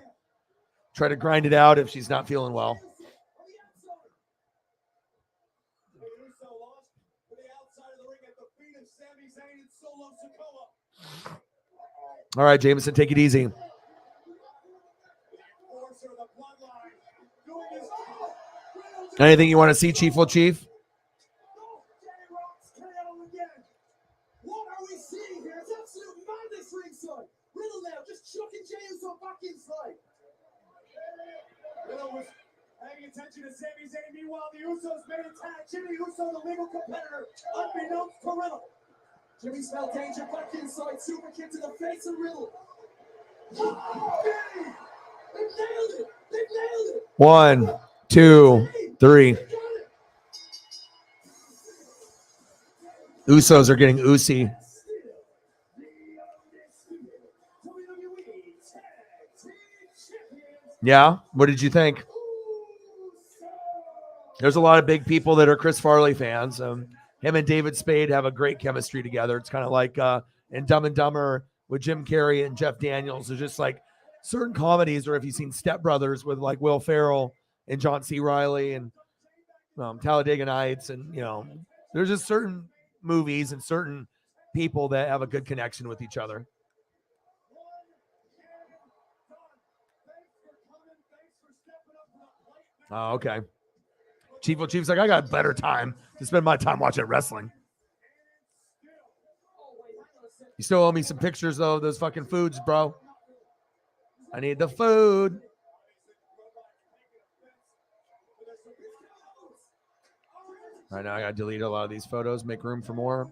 try to grind it out if she's not feeling well. All right, Jameson, take it easy. Anything you want to see, Chief? What are we seeing here? It's absolute madness ringside. Riddle now just chucking Jey Uso back inside. Riddle was paying attention to Sami Zayn. Meanwhile, the Usos made it tag. Jimmy Uso, the legal competitor, unbeknownst to Riddle. Jimmy smelled danger back inside. Super kick to the face of Riddle. They've nailed it. They've nailed it. 1, 2, 3. Usos are getting oozy. Yeah, what did you think? There's a lot of big people that are Chris Farley fans. Him and David Spade have a great chemistry together. It's kind of like in Dumb and Dumber with Jim Carrey and Jeff Daniels. There's just like certain comedies, or if you've seen Step Brothers with like Will Ferrell and John C. Reilly and Talladega Nights, and there's just certain movies and certain people that have a good connection with each other. Oh, okay. Chief's like, I got better time to spend my time watching wrestling. You still owe me some pictures, though, of those fucking foods, bro. I need the food. Right now, I got to delete a lot of these photos, make room for more.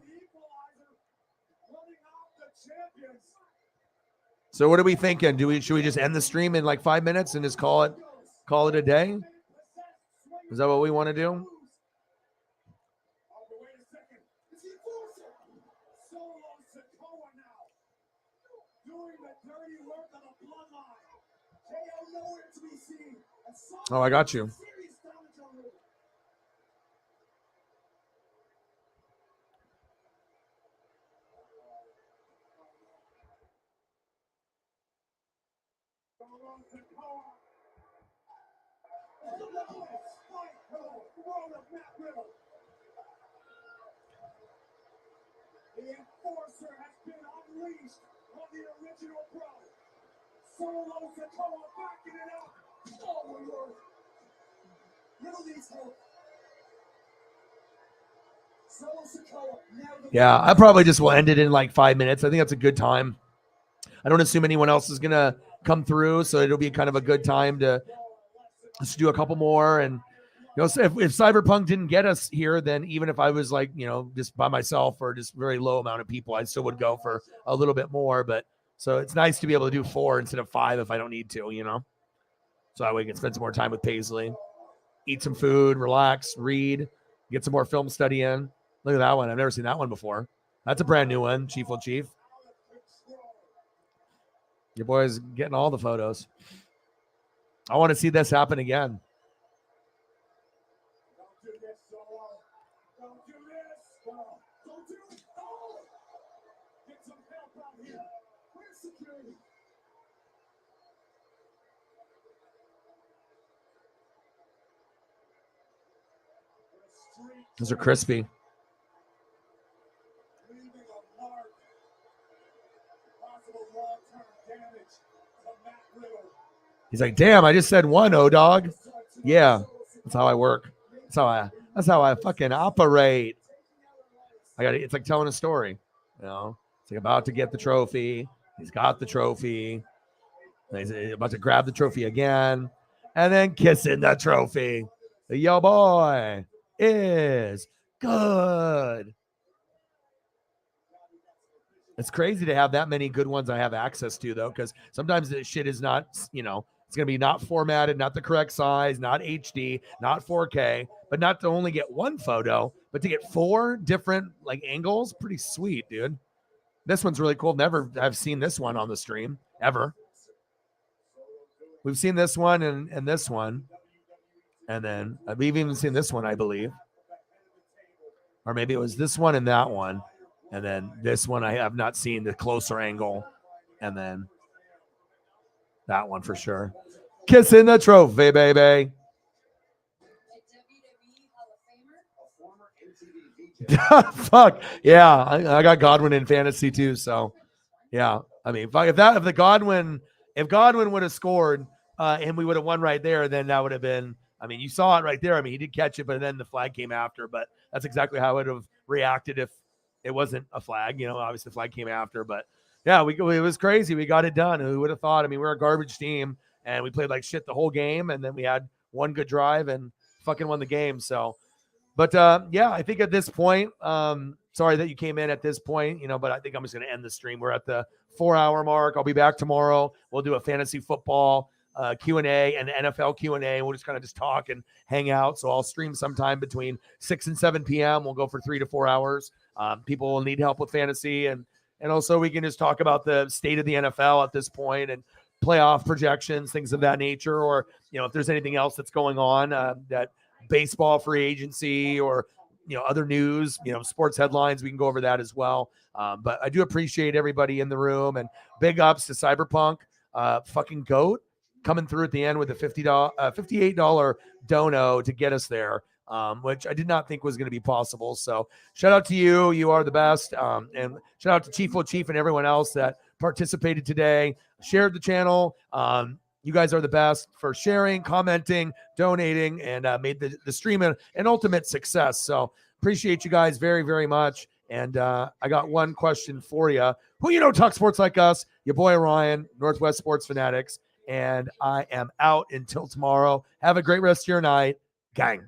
So what are we thinking? Should we just end the stream in like 5 minutes and just call it a day? Is that what we want to do? Oh, I got you. The enforcer has been unleashed on the original pro. Solo Sikoa backing it up. Oh, Lord. Riddle needs help. Solo Sikoa now. Yeah, I probably just will end it in like 5 minutes. I think that's a good time. I don't assume anyone else is going to come through, so it'll be kind of a good time to just do a couple more. And so if Cyberpunk didn't get us here, then even if I was like, just by myself or just very low amount of people, I still would go for a little bit more. But so it's nice to be able to do 4 instead of 5 if I don't need to, So that way we can spend some more time with Paisley, eat some food, relax, read, get some more film study in. Look at that one. I've never seen that one before. That's a brand new one, Chief will Chief. Your boy's getting all the photos. I want to see this happen again. Those are crispy. He's like, damn, I just said 1, dog. Yeah, that's how I work. That's how I fucking operate. It's like telling a story. It's like about to get the trophy. He's got the trophy. He's about to grab the trophy again. And then kissing the trophy. Yo, boy is good. It's crazy to have that many good ones I have access to, though, because sometimes this shit is not, it's going to be not formatted, not the correct size, not HD, not 4K, but not to only get one photo, but to get 4 different angles. Pretty sweet, dude. This one's really cool. Never have seen this one on the stream ever. We've seen this one and this one. And then we've even seen this one, I believe. Or maybe it was this one and that one. And then this one I have not seen, the closer angle. And then that one for sure. Kissing the trophy, baby. Fuck. Yeah, I got Godwin in fantasy too. So, yeah. I mean, if Godwin would have scored and we would have won right there, then that would have been, I mean, you saw it right there. I mean, he did catch it, but then the flag came after. But that's exactly how I would have reacted if it wasn't a flag. Obviously the flag came after, but Yeah, it was crazy. We got it done. Who would have thought? I mean, we're a garbage team, and we played like shit the whole game, and then we had one good drive and fucking won the game. So, but yeah, I think at this point, sorry that you came in at this point, but I think I'm just going to end the stream. We're at the 4-hour mark. I'll be back tomorrow. We'll do a fantasy football Q&A and NFL Q&A. We'll just kind of just talk and hang out. So I'll stream sometime between 6 and 7 p.m. We'll go for 3 to 4 hours. People will need help with fantasy, and also we can just talk about the state of the NFL at this point and playoff projections, things of that nature, or if there's anything else that's going on, that baseball free agency or other news, sports headlines, we can go over that as well. But I do appreciate everybody in the room, and big ups to Cyberpunk, fucking GOAT, coming through at the end with a $58 dono to get us there, which I did not think was going to be possible. So shout out to you. You are the best. And shout out to Chief and everyone else that participated today, shared the channel. You guys are the best for sharing, commenting, donating, and made the stream an ultimate success. So appreciate you guys very, very much. And I got one question for you. Who talk sports like us? Your boy Ryan, Northwest Sports Fanatics. And I am out until tomorrow. Have a great rest of your night, gang.